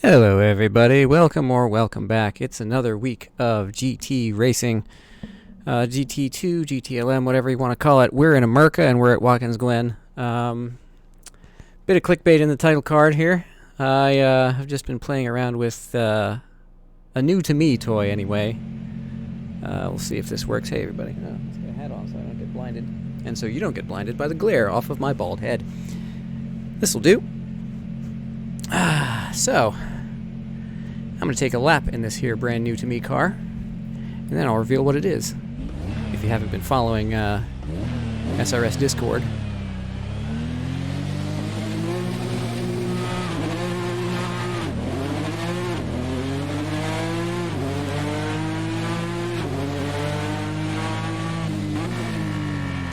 Hello everybody, welcome or welcome back. It's another week of GT racing, GT2, GTLM, whatever you want to call it. We're in America and we're at Watkins Glen. Bit of clickbait in the title card here. I have just been playing around with a new to me toy anyway. We'll see if this works. Hey everybody, let's get a hat on so I don't get blinded. And so you don't get blinded by the glare off of my bald head. This'll do. So, I'm going to take a lap in this here brand new to me car, and then I'll reveal what it is. If you haven't been following SRS Discord.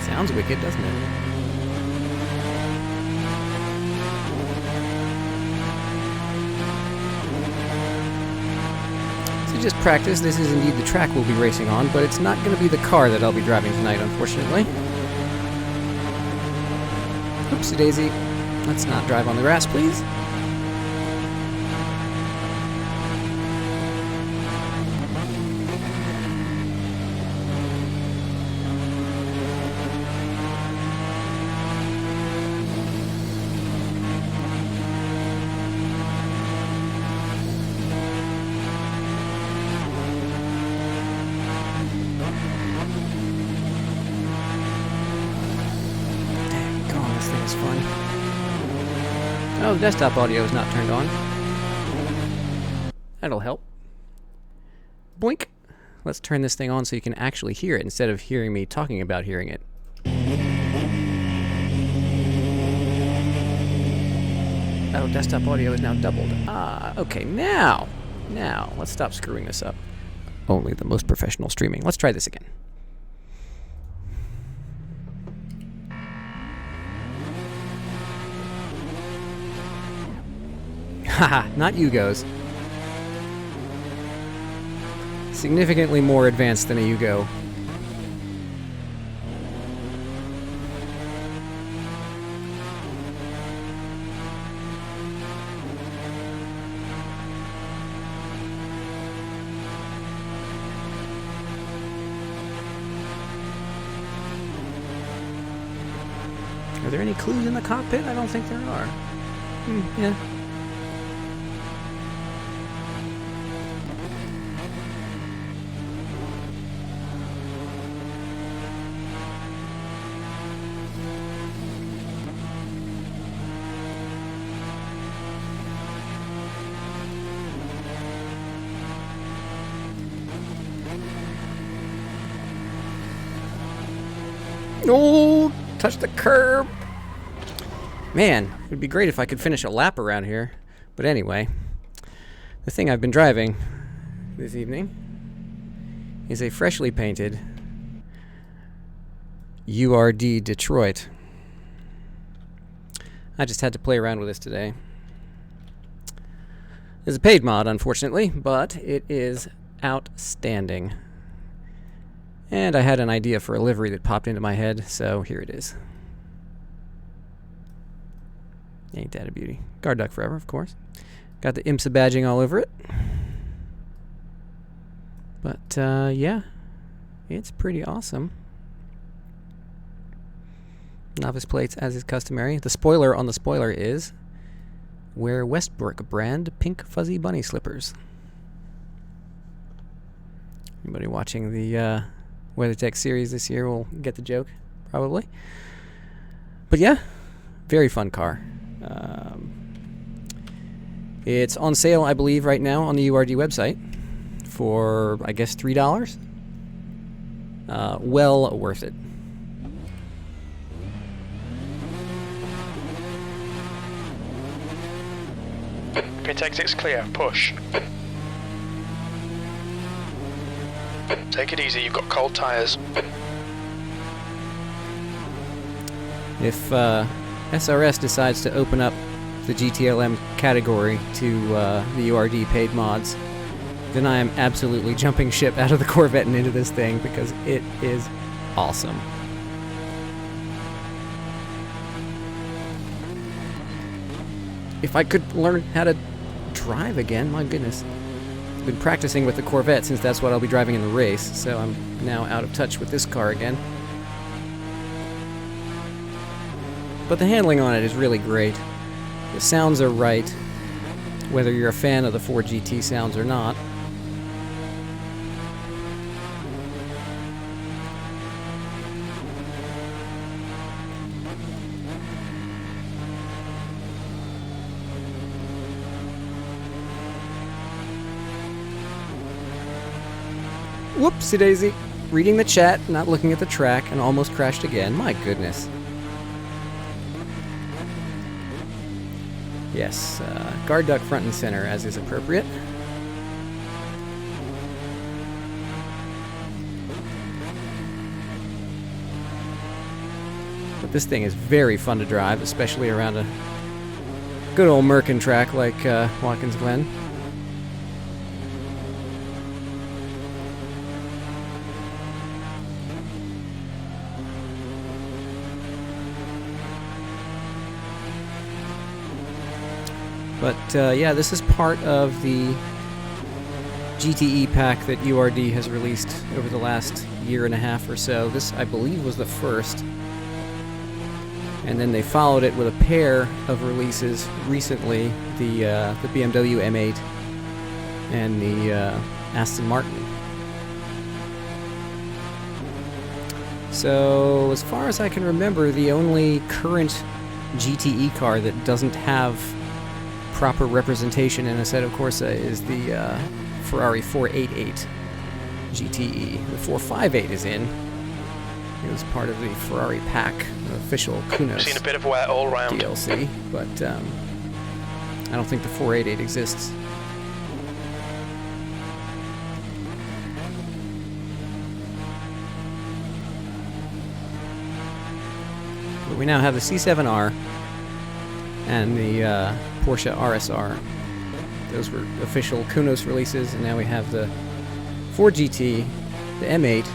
Sounds wicked, doesn't it? Just practice. This is indeed the track we'll be racing on, but it's not going to be the car that I'll be driving tonight, unfortunately. Oopsie daisy. Let's not drive on the grass, please. Oh, the desktop audio is not turned on. That'll help. Boink! Let's turn this thing on so you can actually hear it instead of hearing me talking about hearing it. Oh, desktop audio is now doubled. Okay, now, let's stop screwing this up. Only the most professional streaming. Let's try this again. Haha, not Yugos. Significantly more advanced than a Yugo. Are there any clues in the cockpit? I don't think there are. Yeah. Oh, touch the curb. Man, it would be great if I could finish a lap around here. But anyway, the thing I've been driving this evening is a freshly painted URD Detroit. I just had to play around with this today. It's a paid mod, unfortunately, but it is outstanding. And I had an idea for a livery that popped into my head, so here it is. Ain't that a beauty. Guard duck forever, of course. Got the IMSA badging all over it. But, yeah. It's pretty awesome. Novice plates, as is customary. The spoiler on the spoiler is wear Westbrook brand pink fuzzy bunny slippers. Anybody watching the WeatherTech series this year will get the joke, probably. But yeah, very fun car. It's on sale, I believe, right now on the URD website for, I guess, $3. Well worth it. Pit exit's clear. Push. Take it easy, you've got cold tyres. If SRS decides to open up the GTLM category to the URD paid mods, then I am absolutely jumping ship out of the Corvette and into this thing because it is awesome. If I could learn how to drive again. My goodness. I've been practicing with the Corvette since that's what I'll be driving in the race, so I'm now out of touch with this car again. But the handling on it is really great. The sounds are right, whether you're a fan of the 4GT sounds or not. Whoopsie daisy. Reading the chat, not looking at the track, and almost crashed again. My goodness. Yes, guard duck front and center, as is appropriate. But this thing is very fun to drive, especially around a good old Merkin track like Watkins Glen. But yeah, this is part of the GTE pack that URD has released over the last year and a half or so. This, I believe, was the first. And then they followed it with a pair of releases recently, the BMW M8 and the Aston Martin. So, as far as I can remember, the only current GTE car that doesn't have proper representation in Assetto Corsa is the Ferrari 488 GTE. The 458 is in. It was part of the Ferrari pack, the official Kunos Seen a bit of wear all round. DLC, but I don't think the 488 exists. But we now have the C7R and the Porsche RSR. Those were official Kunos releases, and now we have the 4GT, the M8,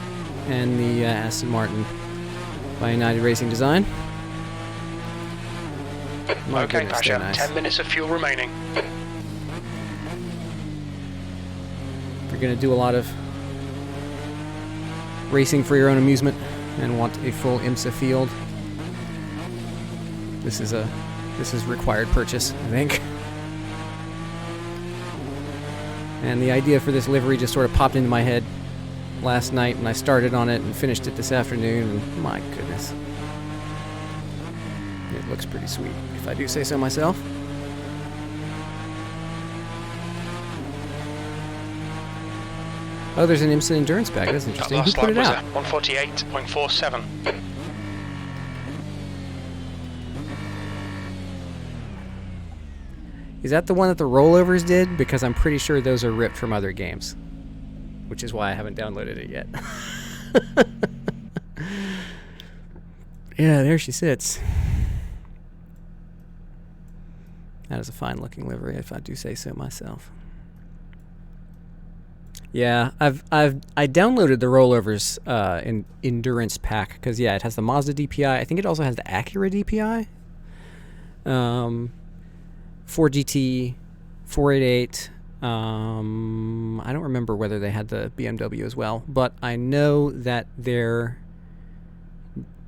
and the Aston Martin by United Racing Design. My Okay, goodness, Pasha, nice. 10 minutes of fuel remaining. If you're going to do a lot of racing for your own amusement and want a full IMSA field, this is required purchase, I think. And the idea for this livery just sort of popped into my head last night, and I started on it and finished it this afternoon, and my goodness. It looks pretty sweet, if I do say so myself. Oh, there's an IMSA endurance pack. That's interesting. Who Last put lap it was out? 148.47. Is that the one that the rollovers did? Because I'm pretty sure those are ripped from other games. Which is why I haven't downloaded it yet. Yeah, there she sits. That is a fine looking livery, if I do say so myself. Yeah, I downloaded the rollovers in endurance pack because yeah, it has the Mazda DPI. I think it also has the Acura DPI. 4GT, 488. I don't remember whether they had the BMW as well, but I know that their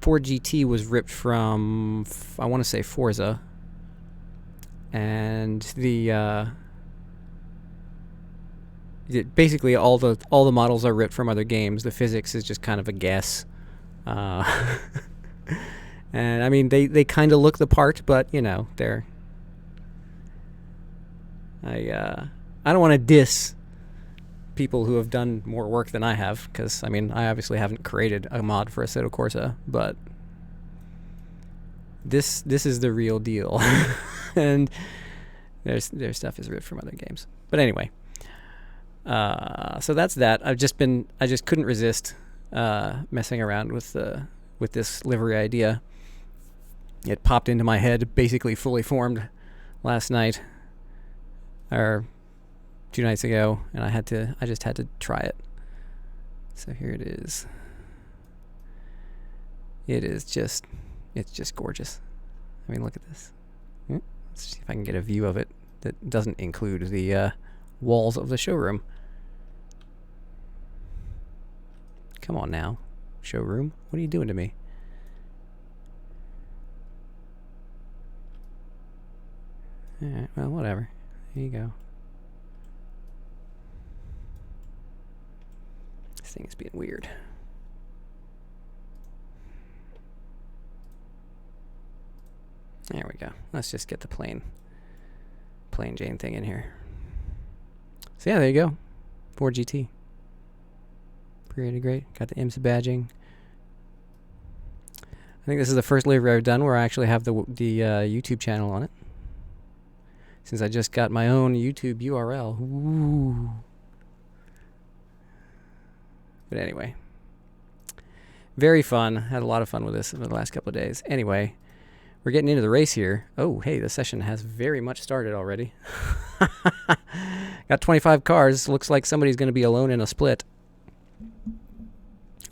4GT was ripped from, I want to say Forza, and the basically all the models are ripped from other games. The physics is just kind of a guess, and I mean they kind of look the part, but you know they're. I don't want to diss people who have done more work than I have, because I mean I obviously haven't created a mod for Assetto Corsa, but this is the real deal, and their stuff is ripped from other games. But anyway, so that's that. I just couldn't resist messing around with this livery idea. It popped into my head, basically fully formed, last night. Or 2 nights ago, and I just had to try it. So here it is. It's just gorgeous. I mean, look at this. Let's see if I can get a view of it that doesn't include the walls of the showroom. Come on now, showroom. What are you doing to me? Alright, well, whatever. There you go. This thing is being weird. There we go. Let's just get the plain Jane thing in here. So yeah, there you go. Ford GT. Pretty great. Got the IMSA badging. I think this is the first livery I've done where I actually have the YouTube channel on it. Since I just got my own YouTube URL. Ooh. But anyway. Very fun. Had a lot of fun with this over the last couple of days. Anyway, we're getting into the race here. Oh, hey, the session has very much started already. Got 25 cars. Looks like somebody's going to be alone in a split.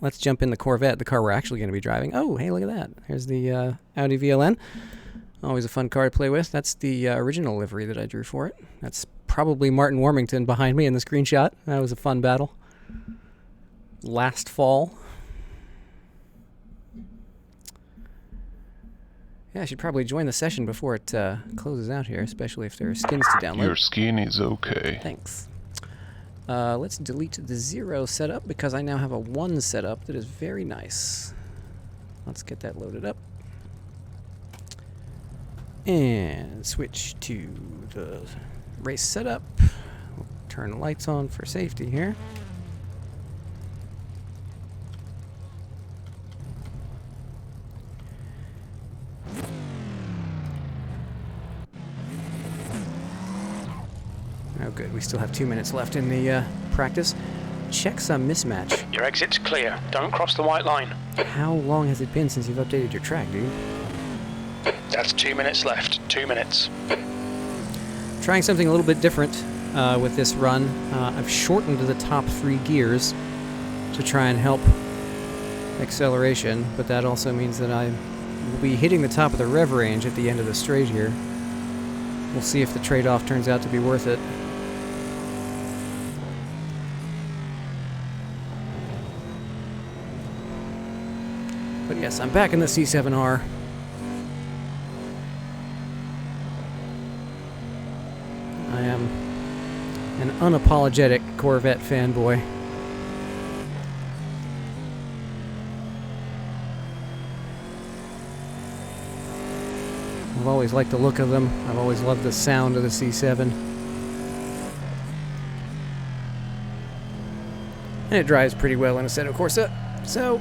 Let's jump in the Corvette, the car we're actually going to be driving. Oh, hey, look at that. Here's the Audi VLN. Always a fun car to play with. That's the original livery that I drew for it. That's probably Martin Warmington behind me in the screenshot. That was a fun battle. Last fall. Yeah, I should probably join the session before it closes out here, especially if there are skins to download. Your skin is okay. Thanks. Let's delete the 0 setup because I now have a 1 setup that is very nice. Let's get that loaded up. And switch to the race setup. We'll turn the lights on for safety here. Oh good, we still have 2 minutes left in the practice. Check some mismatch. Your exit's clear. Don't cross the white line. How long has it been since you've updated your track, dude? That's 2 minutes left. 2 minutes. Trying something a little bit different with this run. I've shortened the top 3 gears to try and help acceleration, but that also means that I will be hitting the top of the rev range at the end of the straight here. We'll see if the trade-off turns out to be worth it. But yes, I'm back in the C7R. I am an unapologetic Corvette fanboy. I've always liked the look of them. I've always loved the sound of the C7. And it drives pretty well in Assetto Corsa. So,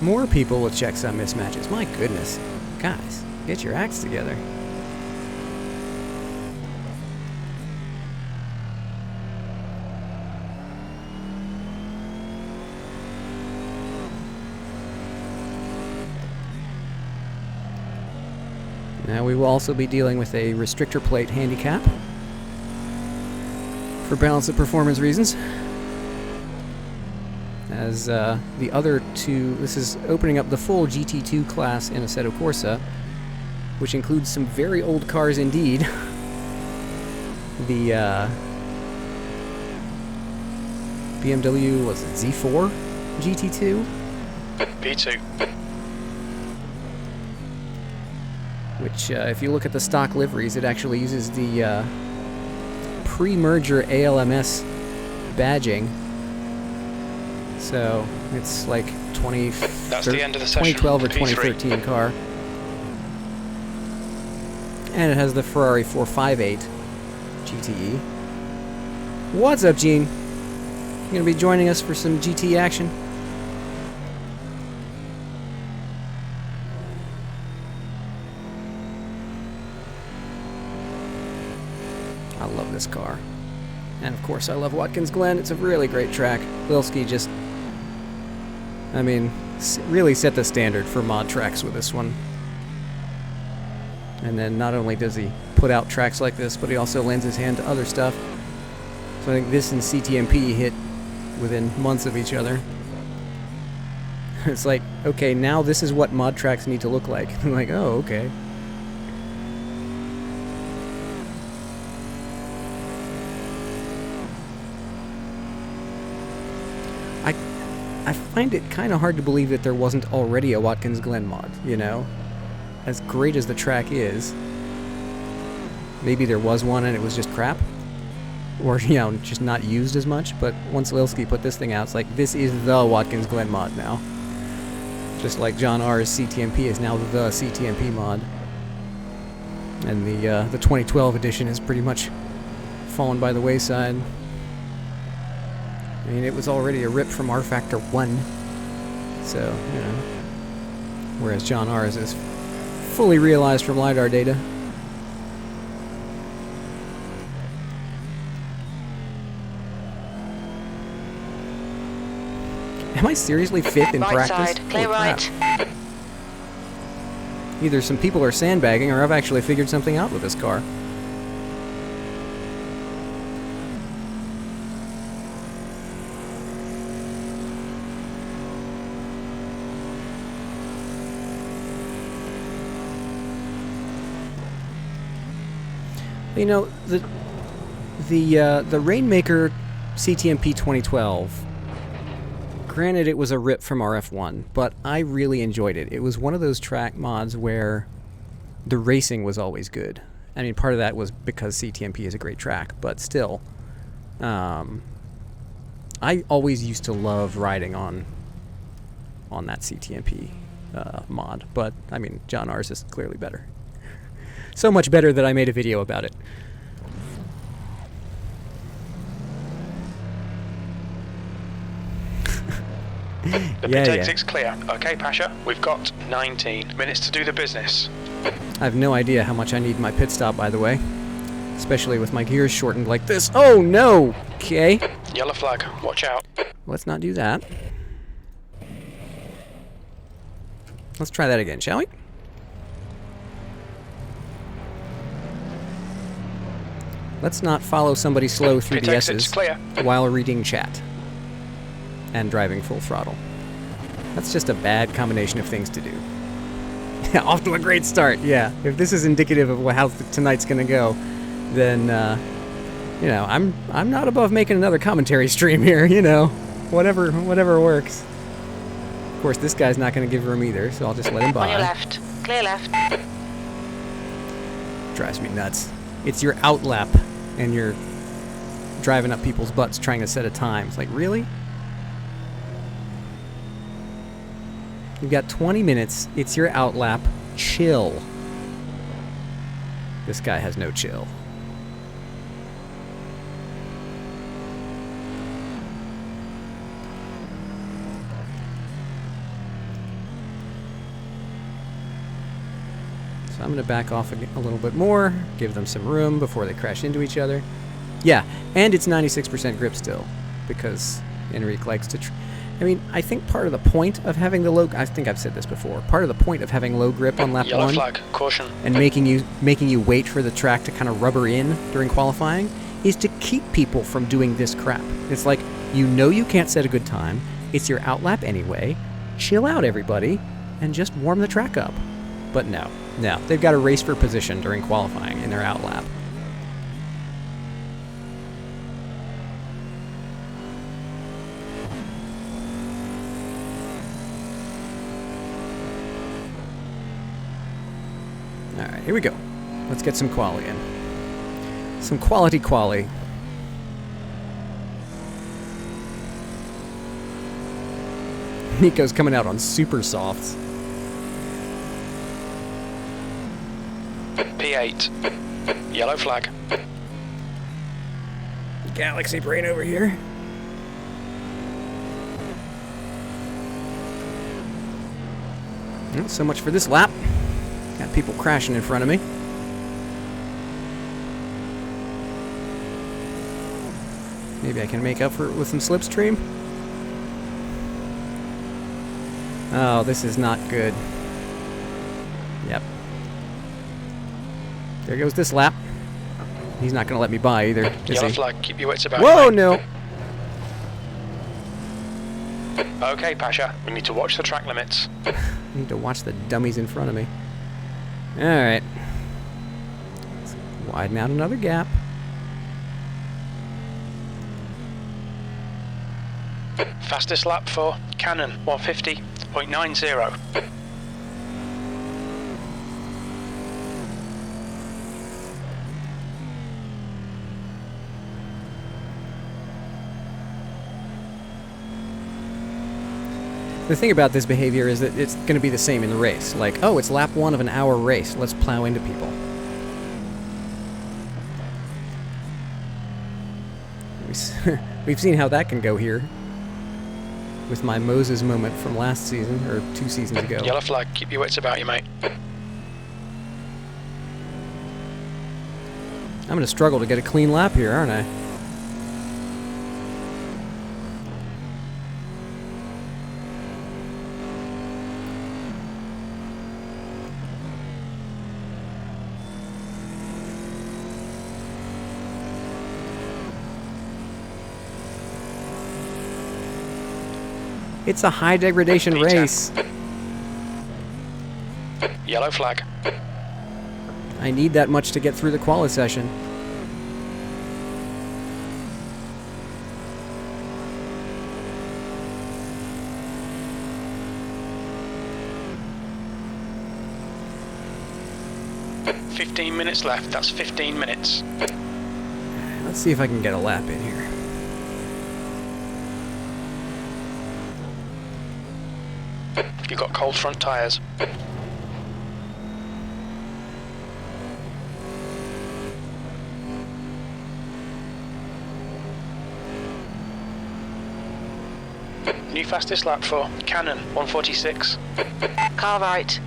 more people with checksum mismatches. My goodness. Guys, get your acts together. Now we will also be dealing with a restrictor plate handicap for balance of performance reasons. As the other two, this is opening up the full GT2 class in Assetto Corsa, which includes some very old cars indeed. The BMW, was it Z4 GT2? B2. Which, if you look at the stock liveries, it actually uses the pre-merger ALMS badging. So it's like That's the end of the session. 2012 or P3. 2013 car. And it has the Ferrari 458 GTE. What's up, Gene? You gonna be joining us for some GT action? I love this car. And of course I love Watkins Glen. It's a really great track. Lilski just, I mean, really set the standard for mod tracks with this one. And then not only does he put out tracks like this, but he also lends his hand to other stuff. So I think this and CTMP hit within months of each other. It's like, okay, now this is what mod tracks need to look like. I'm like, oh, okay. I find it kind of hard to believe that there wasn't already a Watkins Glen mod, you know? As great as the track is, maybe there was one and it was just crap. Or, you know, just not used as much, but once Lilski put this thing out, it's like, this is the Watkins Glen mod now. Just like John R's CTMP is now the CTMP mod. And the 2012 edition has pretty much fallen by the wayside. I mean, it was already a rip from R Factor 1. So, you know. Whereas John R's is fully realized from LiDAR data. Am I seriously fifth in right practice? Side, clear right. Either some people are sandbagging or I've actually figured something out with this car. You know, the Rainmaker CTMP 2012, granted it was a rip from RF1, but I really enjoyed it. It was one of those track mods where the racing was always good. I mean, part of that was because CTMP is a great track, but still, I always used to love riding on that CTMP mod, but I mean, John R's is clearly better. So much better that I made a video about it. The pit exit's clear. Okay, Pasha, we've got 19 minutes to do the business. I have no idea how much I need my pit stop, by the way. Especially with my gears shortened like this. Oh, no! Okay. Yellow flag, watch out. Let's not do that. Let's try that again, shall we? Let's not follow somebody slow through Pit the exit's S's clear. while reading chat and driving full throttle. That's just a bad combination of things to do. Off to a great start, yeah. If this is indicative of how tonight's gonna go, then, you know, I'm not above making another commentary stream here, you know. Whatever works. Of course, this guy's not gonna give room either, so I'll just let him by. On your left. Clear left. Drives me nuts. It's your outlap, and you're driving up people's butts trying to set a time. It's like, really? You've got 20 minutes. It's your outlap. Chill. This guy has no chill. So I'm going to back off a little bit more, give them some room before they crash into each other. Yeah, and it's 96% grip still, because Enrique likes to... I mean, I think part of the point of having the low... I think I've said this before. Part of the point of having low grip on lap Yellow 1 flag, caution. and making you wait for the track to kind of rubber in during qualifying is to keep people from doing this crap. It's like, you know you can't set a good time. It's your outlap anyway. Chill out, everybody, and just warm the track up. But no, they've got to race for position during qualifying in their outlap. Alright, here we go. Let's get some quali in. Some quality quali. Nico's coming out on super softs. P8. Yellow flag. Galaxy brain over here. Well, so much for this lap. Got people crashing in front of me. Maybe I can make up for it with some slipstream. Oh, this is not good. Yep. There goes this lap. He's not going to let me by either, is Yellow he? flag, keep your wits about Whoa, you. no. Okay, Pasha, we need to watch the track limits. I need to watch the dummies in front of me. Alright. Let's widen out another gap. Fastest lap for Canon 150.90. The thing about this behavior is that it's going to be the same in the race. Like, oh, it's lap 1 of an hour race. Let's plow into people. We've seen how that can go here. With my Moses moment from last season, or 2 seasons ago. Yellow flag, keep your wits about you, mate. I'm going to struggle to get a clean lap here, aren't I? It's a high degradation race. Yellow flag. I need that much to get through the quali session. Minutes left. That's 15 minutes. Let's see if I can get a lap in here. You've got cold front tyres. New fastest lap for Canon 146. Car right.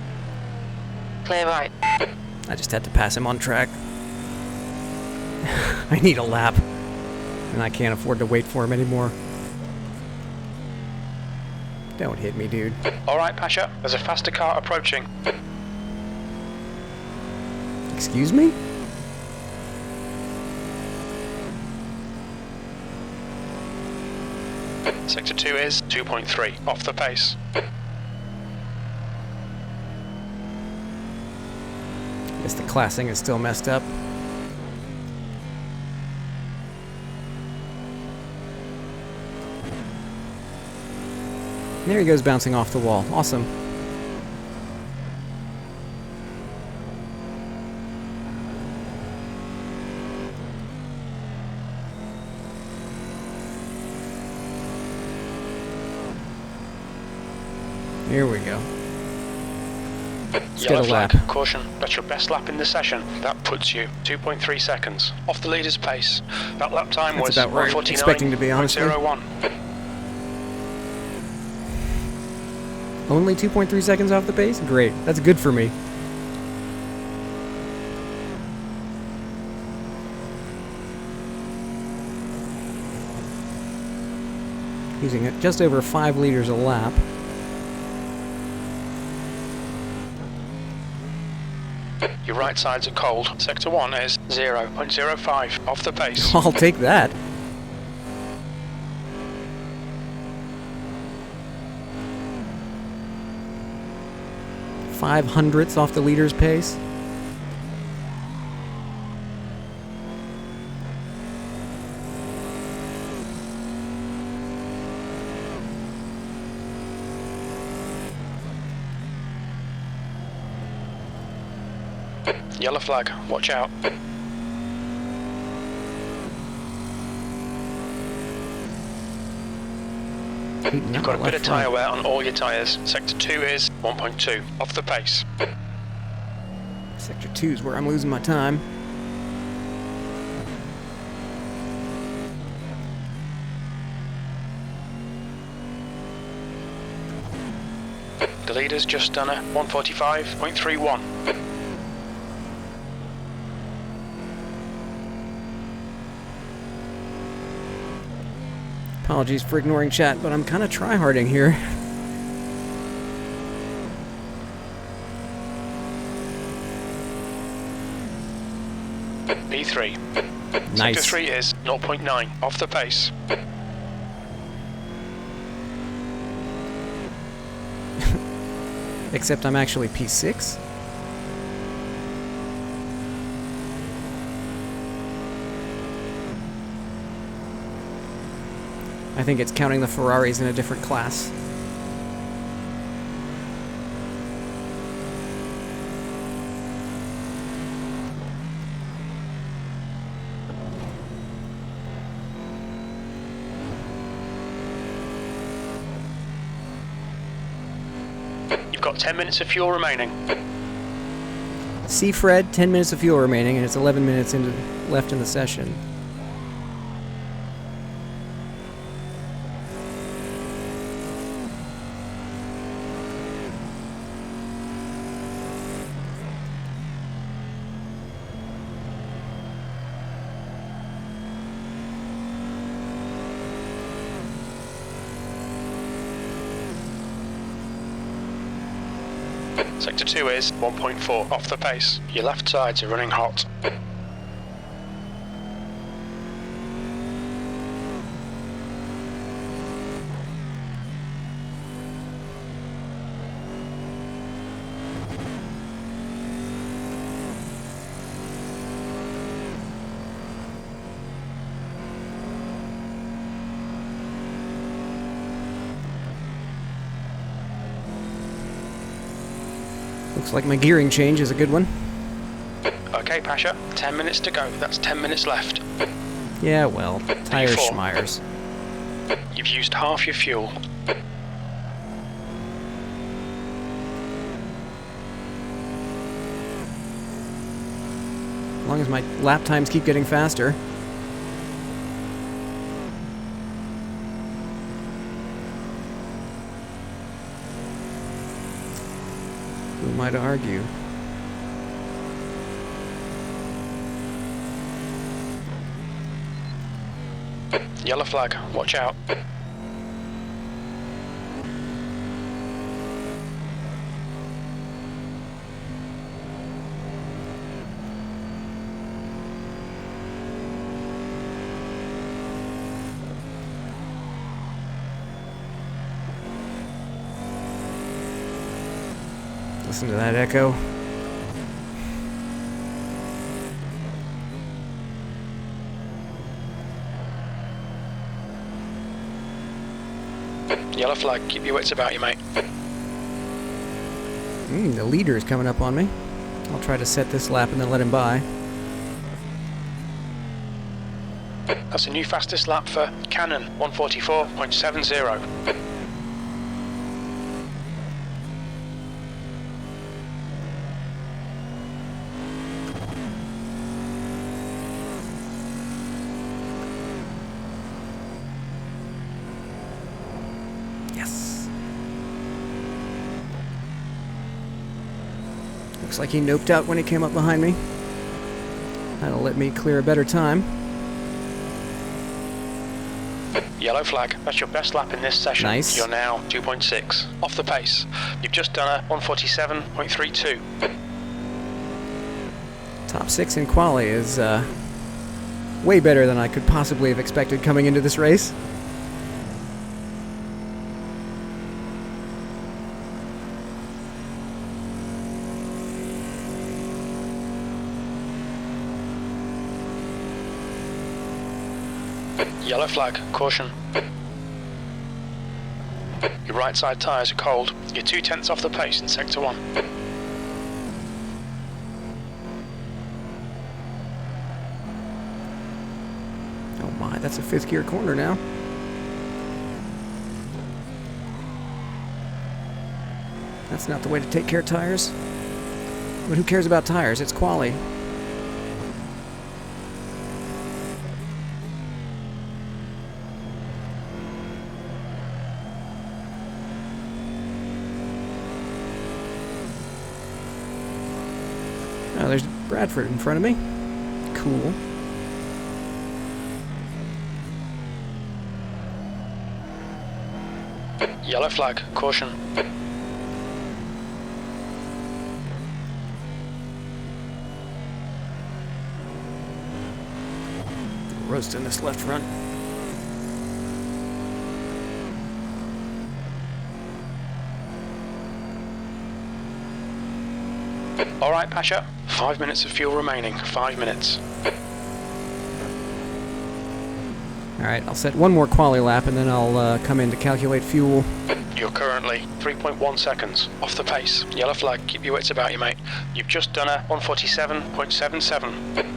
Clear right. I just had to pass him on track. I need a lap. And I can't afford to wait for him anymore. Don't hit me, dude. Alright, Pasha. There's a faster car approaching. Excuse me? Sector 2 is 2.3. Off the pace. Guess the classing is still messed up. There he goes, bouncing off the wall. Awesome. Here we go. Let's Yellow get a lap. flag. Caution. That's your best lap in the session. That puts you 2.3 seconds off the leader's pace. That lap time That's was about where I was expecting to be, honestly. 1:49.01. Only 2.3 seconds off the pace? Great. That's good for me. Using it just over 5 liters a lap. Your right sides are cold. Sector 1 is 0.05 off the pace. I'll take that. Five hundredths off the leader's pace. Yellow flag. Watch out. You've got a bit of tyre wear on all your tyres. Sector 2 is 1.2 off the pace. Sector 2 is where I'm losing my time. The leader's just done a 145.31. Apologies for ignoring chat, but I'm kind of tryharding here. P3. Nice. Sector 3 is 0.9 off the pace. Except I'm actually P6. I think it's counting the Ferraris in a different class. You've got 10 minutes of fuel remaining. See, Fred, 10 minutes of fuel remaining, and it's 11 minutes left in the session. Sector 2 is 1.4 off the pace. Your left sides are running hot. Looks like my gearing change is a good one. Okay, Pasha, 10 minutes to go. That's 10 minutes left. Yeah, well, tire 84. schmires. You've used half your fuel. As long as my lap times keep getting faster. Who am I to argue? Yellow flag, watch out. Listen to that echo. Yellow flag, keep your wits about you, mate. The leader is coming up on me. I'll try to set this lap and then let him by. That's a new fastest lap for Canon, 144.70. Yes. Looks like he noped out when he came up behind me. That'll let me clear a better time. Yellow flag, that's your best lap in this session. Nice. You're now 2.6 off the pace. You've just done a 147.32. Top 6 in quali is way better than I could possibly have expected coming into this race. Yellow flag, caution. Your right side tyres are cold. You're 2/10 off the pace in sector 1. Oh my, that's a 5th gear corner now. That's not the way to take care of tires. But who cares about tires? It's quali. Oh, there's Bradford in front of me. Cool. Yellow flag, caution. Roasting this left front. All right, Pasha. 5 minutes of fuel remaining. 5 minutes. Alright, I'll set one more quali lap and then I'll come in to calculate fuel. You're currently 3.1 seconds off the pace. Yellow flag, keep your wits about you, mate. You've just done a 147.77.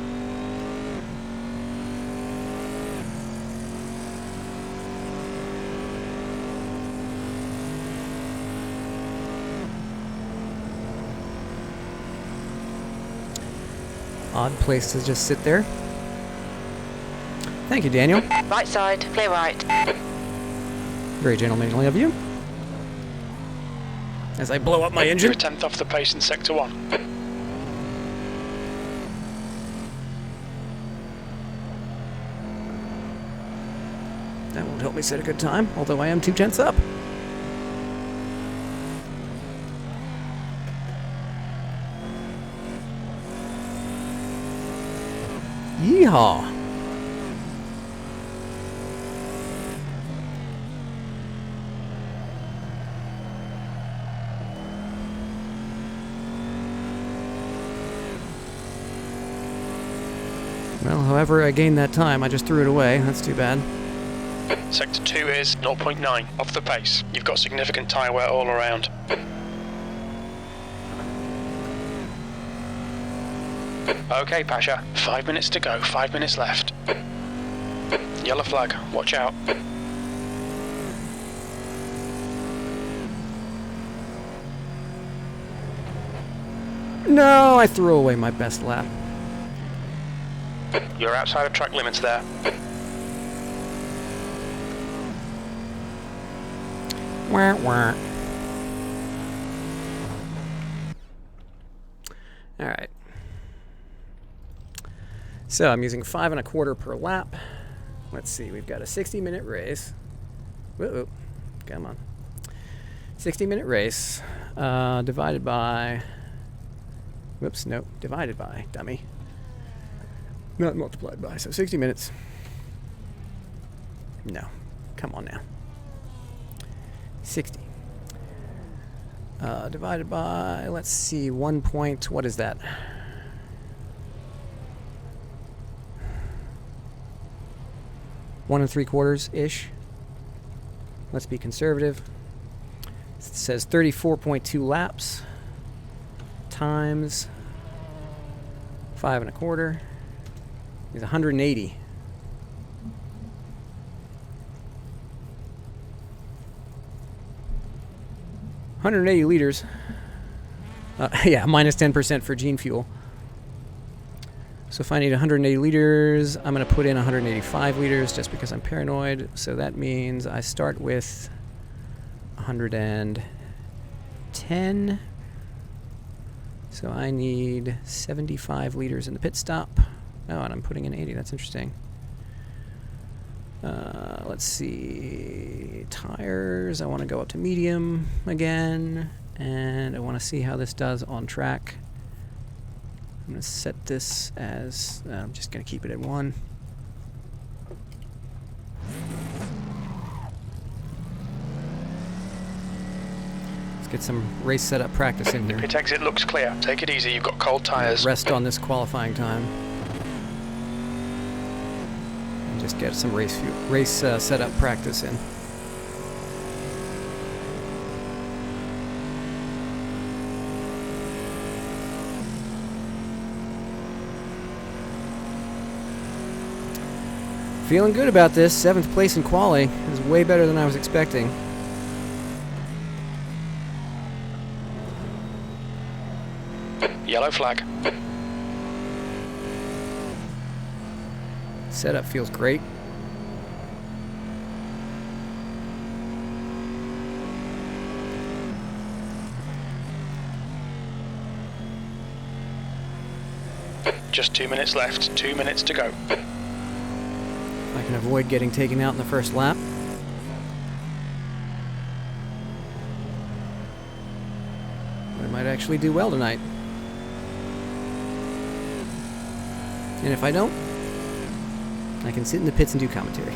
Odd place to just sit there. Thank you, Daniel. Right side, clear right. Very gentlemanly of you. As I blow up my engine. You're a tenth off the pace in Sector 1. That won't help me set a good time, although I am 2/10 up. Yeehaw! Well, however I gained that time, I just threw it away. That's too bad. Sector 2 is 0.9 off the pace. You've got significant tyre wear all around. Okay, Pasha. 5 minutes to go. 5 minutes left. Yellow flag. Watch out. No, I threw away my best lap. You're outside of track limits there. Wah, wah. All right. So I'm using 5 1/4 per lap. Let's see, we've got a 60-minute race. Whoa, come on. 60-minute race divided by, whoops, no, divided by, dummy. Not multiplied by, so 60 minutes. No, come on now. 60. Divided by, let's see, 1 point, what is that? 1 3/4-ish. Let's be conservative. It says 34.2 laps times 5 1/4 is 180. $180 liters. Yeah, minus 10% for gene fuel. So if I need 180 liters, I'm going to put in 185 liters just because I'm paranoid. So that means I start with 110. So I need 75 liters in the pit stop. Oh, and I'm putting in 80. That's interesting. Let's see. Tires. I want to go up to medium again. And I want to see how this does on track. I'm going to set this as, I'm just going to keep it at 1. Let's get some race setup practice in here. Pit exit looks clear. Take it easy, you've got cold tyres. Rest on this qualifying time. And just get some race setup practice in. Feeling good about this. 7th place in quali is way better than I was expecting. Yellow flag. Setup feels great. Just 2 minutes left. 2 minutes to go. I can avoid getting taken out in the first lap. I might actually do well tonight. And if I don't, I can sit in the pits and do commentary.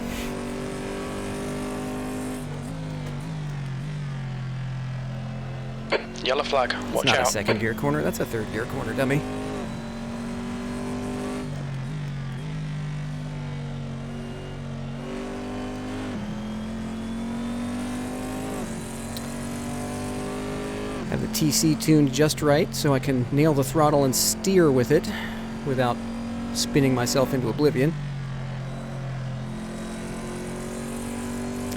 Yellow flag. Watch It's not out. a second gear corner, that's a third gear corner, dummy. Have the TC tuned just right so I can nail the throttle and steer with it without spinning myself into oblivion.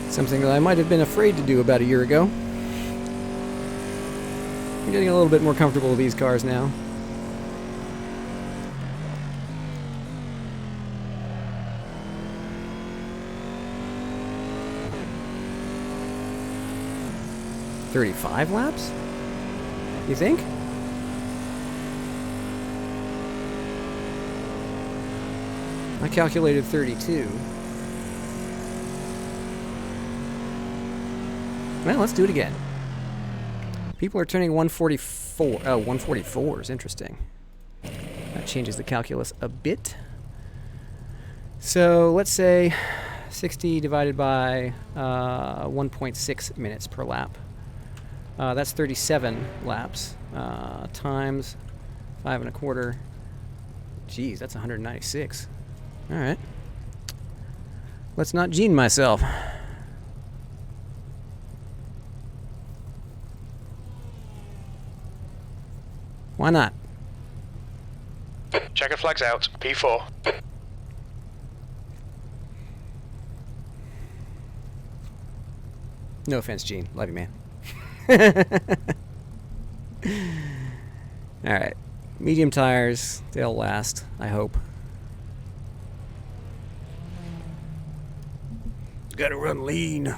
Something that I might have been afraid to do about a year ago. I'm getting a little bit more comfortable with these cars now. $35 laps? You think? I calculated 32. Well, let's do it again. People are turning 144. Oh, 144 is interesting. That changes the calculus a bit. So let's say 60 divided by 1.6 minutes per lap. That's 37 laps times 5 1/4. Geez, that's 196. All right. Let's not gene myself. Why not? Checker flags out. P4. No offense, Gene. Love you, man. Alright. Medium tires. They'll last, I hope. Gotta run lean.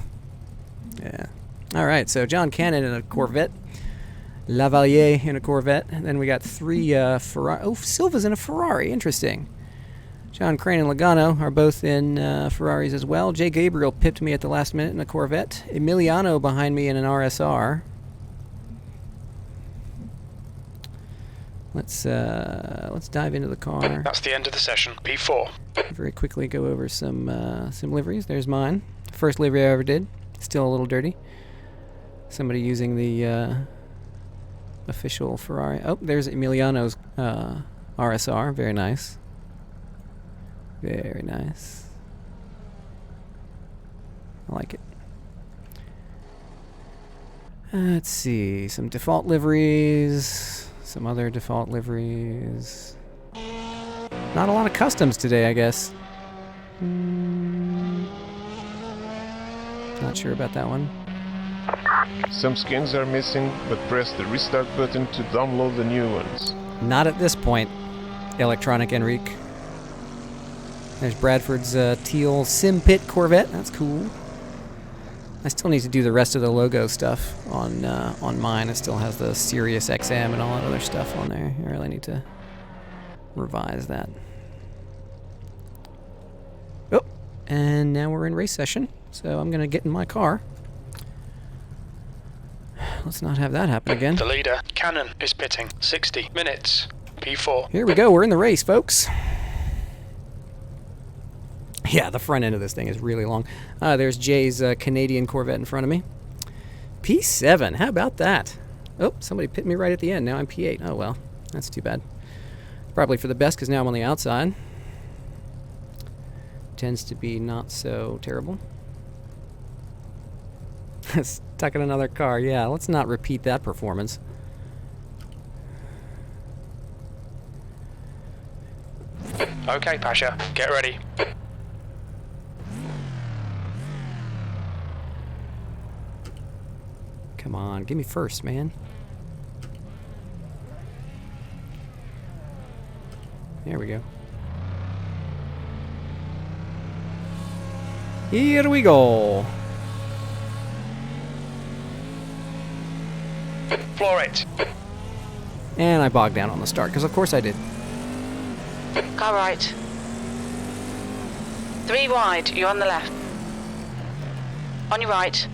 Yeah. Alright, so John Cannon in a Corvette. Lavalier in a Corvette. And then we got 3 Ferrari. Oh, Silva's in a Ferrari. Interesting. John Crane and Logano are both in Ferraris as well. Jay Gabriel pipped me at the last minute in a Corvette. Emiliano behind me in an RSR. Let's dive into the car. That's the end of the session. P4. Very quickly go over some liveries. There's mine. First livery I ever did. Still a little dirty. Somebody using the official Ferrari. Oh, there's Emiliano's RSR. Very nice. Very nice. I like it. Let's see. Some default liveries. Some other default liveries. Not a lot of customs today, I guess. Not sure about that one. Some skins are missing, but press the restart button to download the new ones. Not at this point, Electronic Enrique. There's Bradford's teal Sim Pit Corvette. That's cool. I still need to do the rest of the logo stuff on mine. It still has the Sirius XM and all that other stuff on there. I really need to revise that. Oh, and now we're in race session. So I'm going to get in my car. Let's not have that happen again. The leader, Cannon, is pitting. 60 minutes. P4. Here we go. We're in the race, folks. Yeah, the front end of this thing is really long. There's Jay's Canadian Corvette in front of me. P7. How about that? Oh, somebody pit me right at the end. Now I'm P8. Oh, well. That's too bad. Probably for the best, because now I'm on the outside. Tends to be not so terrible. Stuck in another car. Yeah, let's not repeat that performance. Okay, Pasha. Get ready. Come on, give me first, man. There we go. Here we go. Floor it. And I bogged down on the start, because of course I did. Car right. 3 wide, you're on the left. On your right.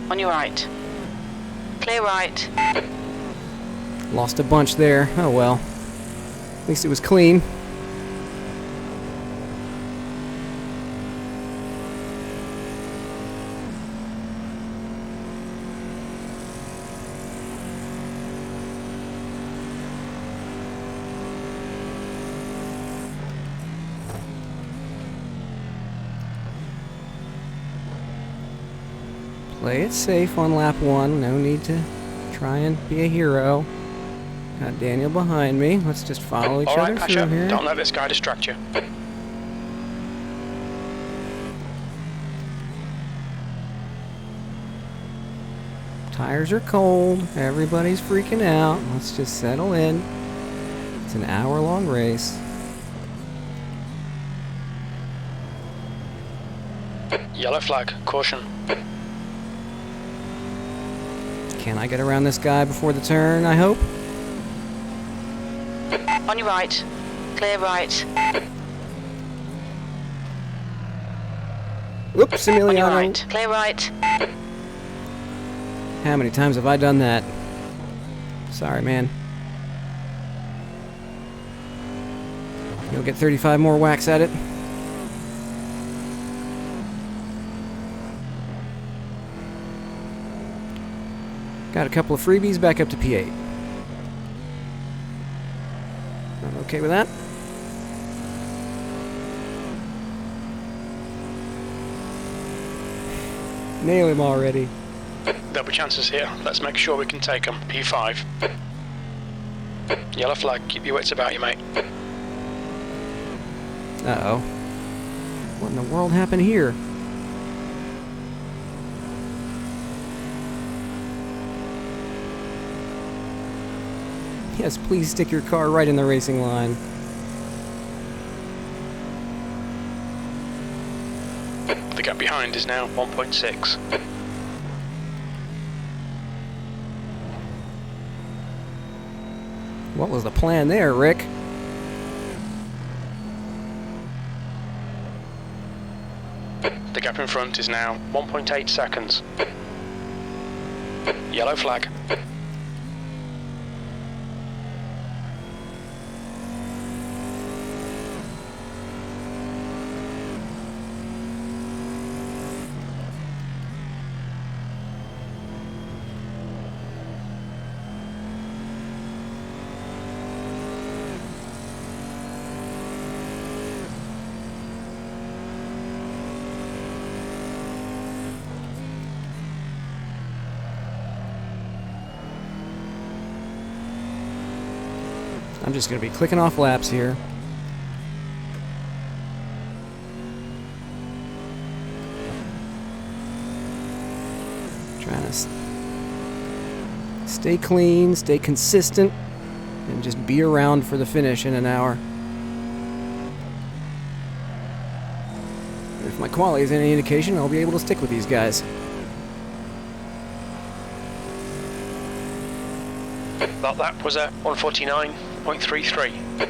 On your right. Clear right. Lost a bunch there. Oh well. At least it was clean. Play it safe on lap 1. No need to try and be a hero. Got Daniel behind me. Let's just follow each All right, other Pasha, through here. don't let this guy distract you. Tires are cold. Everybody's freaking out. Let's just settle in. It's an hour-long race. Yellow flag, caution. Can I get around this guy before the turn, I hope? On your right. Clear right. Whoops, On your Emiliano. right. Clear right. How many times have I done that? Sorry, man. You'll get 35 more whacks at it. Got a couple of freebies back up to P8. I'm okay with that. Nail him already. There'll be chances here. Let's make sure we can take them. P5. Yellow flag, keep your wits about you, mate. Uh-oh. What in the world happened here? Yes, please stick your car right in the racing line. The gap behind is now 1.6. What was the plan there, Rick? The gap in front is now 1.8 seconds. Yellow flag. I'm just going to be clicking off laps here. Trying to stay clean, stay consistent, and just be around for the finish in an hour. If my quality is any indication, I'll be able to stick with these guys. That lap was at 149.33.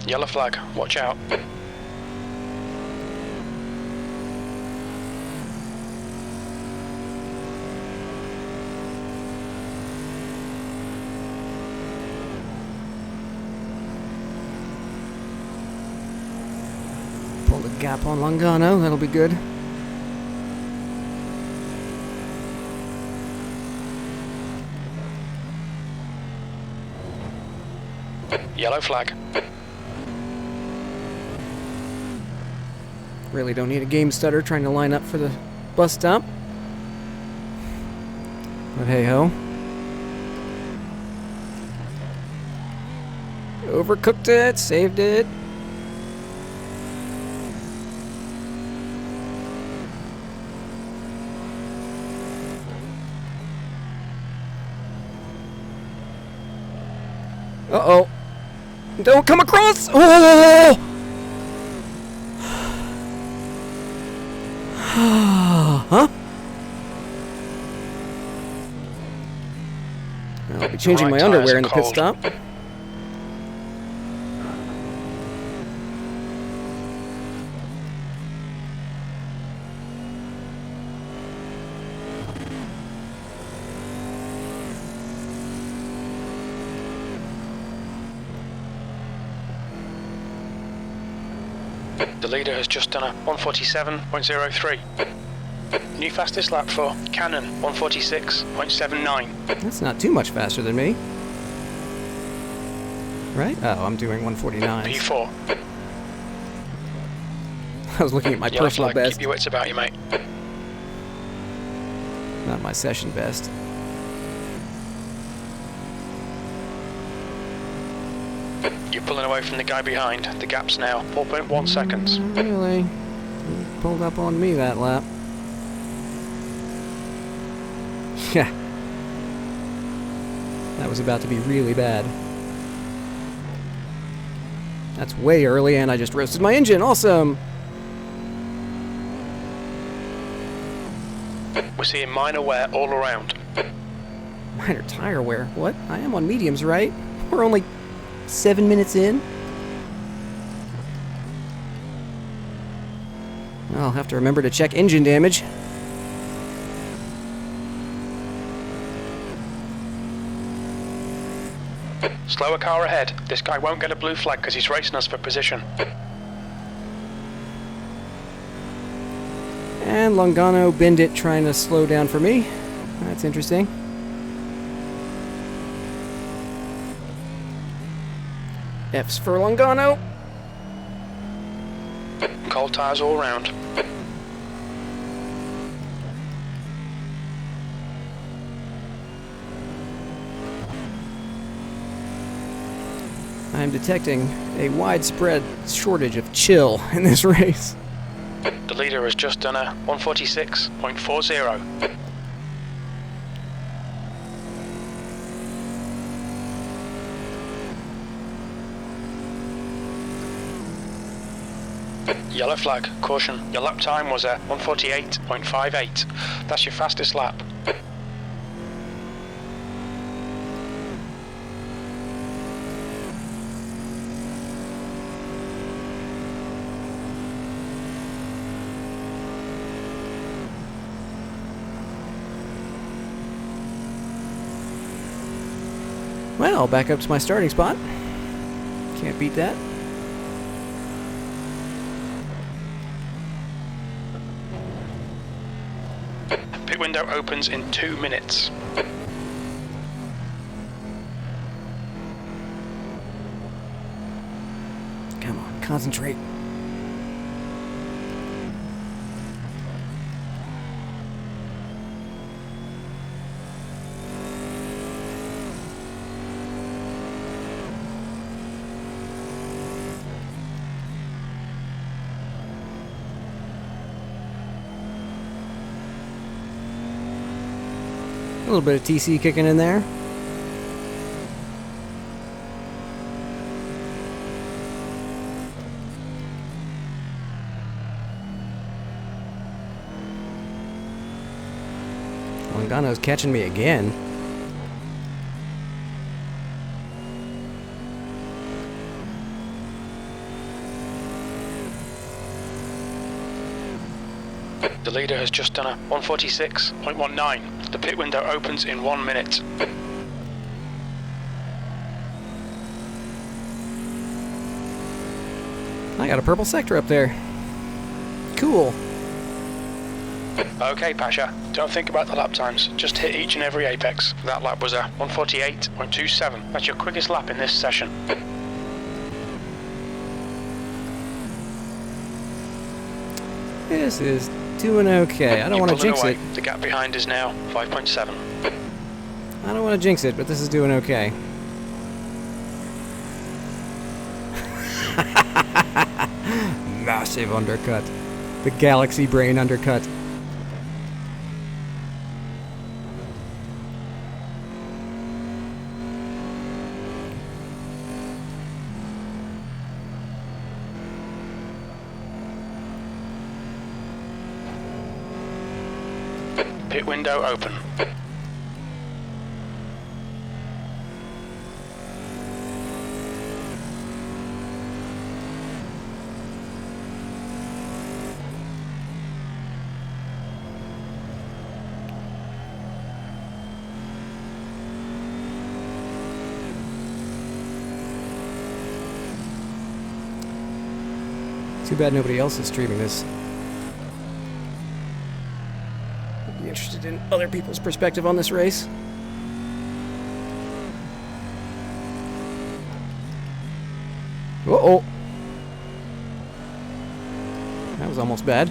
Yellow flag, watch out. Pull the gap on Longano, that'll be good. Yellow flag. Really don't need a game stutter trying to line up for the bus stop. But hey ho. Overcooked it, saved it. Uh-oh. Don't come across! Oh! Huh? I'll be changing my underwear in the pit stop. The leader has just done a 147.03. New fastest lap for Canon, 146.79. That's not too much faster than me. Right? Oh, I'm doing 149. P4. I was looking at my Yellow personal flag, best. keep your wits about you, mate. my session best. You're pulling away from the guy behind. The gap's now 4.1 seconds. Really? You pulled up on me that lap. Yeah. That was about to be really bad. That's way early, and I just roasted my engine. Awesome! We're seeing minor wear all around. Minor tire wear? What? I am on mediums, right? We're only 7 minutes in? I'll have to remember to check engine damage. Slower car ahead. This guy won't get a blue flag because he's racing us for position. And Longano Bendit trying to slow down for me. That's interesting. F's for Longano. Cold tires all round. I'm detecting a widespread shortage of chill in this race. The leader has just done a 146.40. Yellow flag, caution. Your lap time was a 148.58. That's your fastest lap. Well, back up to my starting spot. Can't beat that. Pit window opens in 2 minutes. Come on, concentrate. A little bit of TC kicking in there. Longano's catching me again. The leader has just done a 146.19. The pit window opens in 1 minute. I got a purple sector up there. Cool. Okay, Pasha, don't think about the lap times. Just hit each and every apex. That lap was a 148.27. That's your quickest lap in this session. This is doing okay. I don't want to jinx it. The gap behind is now 5.7. I don't want to jinx it, but this is doing okay. Massive undercut. The Galaxy Brain undercut. Pit window open. Too bad nobody else is streaming this. I'd be interested in other people's perspective on this race. Uh-oh. That was almost bad.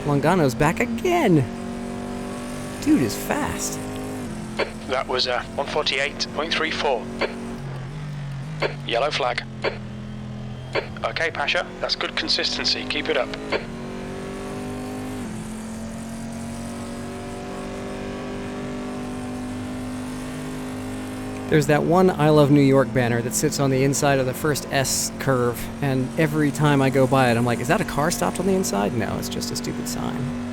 Logano's back again. Dude is fast. That was 148.34. Yellow flag. Okay, Pasha, that's good consistency. Keep it up. There's that one I Love New York banner that sits on the inside of the first S curve, and every time I go by it, I'm like, is that a car stopped on the inside? No, it's just a stupid sign.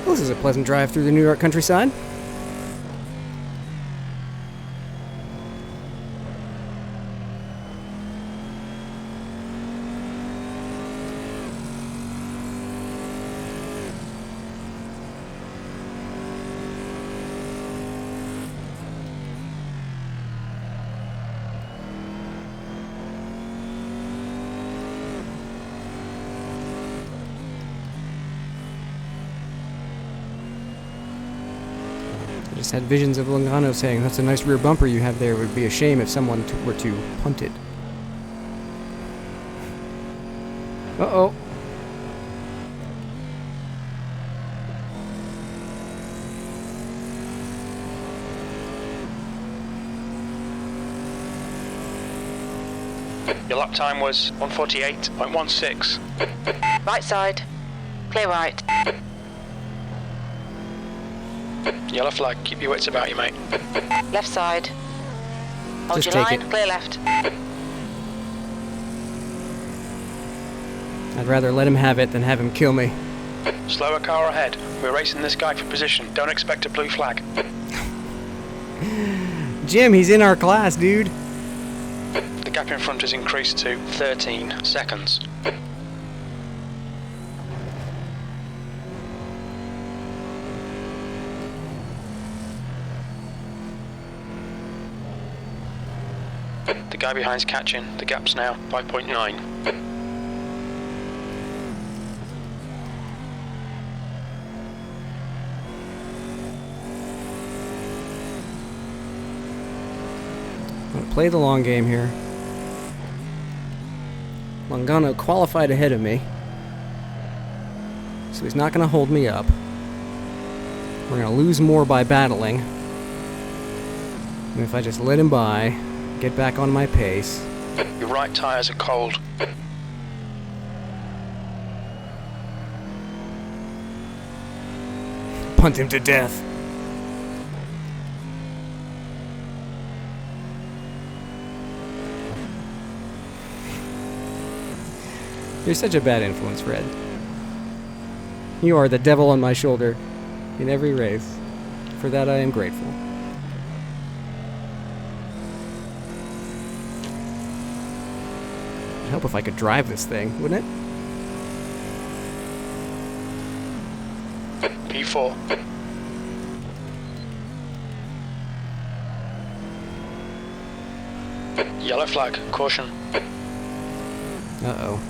This is a pleasant drive through the New York countryside. I just had visions of Logano saying, that's a nice rear bumper you have there. It would be a shame if someone were to punt it. Uh-oh. Your lap time was 148.16. Right side. Clear right. Yellow flag, keep your wits about you, mate. Left side. Hold Just your take line, it. clear left. I'd rather let him have it than have him kill me. Slower car ahead. We're racing this guy for position. Don't expect a blue flag. Jim, he's in our class, dude. The gap in front has increased to 13 seconds. The guy behind's catching. The gap's now 5.9. I'm gonna play the long game here. Logano qualified ahead of me, so he's not gonna hold me up. We're gonna lose more by battling. And if I just let him by, get back on my pace. Your right tyres are cold. Punt him to death. You're such a bad influence, Fred. You are the devil on my shoulder in every race. For that I am grateful. I'd help if I could drive this thing, wouldn't it? P4. Yellow flag, caution. Uh-oh.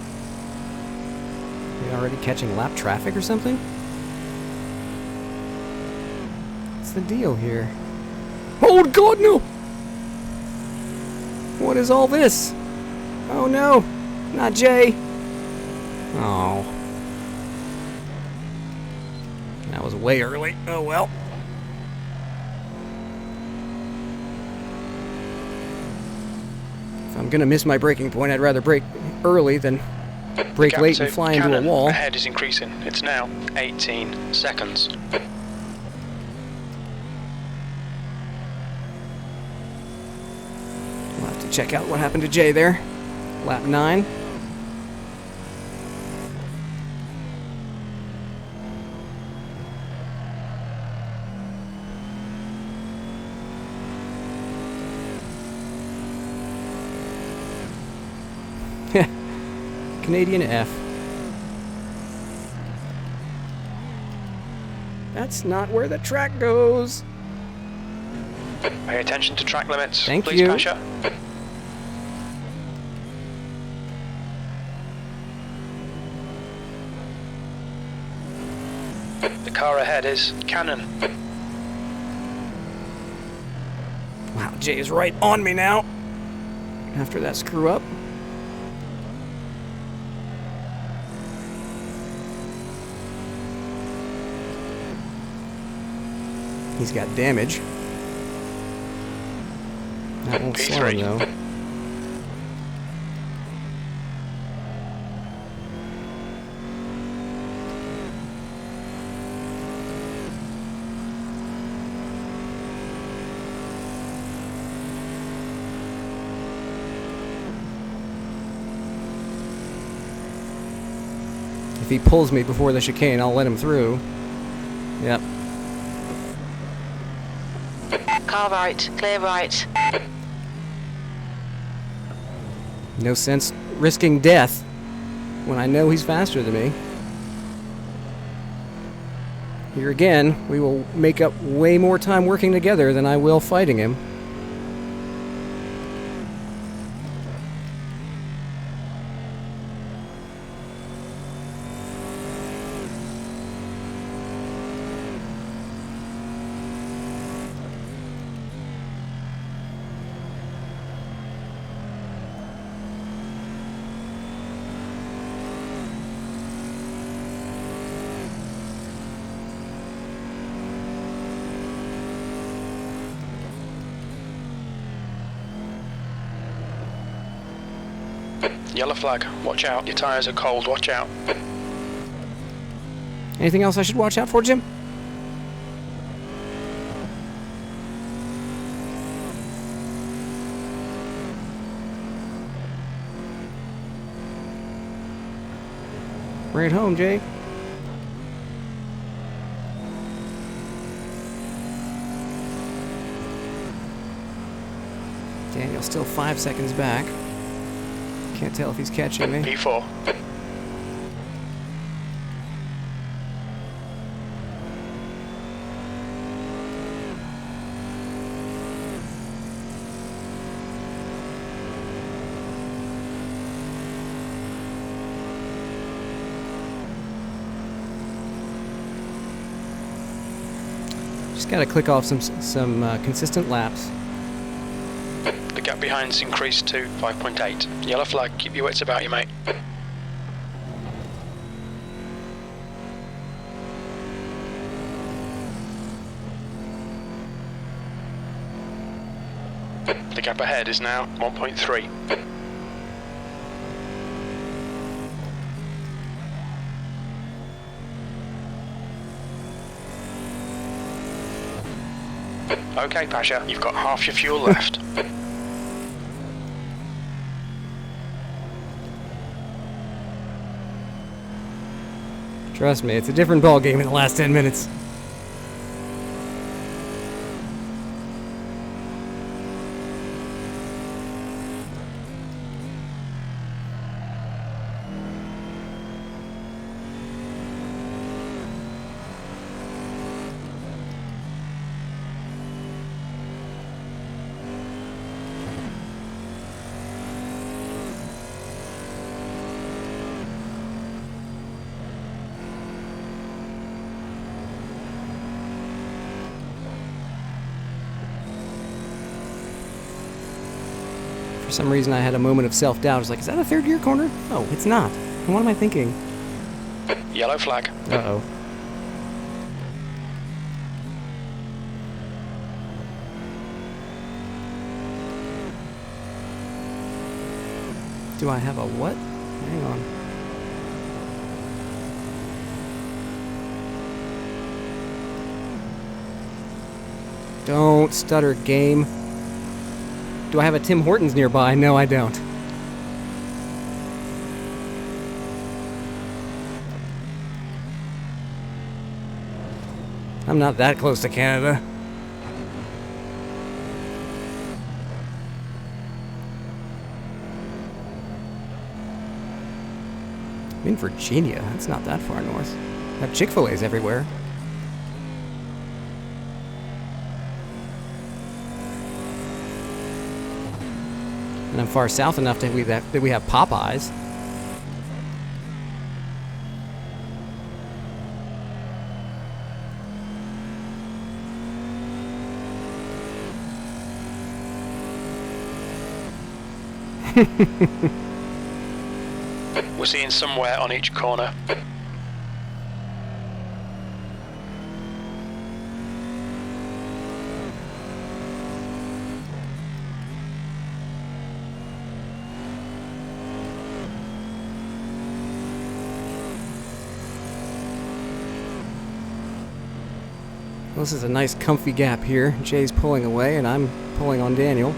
Are you already catching lap traffic or something? What's the deal here? Oh God, no! What is all this? Oh no! Not Jay! Oh. That was way early. Oh well. If I'm gonna miss my braking point, I'd rather brake early than brake late and fly into a wall. Ahead is increasing. It's now 18 seconds. We'll have to check out what happened to Jay there. Lap 9. Canadian F. That's not where the track goes. Pay attention to track limits. Thank Please, you. Pasha. The car ahead is Cannon. Wow, Jay is right on me now. After that screw up. He's got damage. That won't slow him though. If he pulls me before the chicane, I'll let him through. Yep. Car right, clear right. No sense risking death when I know he's faster than me. Here again, we will make up way more time working together than I will fighting him. Yellow flag. Watch out. Your tyres are cold. Watch out. Anything else I should watch out for, Jim? Bring it home, Jay. Daniel's still 5 seconds back. Can't tell if he's catching me. P4. Just gotta click off some consistent laps. The gap behind's increased to 5.8. Yellow flag. Keep your wits about you, mate. The gap ahead is now 1.3. Okay, Pasha, you've got half your fuel left. Trust me, it's a different ball game in the last 10 minutes. For some reason I had a moment of self-doubt. I was like, is that a third gear corner? Oh, it's not. What am I thinking? Yellow flag. Uh-oh. Do I have a what? Hang on. Don't stutter, game. Do I have a Tim Hortons nearby? No, I don't. I'm not that close to Canada. I'm in Virginia. That's not that far north. I have Chick-fil-A's everywhere. And I'm far south enough that we have Popeyes. We're seeing somewhere on each corner. Well, this is a nice comfy gap here. Jay's pulling away and I'm pulling on Daniel.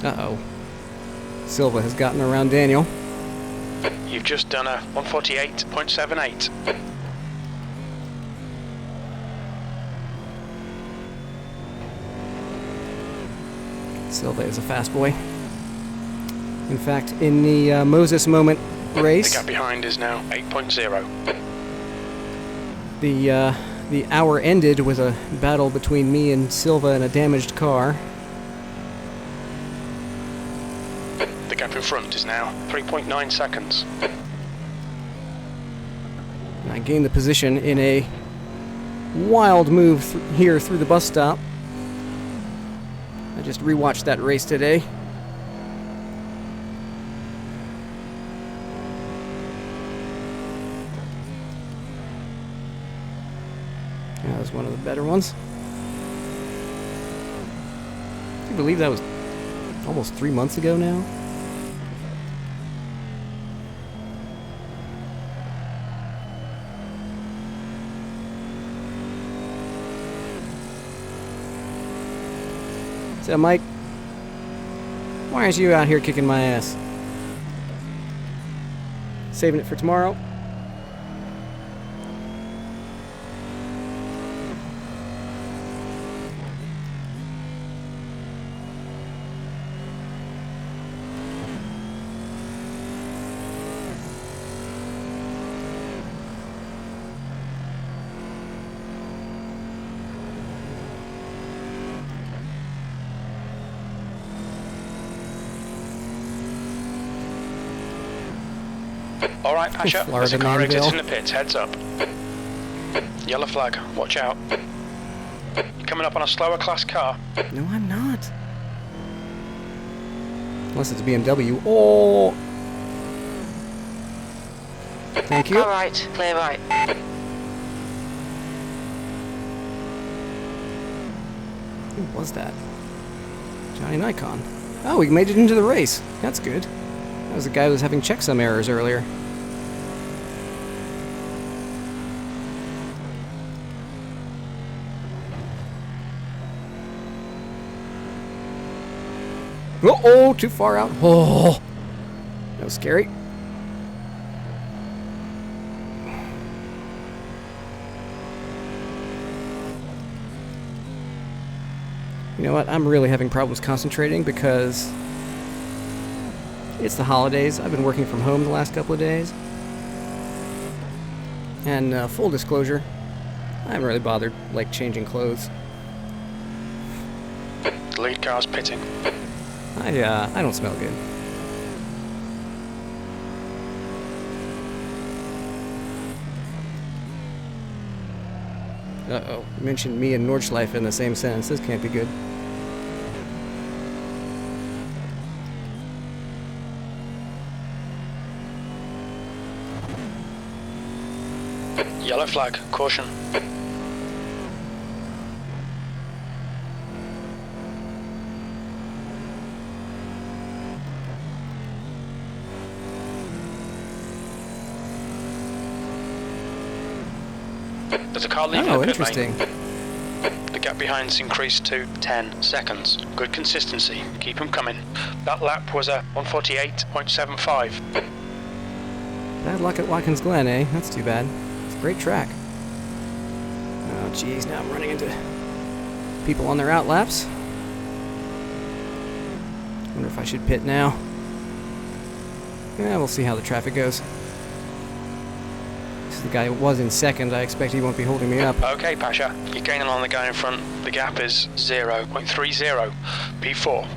Uh-oh. Silva has gotten around Daniel. You've just done a 148.78. Silva is a fast boy. In fact, in the Moses Moment race, The gap behind is now 8.0. the hour ended with a battle between me and Silva and a damaged car. The gap in front is now 3.9 seconds. I gained the position in a wild move here through the bus stop. I just rewatched that race today. That was one of the better ones. Can you believe that was almost 3 months ago now? So, Mike, why aren't you out here kicking my ass? Saving it for tomorrow? All right, Pasha, there's a car Florida exiting Manville. the pits, heads up. Yellow flag, watch out. You're coming up on a slower class car. No, I'm not. Unless it's a BMW. Oh! Thank you. All right, clear right. Who was that? Johnny Nikon. Oh, we made it into the race. That's good. That was the guy who was having checksum errors earlier. Uh-oh, too far out. Oh, that was scary. You know what? I'm really having problems concentrating because it's the holidays. I've been working from home the last couple of days. And full disclosure, I haven't really bothered, like, changing clothes. The lead car's pitting. I don't smell good. Uh-oh. You mentioned me and Nordschleife in the same sentence. This can't be good. Yellow flag, caution. There's a car leaving the pit interesting. lane. The gap behind's increased to 10 seconds. Good consistency. Keep them coming. That lap was a 148.75. Bad luck at Watkins Glen, eh? That's too bad. It's a great track. Oh, jeez, now I'm running into people on their out laps. Wonder if I should pit now. Yeah, we'll see how the traffic goes. The guy was in second. I expect he won't be holding me up. Okay, Pasha, you're gaining on the guy in front. The gap is 0.30. P4.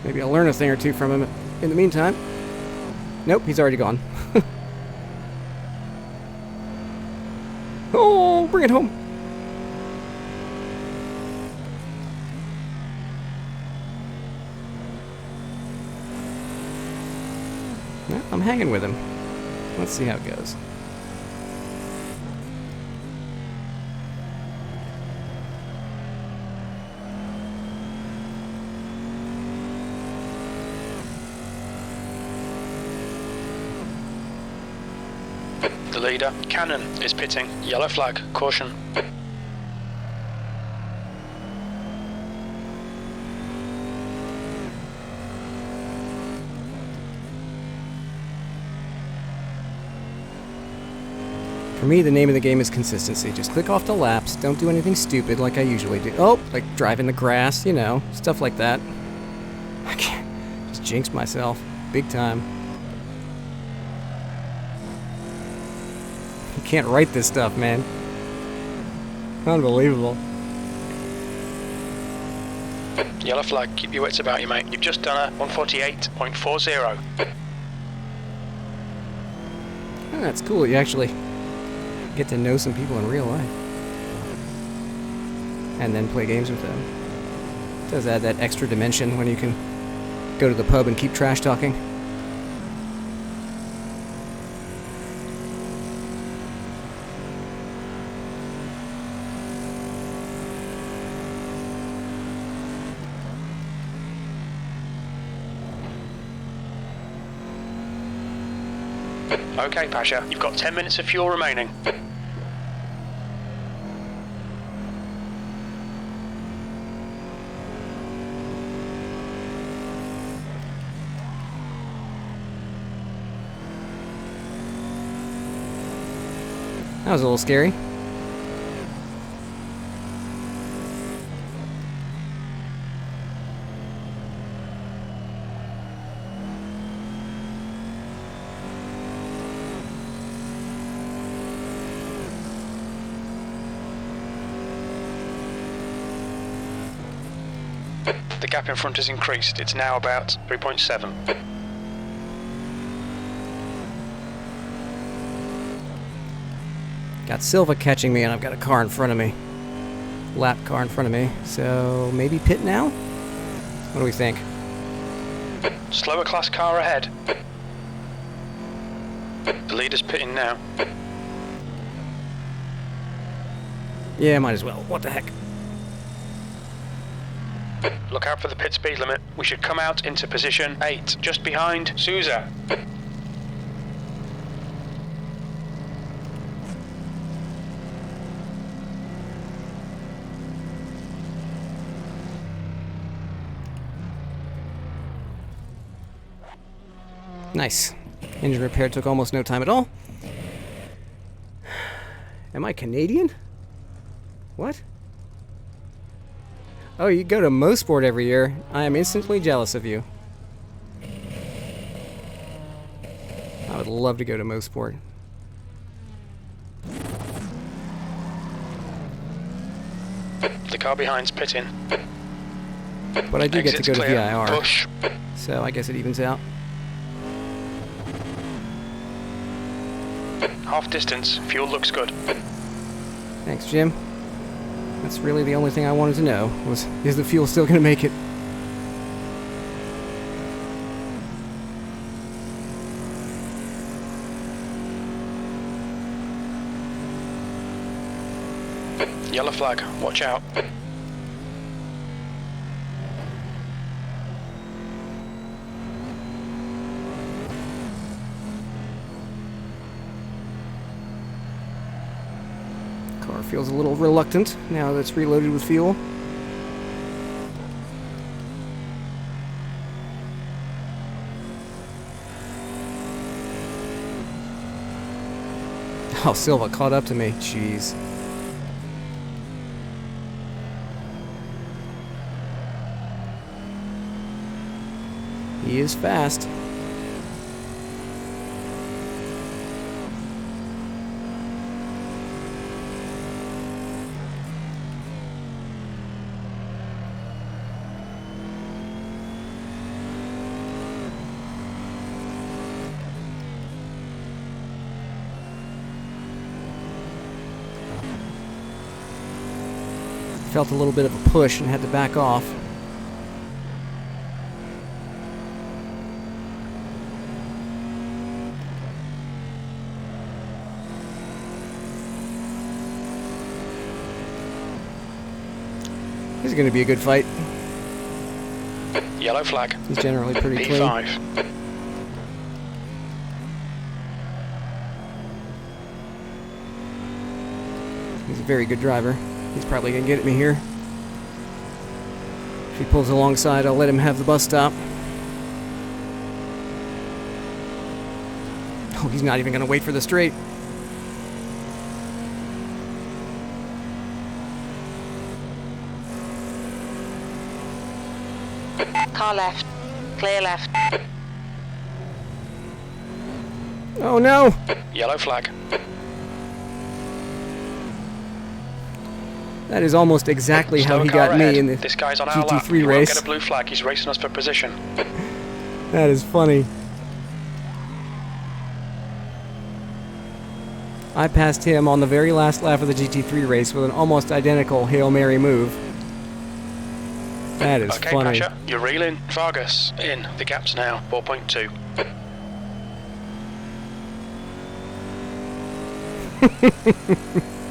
Maybe I'll learn a thing or two from him in the meantime. Nope, he's already gone. Oh, bring it home. Well, I'm hanging with him. Let's see how it goes. The leader, Cannon, is pitting. Yellow flag, caution. For me, the name of the game is consistency. Just click off the laps. Don't do anything stupid like I usually do. Oh, like drive in the grass, you know, stuff like that. I can't. Just jinxed myself. Big time. You can't write this stuff, man. Unbelievable. Yellow flag, keep your wits about you, mate. You've just done a 148.40. Oh, that's cool. You actually get to know some people in real life. And then play games with them. It does add that extra dimension when you can go to the pub and keep trash talking. Okay, Pasha, you've got 10 minutes of fuel remaining. That was a little scary. The gap in front has increased. It's now about 3.7. Got Silva catching me, and I've got a car in front of me. Lap car in front of me. So maybe pit now? What do we think? Slower class car ahead. The leader's pitting now. Yeah, might as well. What the heck? Look out for the pit speed limit. We should come out into position 8, just behind Souza. Nice. Engine repair took almost no time at all. Am I Canadian? What? Oh, you go to Mosport every year. I am instantly jealous of you. I would love to go to Mosport. The car behind's pitting. But I do get to Exit's go to clear. VIR. Push. So I guess it evens out. Half distance. Fuel looks good. Thanks, Jim. That's really the only thing I wanted to know, was, is the fuel still going to make it? Yellow flag. Watch out. Car feels a little reluctant now that it's reloaded with fuel. Oh, Silva caught up to me. Jeez. He is fast. felt a little bit of a push and had to back off. This is going to be a good fight. Yellow flag. He's generally pretty clean. P5. He's a very good driver. He's probably going to get at me here. If he pulls alongside, I'll let him have the bus stop. Oh, he's not even going to wait for the straight. Car left. Clear left. Oh no! Yellow flag. That is almost exactly how he got me in the This guy's on our lap. GT3 He won't race. get a blue flag. He's racing us for position. That is funny. I passed him on the very last lap of the GT3 race with an almost identical Hail Mary move. That is Okay, funny. Pasha, you're reeling. Vargas in. The gap's now 4.2.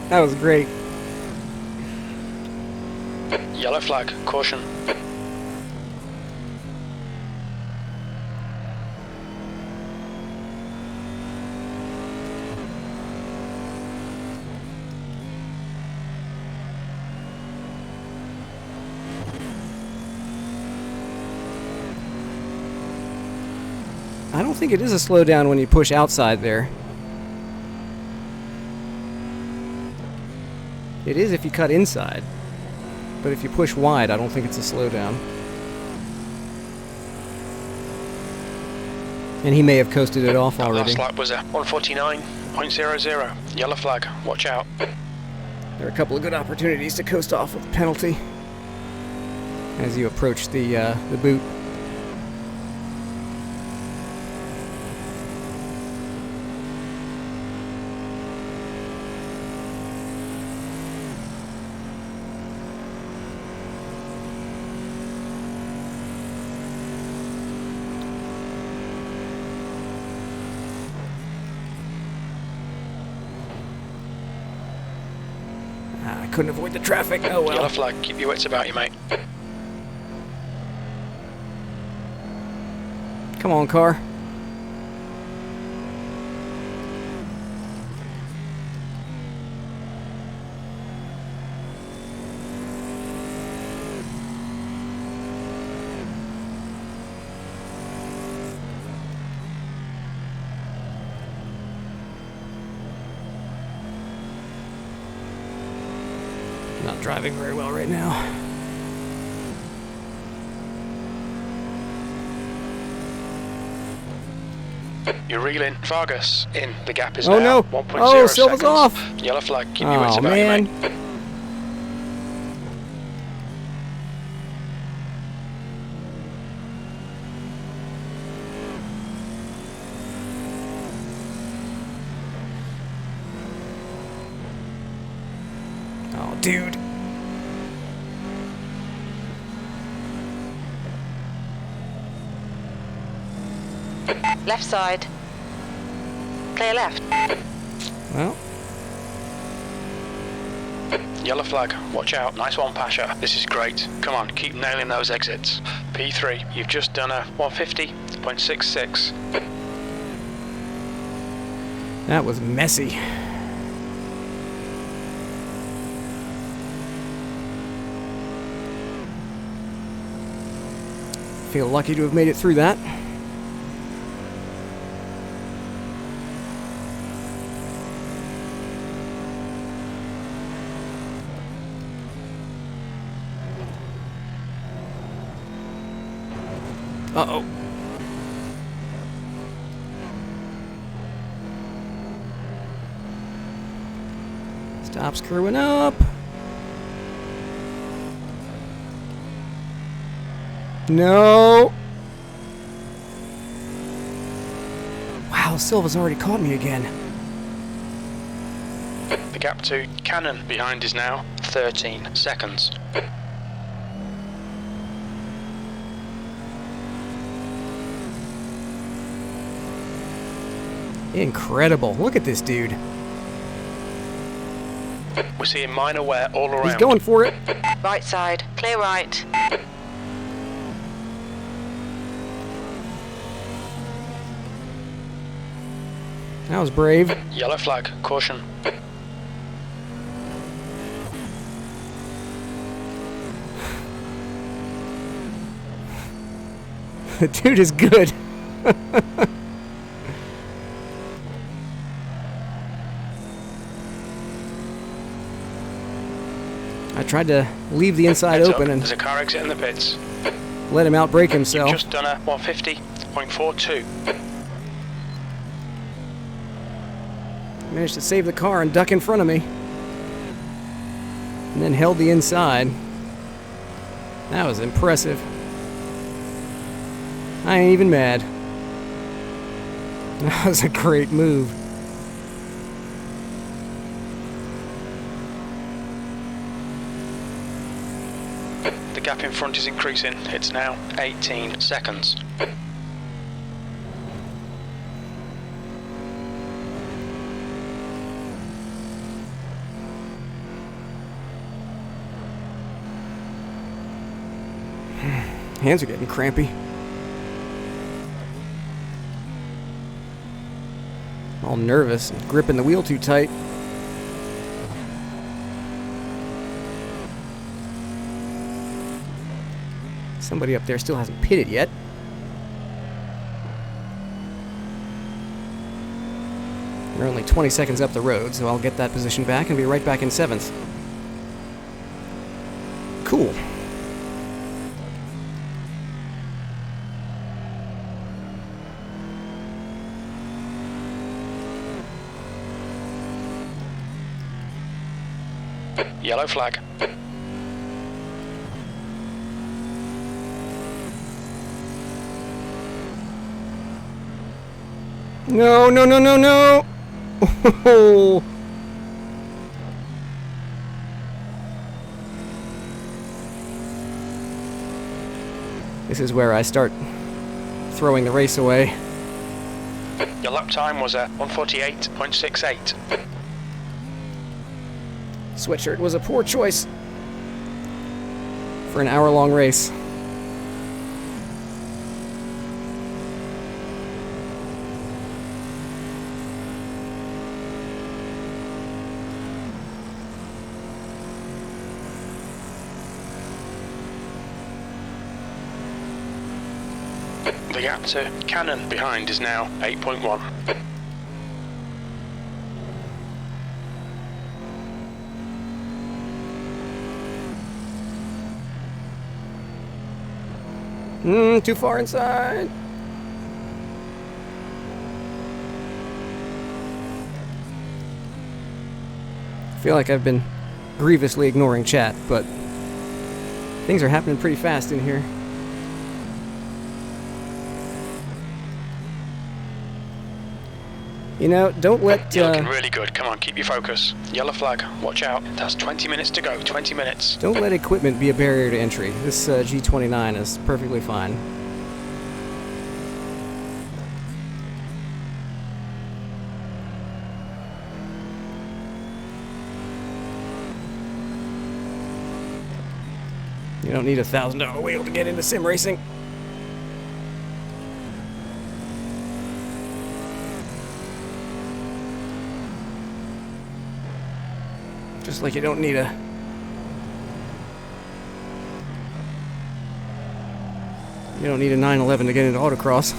That was great. Yellow flag. Caution. I don't think it is a slowdown when you push outside there. It is if you cut inside. But if you push wide, I don't think it's a slowdown. And he may have coasted it off already. Last lap was a 149.00. Yellow flag. Watch out. There are a couple of good opportunities to coast off with a penalty as you approach the boot. I couldn't avoid the traffic. Oh well. Yellow flag. Keep your wits about you, mate. Come on, car. Not driving very well right now. You're reeling. Vargas in. The gap is Oh now no! 1.0 Oh, Silva's seconds. off! Yellow flag. Keep your Oh wits about you, man! mate. Oh, dude. Left side. Clear left. Well, Yellow flag. Watch out. Nice one, Pasha. This is great. Come on, keep nailing those exits. P3. You've just done a 150.66. that was messy. Feel lucky to have made it through that. Uh-oh. Stop screwing up. No. Wow, Silva's already caught me again. The gap to Cannon behind is now 13 seconds. Incredible. Look at this dude. We're seeing minor wear all around. He's going for it. Right side, clear right. That was brave. Yellow flag, caution. The dude is good. I tried to leave the inside Heads open up, and there's a car exiting the pits. let him outbrake You've himself. just done a 150.42. Managed to save the car and duck in front of me. And then held the inside. That was impressive. I ain't even mad. That was a great move. The gap in front is increasing. It's now 18 seconds. Hands are getting crampy. All nervous and gripping the wheel too tight. Somebody up there still hasn't pitted yet. We're only 20 seconds up the road, so I'll get that position back and be right back in 7th. Cool. Yellow flag. No, no, no, no, no! Oh. This is where I start throwing the race away. Your lap time was a 148.68. Sweatshirt was a poor choice for an hour-long race. The gap to Canon behind is now 8.1. Too far inside. I feel like I've been grievously ignoring chat, but things are happening pretty fast in here. You know, don't let... You're looking really good. Come on, keep your focus. Yellow flag. Watch out. That's 20 minutes to go. 20 minutes. Don't let equipment be a barrier to entry. This G29 is perfectly fine. You don't need a $1,000 wheel to get into sim racing. Just like you don't need a... You don't need a 911 to get into autocross.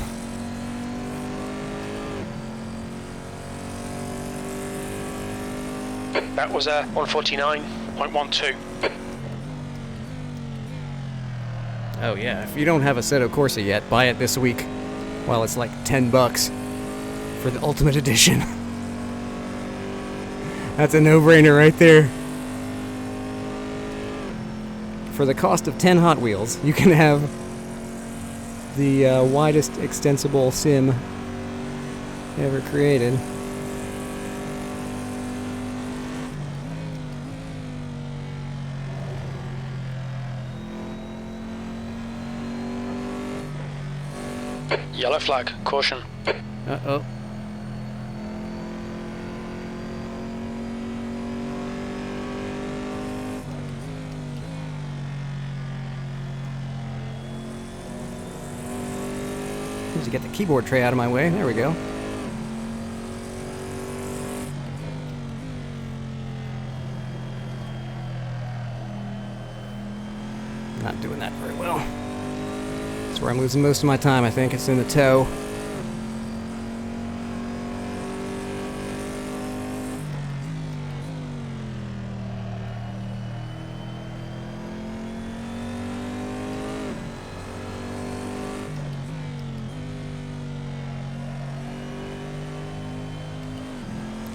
That was a 149.12. Oh yeah, if you don't have Assetto Corsa yet, buy it this week while it's like $10 for the Ultimate Edition. That's a no-brainer right there. For the cost of 10 Hot Wheels, you can have the widest extensible sim ever created. Yellow flag, caution. Uh-oh. Need to get the keyboard tray out of my way. There we go. Not doing that very well. That's where I'm losing most of my time, I think. It's in the toe.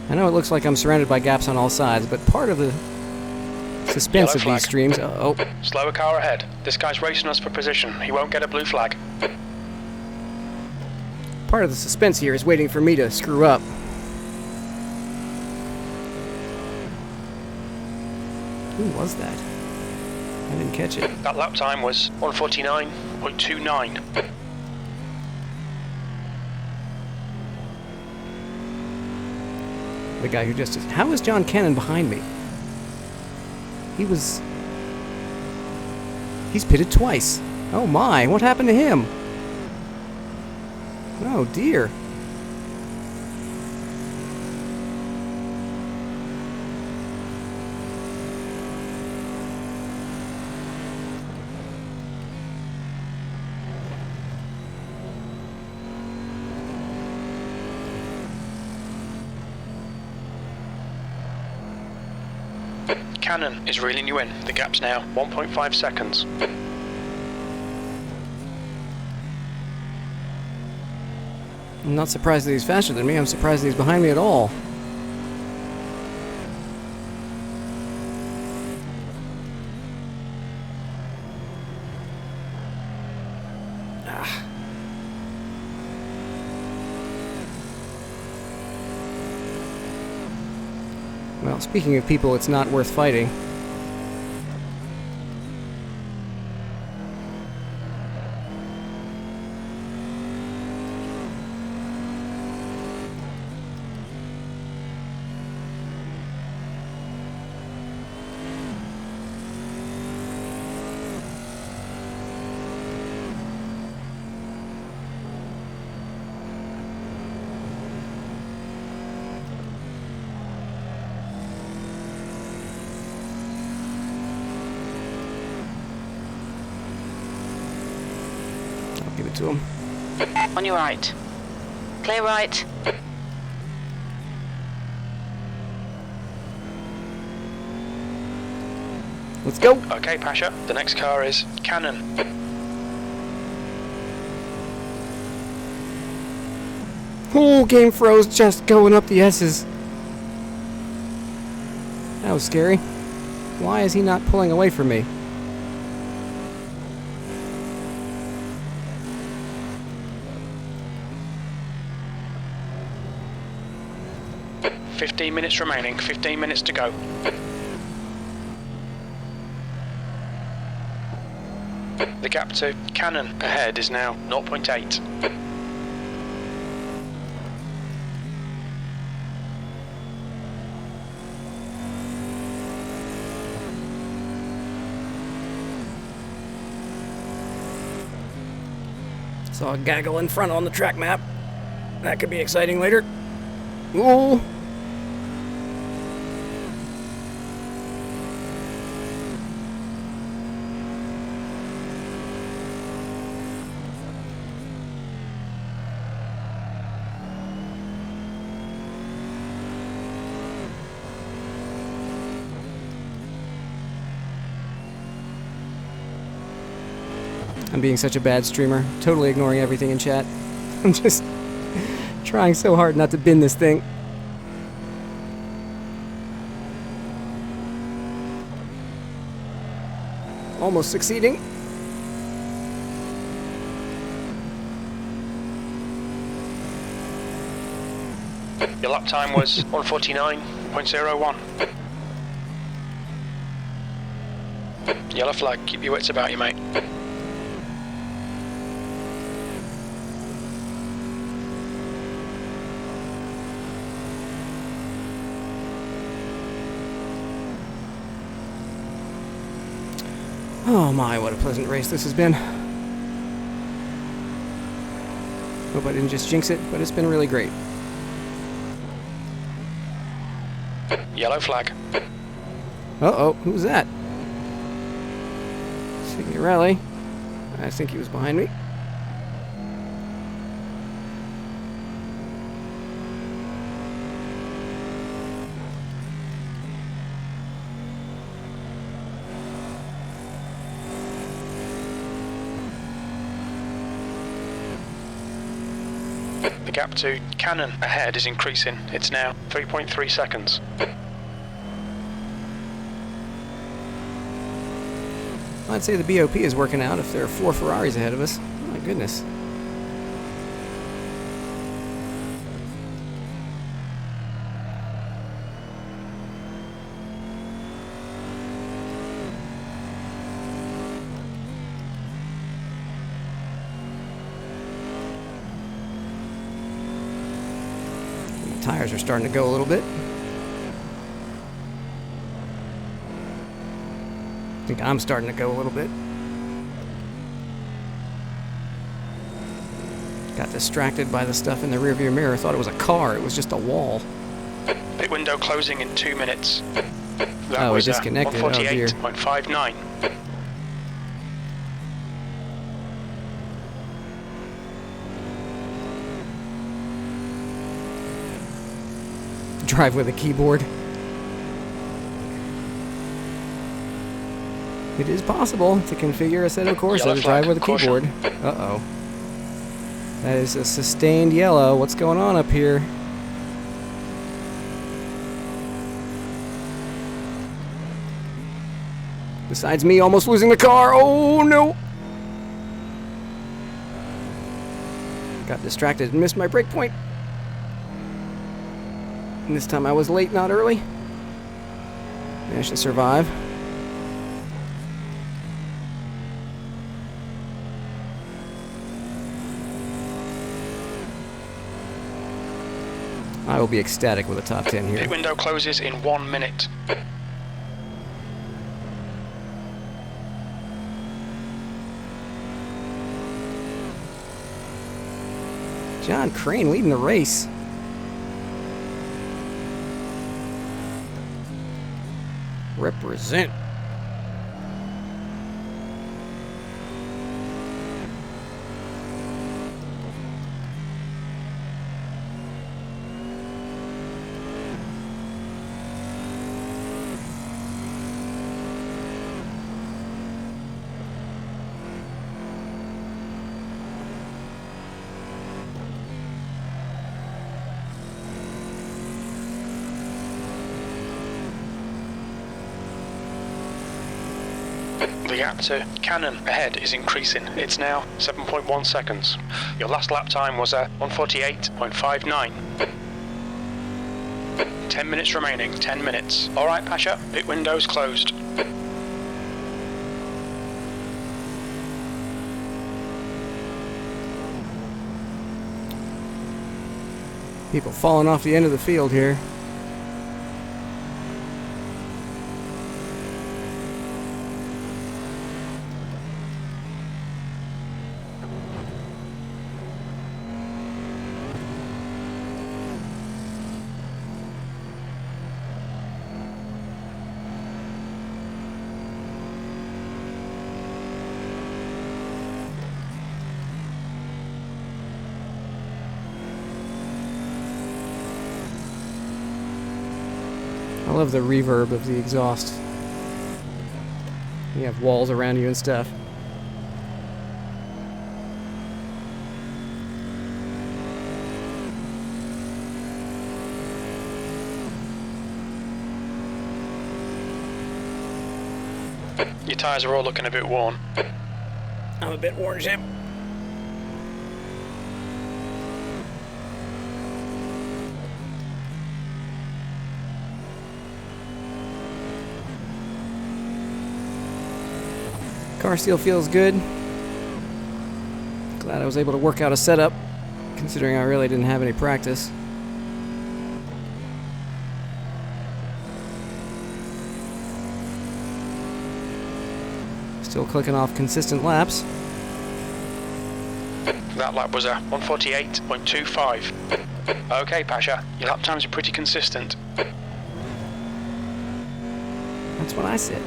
I know it looks like I'm surrounded by gaps on all sides, but part of the suspense of these streams... Oh. Slower car ahead. This guy's racing us for position. He won't get a blue flag. Part of the suspense here is waiting for me to screw up. Who was that? I didn't catch it. That lap time was 1:49.29. The guy who just... How is John Cannon behind me? He's pitted twice. Oh my, what happened to him? Oh dear. Cannon is reeling you in. The gap's now 1.5 seconds. I'm not surprised that he's faster than me. I'm surprised that he's behind me at all. Ah. Well, speaking of people it's not worth fighting. Give it to him. On your right. Clear right. Let's go. Okay, Pasha. The next car is Cannon. Oh, game froze just going up the S's. That was scary. Why is he not pulling away from me? "15 minutes remaining, 15 minutes to go." The gap to Cannon ahead is now 0.8. Saw a gaggle in front on the track map. That could be exciting later. Ooh. I'm being such a bad streamer, totally ignoring everything in chat. I'm just trying so hard not to bin this thing. Almost succeeding. Your lap time was 1:49.01. Yellow flag, keep your wits about you, mate. Oh my, what a pleasant race this has been. Hope I didn't just jinx it, but it's been really great. Yellow flag. Uh-oh, who's that? Signorelli. I think he was behind me. The gap to Cannon ahead is increasing. It's now 3.3 seconds. I'd say the BOP is working out if there are 4 Ferraris ahead of us. Oh my goodness. The tires are starting to go a little bit. I think I'm starting to go a little bit. Got distracted by the stuff in the rearview mirror. Thought it was a car. It was just a wall. Pit window closing in 2 minutes. That Oh, we was disconnected. Oh, dear. 148.59. Drive with a keyboard. It is possible to configure Assetto Corsa Yellow to drive flag. with a Caution. keyboard. Uh-oh. That is a sustained yellow. What's going on up here? Besides me almost losing the car. Oh, no! Got distracted and missed my brake point. And this time I was late, not early. Managed to survive. I will be ecstatic with a top 10 here. Pit window closes in 1 minute. John Crane leading the race. Represent. The gap to Cannon ahead is increasing. It's now 7.1 seconds. Your last lap time was 148.59. 10 minutes remaining. 10 minutes. All right, Pasha. Pit window's closed. People falling off the end of the field here. I love the reverb of the exhaust. You have walls around you and stuff. Your tyres are all looking a bit worn. I'm a bit worn, Jim. Car still feels good. Glad I was able to work out a setup, considering I really didn't have any practice. Still clicking off consistent laps. That lap was a 148.25. Okay, Pasha, your lap times are pretty consistent. That's what I said.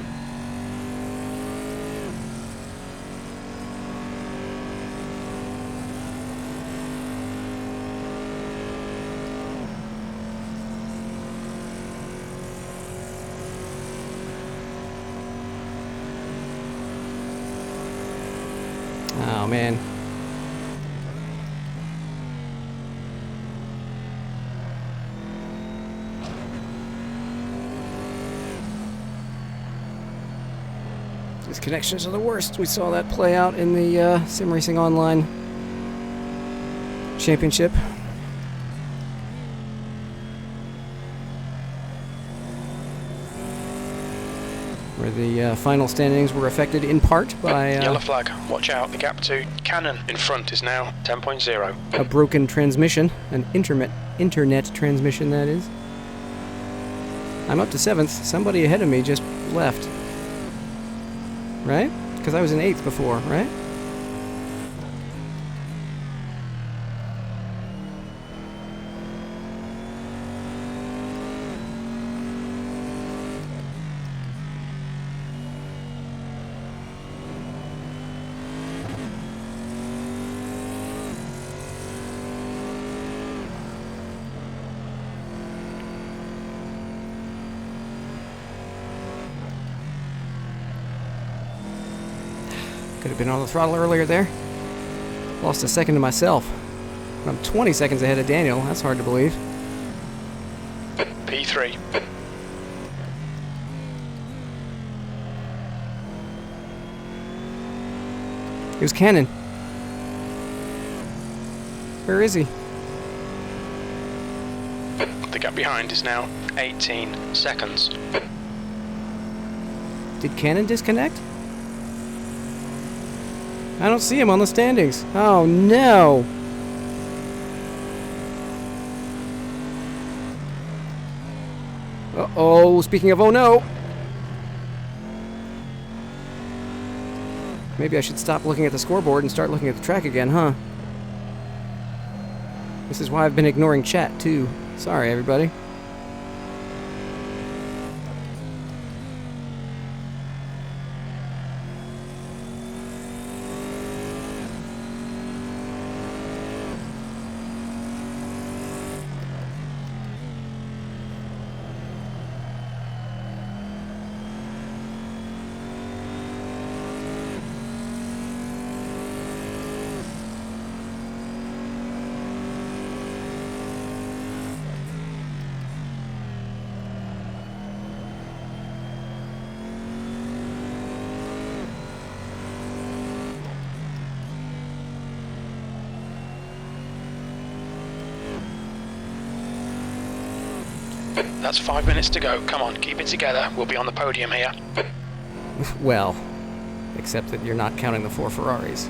Oh, man. These connections are the worst. We saw that play out in the Sim Racing Online Championship. Where the final standings were affected in part by Yellow flag, watch out, the gap to Canon in front is now 10.0. a broken transmission, an internet transmission, that is. I'm up to 7th. Somebody ahead of me just left. Right? Because I was in 8th before, right? Could have been on the throttle earlier there. Lost a second to myself. I'm 20 seconds ahead of Daniel. That's hard to believe. P3. Here's Cannon. Where is he? The gap behind is now 18 seconds. Did Cannon disconnect? I don't see him on the standings. Oh no! Uh-oh, speaking of oh no! Maybe I should stop looking at the scoreboard and start looking at the track again, huh? This is why I've been ignoring chat, too. Sorry, everybody. That's 5 minutes to go. Come on, keep it together. We'll be on the podium here. Well, except that you're not counting the 4 Ferraris.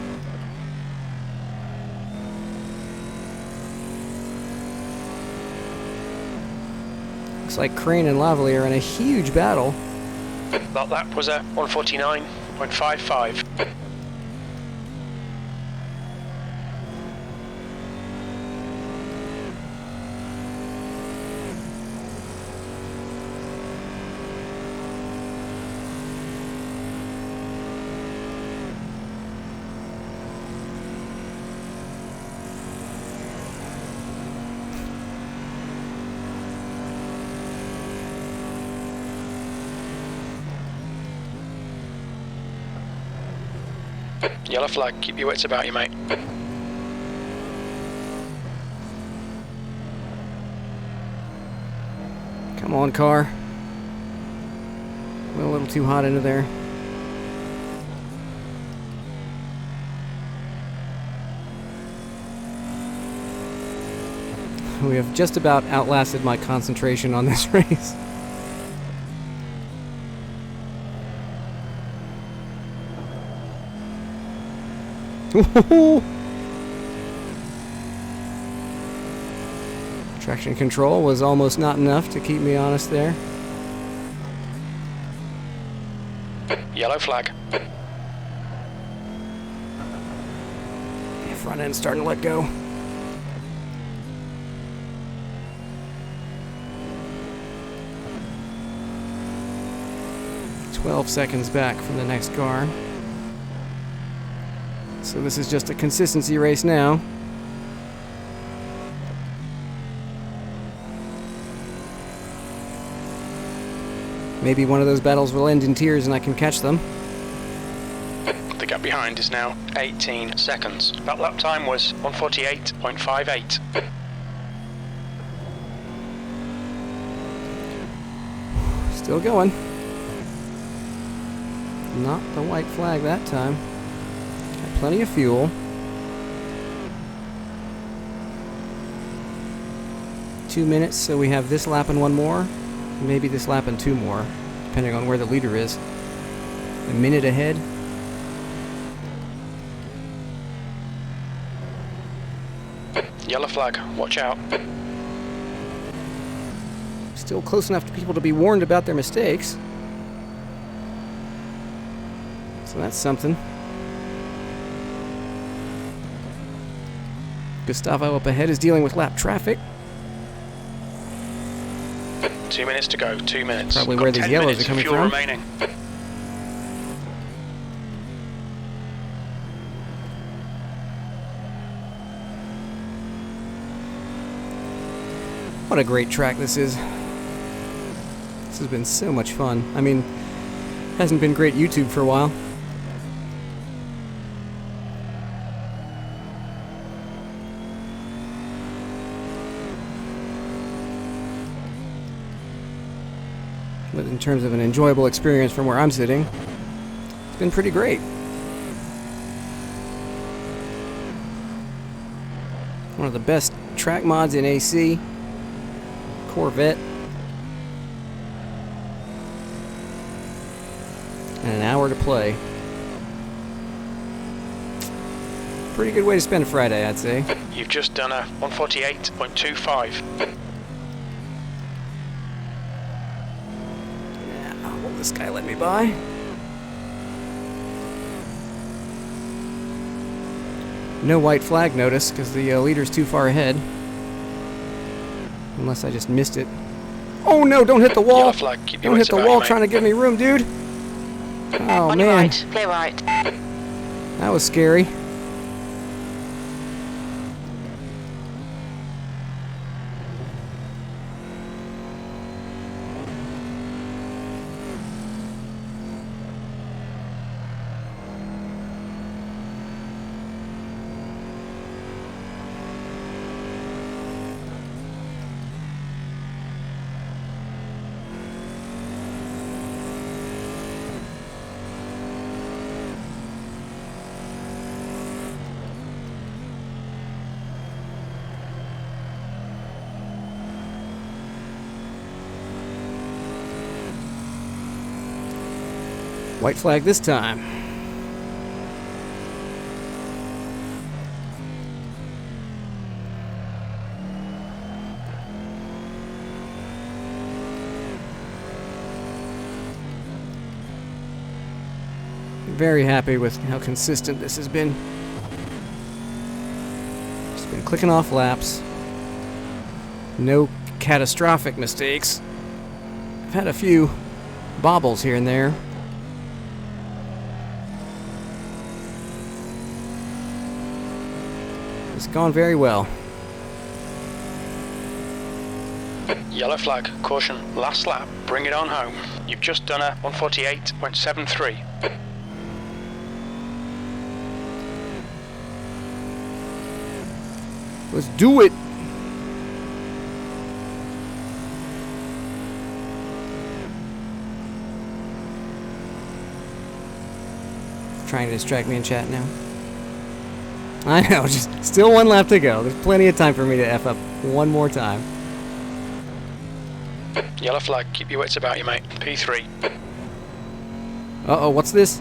Looks like Crane and Lavely are in a huge battle. That lap was a 149.55. Yellow flag, keep your wits about you, mate. Come on, car. Went a little too hot into there. We have just about outlasted my concentration on this race. Traction control was almost not enough to keep me honest there. Yellow flag. front end's starting to let go. 12 seconds back from the next car. So this is just a consistency race now. Maybe one of those battles will end in tears and I can catch them. The gap behind is now 18 seconds. That lap time was 1:48.58. Still going. Not the white flag that time. Got plenty of fuel. 2 minutes, so we have this lap and one more. Maybe this lap and two more, depending on where the leader is. A minute ahead. Yellow flag, watch out. Still close enough to people to be warned about their mistakes. So that's something. Gustavo up ahead is dealing with lap traffic. 2 minutes to go, 2 minutes. Probably where these yellows are coming from. Remaining. What a great track this is. This has been so much fun. I mean, hasn't been great YouTube for a while. But in terms of an enjoyable experience from where I'm sitting, it's been pretty great. One of the best track mods in AC. Corvette. And an hour to play. Pretty good way to spend a Friday, I'd say. You've just done a 1:48.25. Will this guy let me by? No white flag notice because the leader's too far ahead. Unless I just missed it. Oh no, don't hit the wall! Yellow flag, keep your Don't hit wits the about wall you, trying to give me room, dude! Oh On your man, right, clear right. that was scary. White flag this time. Very happy with how consistent this has been. Just been clicking off laps. No catastrophic mistakes. I've had a few bobbles here and there. It's gone very well. Yellow flag, caution, last lap, bring it on home. You've just done a 1:48.73. Let's do it! Trying to distract me in chat now. I know, just still one lap to go. There's plenty of time for me to F up one more time. Yellow flag, keep your wits about you, mate. P3. Uh-oh, what's this?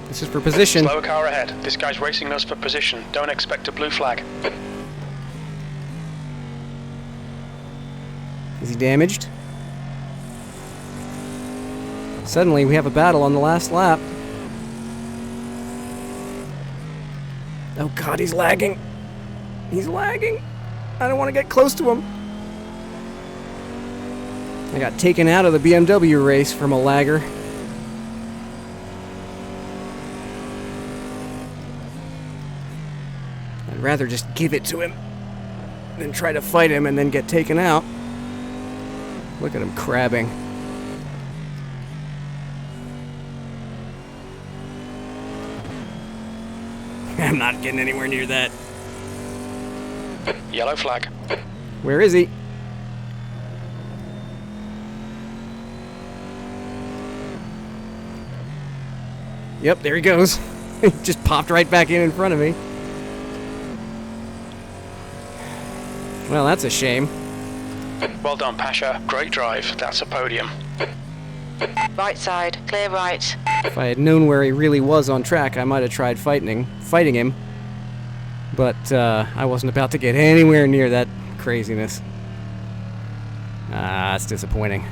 This is for position. Slower car ahead. This guy's racing us for position. Don't expect a blue flag. Is he damaged? Suddenly, we have a battle on the last lap. Oh god, he's lagging. He's lagging. I don't want to get close to him. I got taken out of the BMW race from a lagger. I'd rather just give it to him than try to fight him and then get taken out. Look at him crabbing. I'm not getting anywhere near that. Yellow flag. Where is he? Yep, there he goes. He just popped right back in front of me. Well, that's a shame. Well done, Pasha. Great drive. That's a podium. Right side, clear right. If I had known where he really was on track, I might have tried fighting him. But I wasn't about to get anywhere near that craziness. Ah, it's disappointing.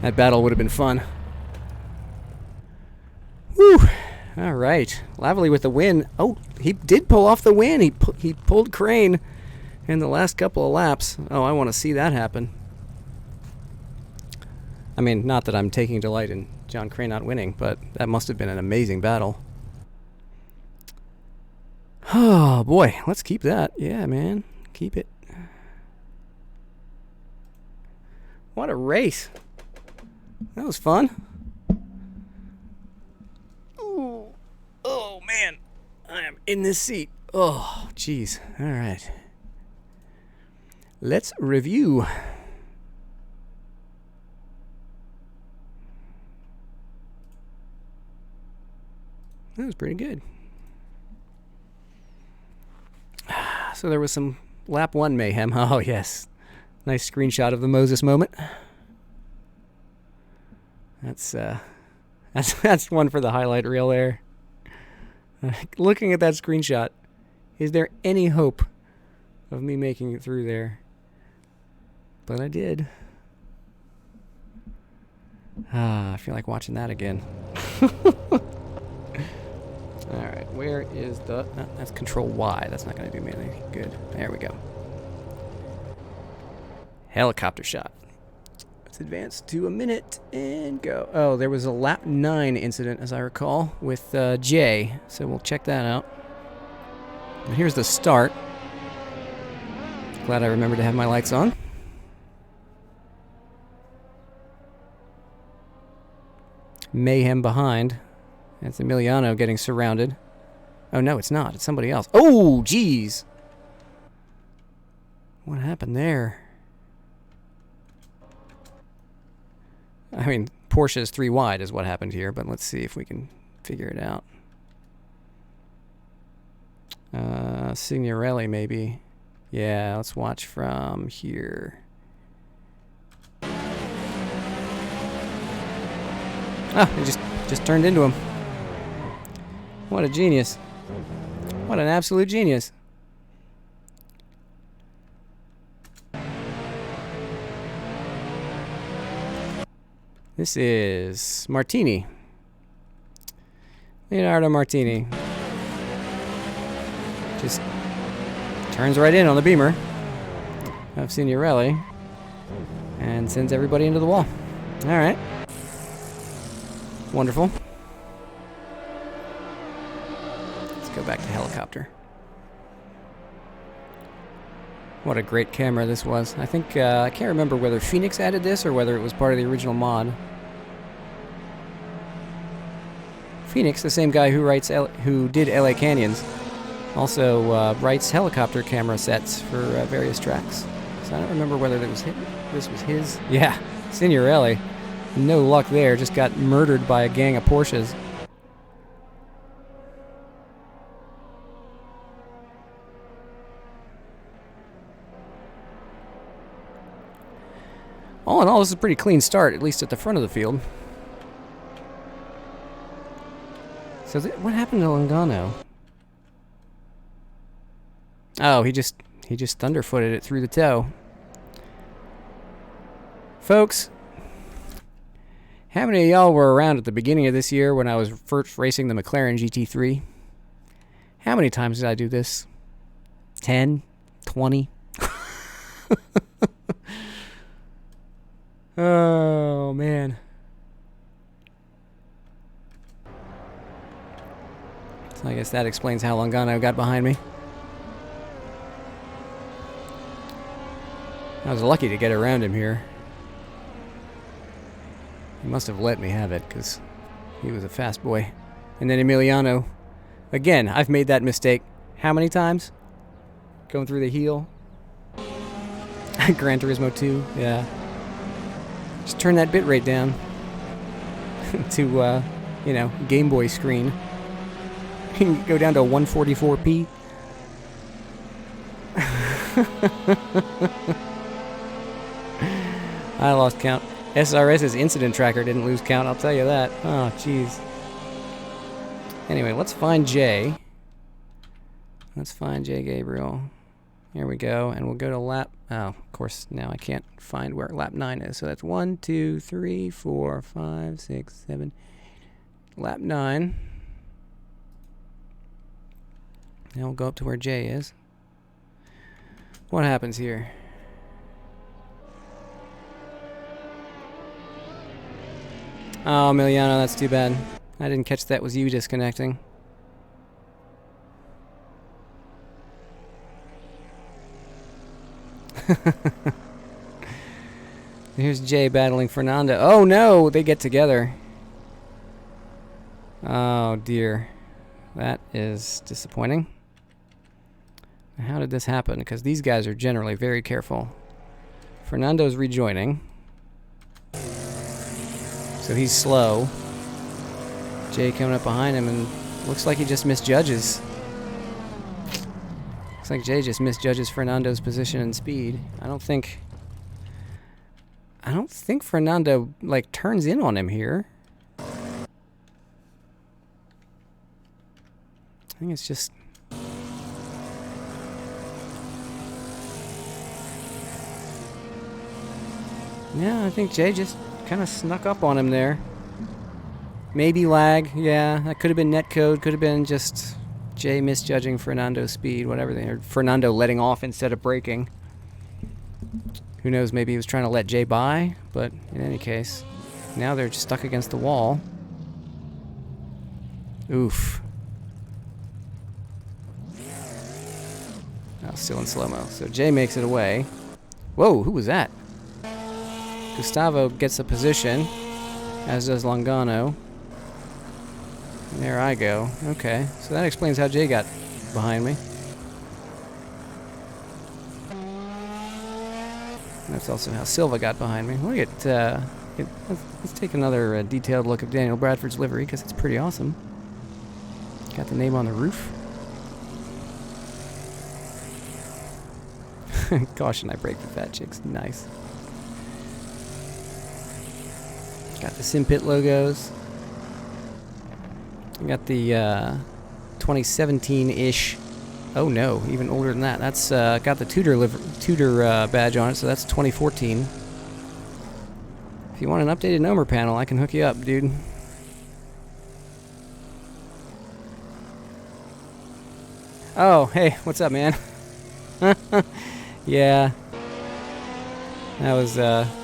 That battle would have been fun. Whew. All right. Lively with the win. Oh, he did pull off the win. He pulled Crane in the last couple of laps. Oh, I want to see that happen. I mean, not that I'm taking delight in John Crane not winning, but that must have been an amazing battle. Oh, boy. Let's keep that. Yeah, man. Keep it. What a race. That was fun. Ooh. Oh, man. I am in this seat. Oh, jeez. All right. Let's review. That was pretty good. So there was some lap 1 mayhem. Oh, yes. Nice screenshot of the Moses moment. That's one for the highlight reel there. Looking at that screenshot, is there any hope of me making it through there? But I did. I feel like watching that again. Alright, where is the... No, that's Control Y. That's not going to do me anything good. There we go. Helicopter shot. Let's advance to a minute and go. Oh, there was a lap 9 incident, as I recall, with Jay. So we'll check that out. And here's the start. Glad I remembered to have my lights on. Mayhem behind. That's Emiliano getting surrounded. Oh, no, it's not. It's somebody else. Oh, jeez. What happened there? I mean, Porsche's 3 wide is what happened here, but let's see if we can figure it out. Signorelli, maybe. Yeah, let's watch from here. Ah, it just turned into him. What a genius. What an absolute genius. This is Martini. Leonardo Martini. Just turns right in on the beamer of Signorelli and sends everybody into the wall. All right. Wonderful. Let's go back to helicopter. What a great camera this was. I think, I can't remember whether Phoenix added this or whether it was part of the original mod. Phoenix, the same guy who did LA Canyons, also writes helicopter camera sets for various tracks. So I don't remember whether this was his. Yeah, Signorelli. No luck there, just got murdered by a gang of Porsches. All in all, this is a pretty clean start, at least at the front of the field. So what happened to Logano? Oh, he just thunderfooted it through the toe. Folks, How many of y'all were around at the beginning of this year when I was first racing the McLaren GT3? How many times did I do this? 10? 20? Oh, man. So I guess that explains how Logano got behind me. I was lucky to get around him here. He must have let me have it, because he was a fast boy. And then Emiliano. Again, I've made that mistake. How many times? Going through the heel. Gran Turismo 2, yeah. Just turn that bitrate down to, you know, Game Boy screen. Go down to 144p. I lost count. SRS's incident tracker didn't lose count, I'll tell you that. Oh, jeez. Anyway, let's find Jay. Let's find Jay Gabriel. Here we go, and we'll go to lap... Oh, of course, now I can't find where lap 9 is. So that's 1, 2, 3, 4, 5, 6, 7... Lap 9. Now we'll go up to where Jay is. What happens here? Oh, Emiliano, that's too bad. I didn't catch that was you disconnecting. Here's Jay battling Fernando. Oh no, they get together. Oh dear. That is disappointing. How did this happen? Because these guys are generally very careful. Fernando's rejoining. So he's slow. Jay coming up behind him, and looks like he just misjudges. Looks like Jay just misjudges Fernando's position and speed. I don't think Fernando, like, turns in on him here. I think it's just... Yeah, I think Jay just kind of snuck up on him there. Maybe lag, yeah. That could have been netcode, could have been just Jay misjudging Fernando's speed, whatever they heard. Fernando letting off instead of braking. Who knows, maybe he was trying to let Jay by, but in any case, now they're just stuck against the wall. Oof. Oh, still in slow-mo. So Jay makes it away. Whoa, who was that? Gustavo gets a position, as does Logano. And there I go. Okay, so that explains how Jay got behind me. That's also how Silva got behind me. Look at, let's take another detailed look at Daniel Bradford's livery, because it's pretty awesome. Got the name on the roof. Caution, I break the fat chicks. Nice. Got the Simpit logos. Got the 2017-ish. Oh no, even older than that. That's got the Tudor badge on it, so that's 2014. If you want an updated number panel, I can hook you up, dude. Oh, hey, what's up, man? Yeah. That was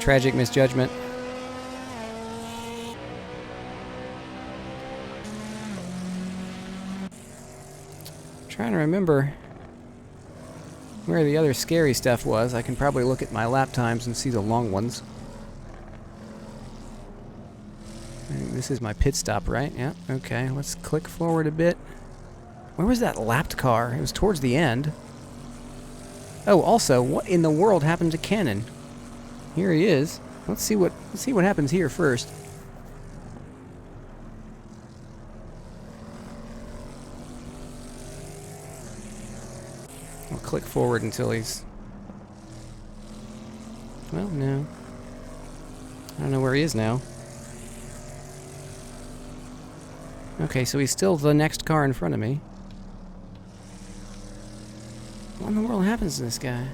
tragic misjudgment. Trying to remember where the other scary stuff was. I can probably look at my lap times and see the long ones. I think this is my pit stop, right? Yeah, okay. Let's click forward a bit. Where was that lapped car? It was towards the end. Oh, also, what in the world happened to Cannon? Here he is. Let's see what happens here first. I'll click forward until he's... Well, no. I don't know where he is now. Okay, so he's still the next car in front of me. What in the world happens to this guy?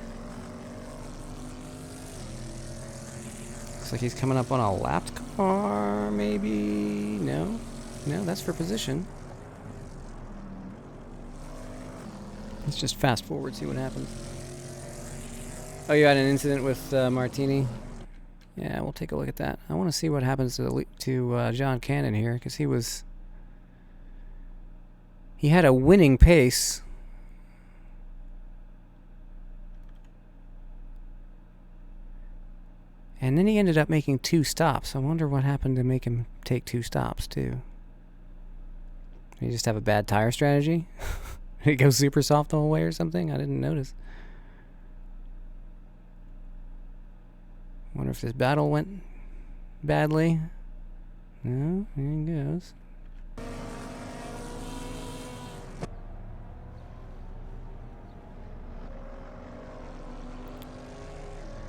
Looks like he's coming up on a lapped car, maybe? No. No, that's for position. Let's just fast forward, see what happens. Oh, you had an incident with Martini? Yeah, we'll take a look at that. I want to see what happens to John Cannon here, because he had a winning pace. And then he ended up making 2 stops. I wonder what happened to make him take 2 stops, too. Did he just have a bad tire strategy? Did he go super soft the whole way or something? I didn't notice. Wonder if this battle went badly. No, here he goes.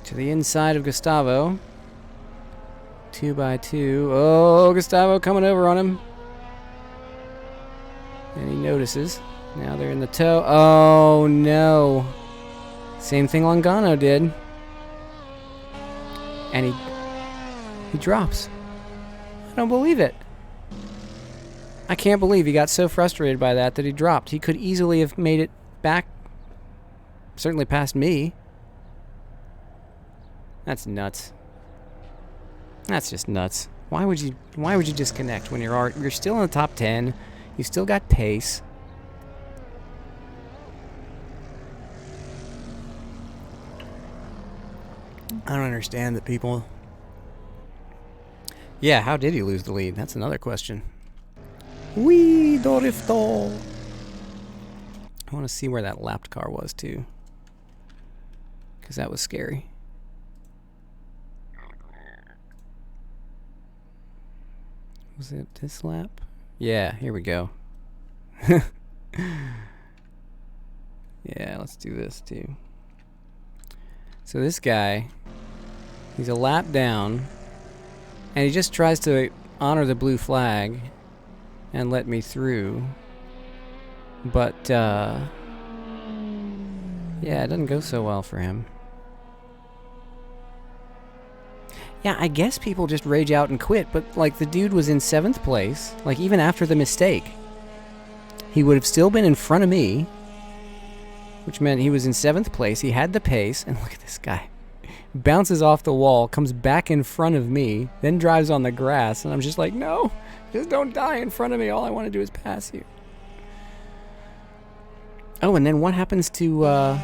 To the inside of Gustavo. 2x2. Oh, Gustavo coming over on him. And he notices. Now they're in the tow. Oh, no. Same thing Longano did. And he drops. I don't believe it. I can't believe he got so frustrated by that he dropped. He could easily have made it back. Certainly past me. That's nuts. That's just nuts. Why would you disconnect when you're still in the top 10? You still got pace. I don't understand that people... Yeah, how did he lose the lead? That's another question. Wee Dorifto. I want to see where that lapped car was too, because that was scary. Was it this lap? Yeah, here we go. Yeah, let's do this too. So this guy, he's a lap down, and he just tries to honor the blue flag and let me through. But, yeah, it doesn't go so well for him. Yeah, I guess people just rage out and quit, but, like, the dude was in 7th place. Like, even after the mistake, he would have still been in front of me, which meant he was in 7th place. He had the pace, and look at this guy. Bounces off the wall, comes back in front of me, then drives on the grass, and I'm just like, no, just don't die in front of me. All I want to do is pass you. Oh, and then what happens to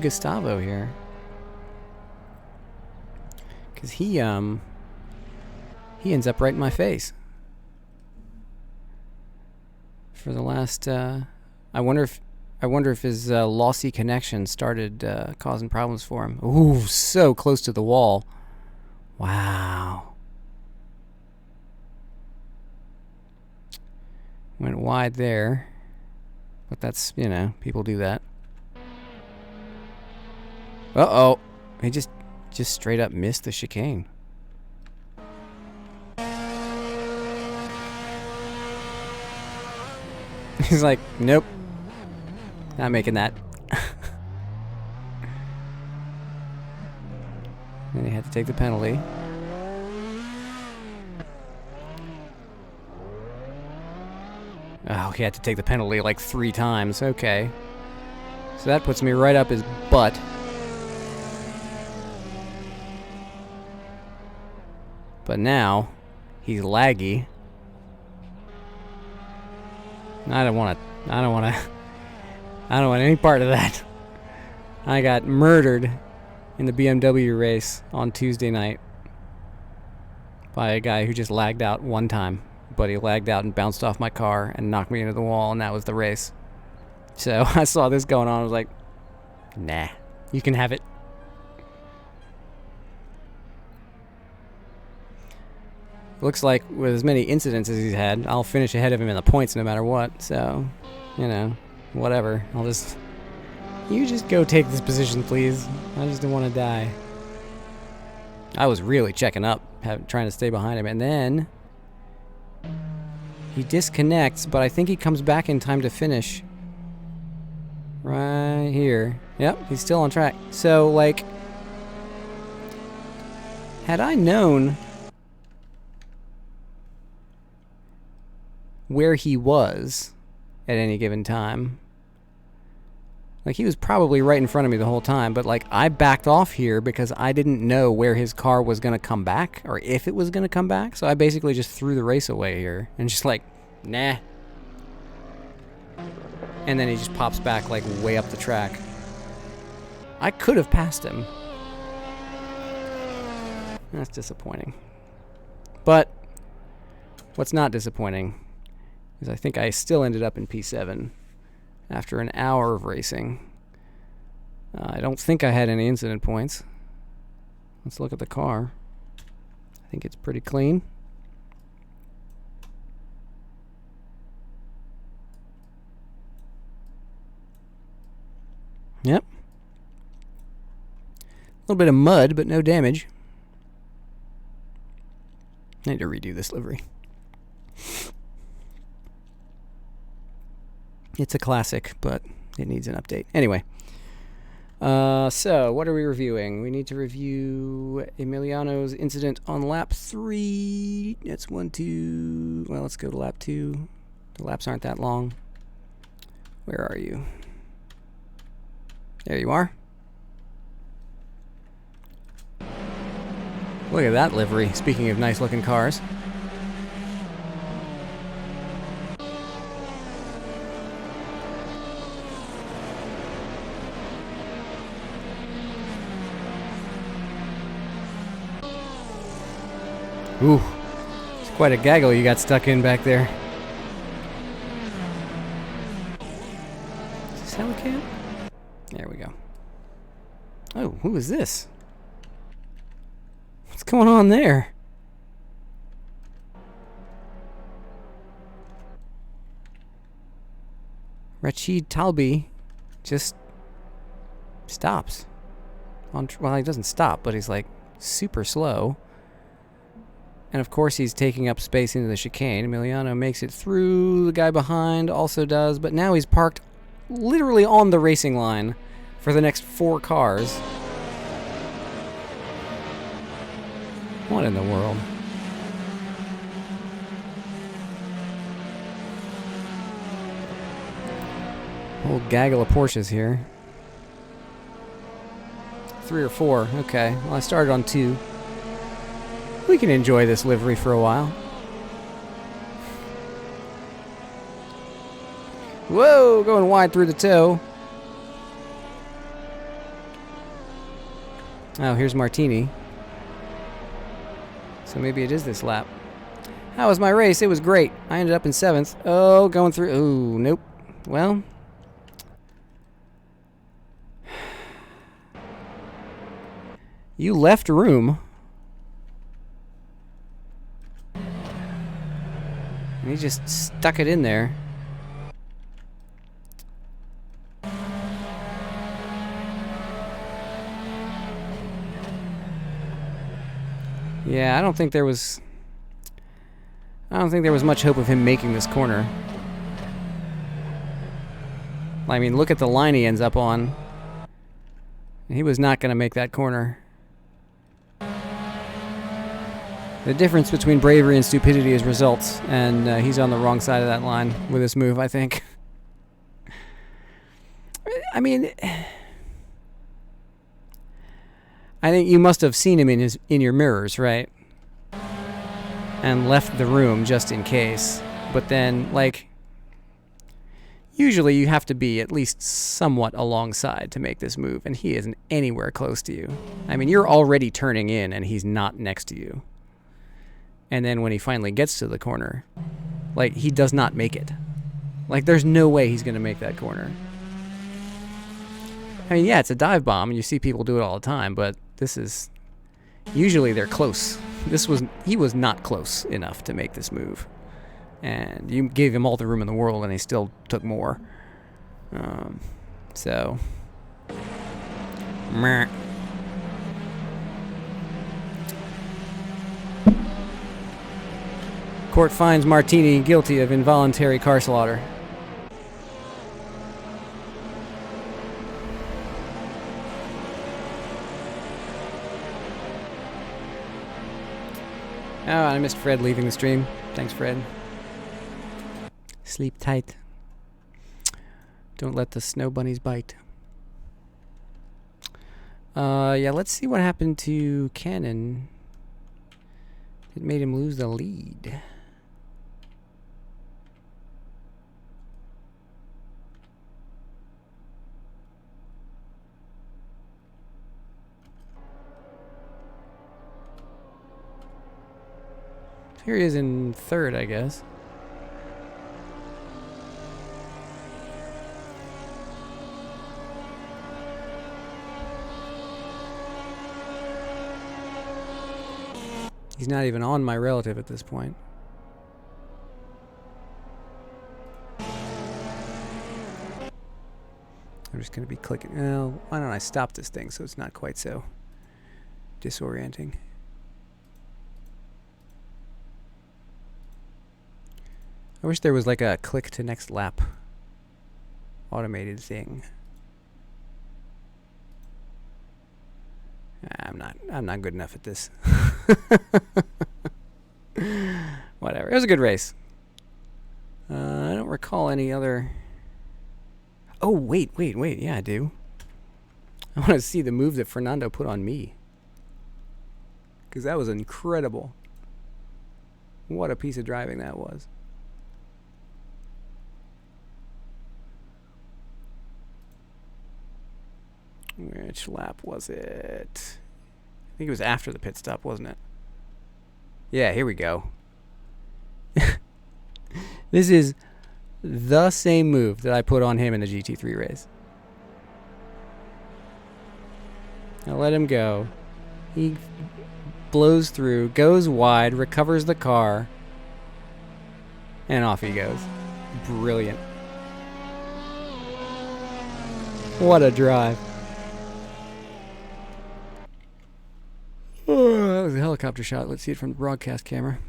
Gustavo here? Because he ends up right in my face. For the last, I wonder if his lossy connection started causing problems for him. Ooh, so close to the wall. Wow. Went wide there. But that's, you know, people do that. Uh-oh. He just straight up missed the chicane. He's like, nope. Not making that. And he had to take the penalty. Oh, he had to take the penalty like 3 times. Okay. So that puts me right up his butt. But now, he's laggy. I don't want any part of that. I got murdered in the BMW race on Tuesday night by a guy who just lagged out one time. But he lagged out and bounced off my car and knocked me into the wall, and that was the race. So I saw this going on. I was like, nah, you can have it. Looks like with as many incidents as he's had, I'll finish ahead of him in the points no matter what. So, you know, whatever. You just go take this position, please. I just don't want to die. I was really checking up, trying to stay behind him. And then he disconnects, but I think he comes back in time to finish. Right here. Yep, he's still on track. So, like, Had I known where he was at any given time, like, he was probably right in front of me the whole time, but, like, I backed off here because I didn't know where his car was going to come back, or if it was going to come back, so I basically just threw the race away here, and just like, nah. And then he just pops back, like, way up the track. I could have passed him. That's disappointing. But what's not disappointing is I think I still ended up in P7 after an hour of racing. I don't think I had any incident points. Let's look at the car. I think it's pretty clean. Yep. A little bit of mud, but no damage. I need to redo this livery. It's a classic, but it needs an update. Anyway. So, what are we reviewing? We need to review Emiliano's incident on lap 3. That's 1, 2. Well, let's go to lap 2. The laps aren't that long. Where are you? There you are. Look at that livery, speaking of nice looking cars. Ooh, it's quite a gaggle you got stuck in back there. Is this how we can? There we go. Oh, who is this? What's going on there? Rachid Talbi just stops. Well, he doesn't stop, but he's like super slow. And of course he's taking up space into the chicane. Emiliano makes it through. The guy behind also does, but now he's parked literally on the racing line for the next 4 cars. What in the world? Whole gaggle of Porsches here. 3 or 4. Okay. Well, I started on 2. We can enjoy this livery for a while. Whoa! Going wide through the toe. Oh, here's Martini. So maybe it is this lap. How was my race? It was great. I ended up in 7th. Oh, going through. Ooh, nope. Well. You left room. And he just stuck it in there. Yeah, I don't think there was much hope of him making this corner. I mean, look at the line he ends up on. He was not going to make that corner. The difference between bravery and stupidity is results, and he's on the wrong side of that line with this move, I think. I mean, I think you must have seen him in your mirrors, right? And left the room just in case. But then, like, usually you have to be at least somewhat alongside to make this move, and he isn't anywhere close to you. I mean, you're already turning in, and he's not next to you. And then when he finally gets to the corner, like, he does not make it. Like, there's no way he's going to make that corner. I mean, yeah, it's a dive bomb, and you see people do it all the time, but this is... Usually they're close. He was not close enough to make this move. And you gave him all the room in the world, and he still took more. So... Meh. Court finds Martini guilty of involuntary car slaughter. Oh, I missed Fred leaving the stream. Thanks, Fred. Sleep tight. Don't let the snow bunnies bite. Yeah, let's see what happened to Cannon. It made him lose the lead. Here he is in third, I guess. He's not even on my relative at this point. I'm just going to be clicking. Oh, why don't I stop this thing so it's not quite so disorienting. I wish there was like a click to next lap automated thing. I'm not good enough at this. Whatever. It was a good race. I don't recall any other. Oh, wait. Yeah, I do. I want to see the move that Fernando put on me. Because that was incredible. What a piece of driving that was. Which lap was it? I think it was after the pit stop, wasn't it? Yeah, here we go. This is the same move that I put on him in the GT3 race. I'll let him go. He blows through, goes wide, recovers the car, and off he goes. Brilliant. What a drive. Oh, that was a helicopter shot. Let's see it from the broadcast camera.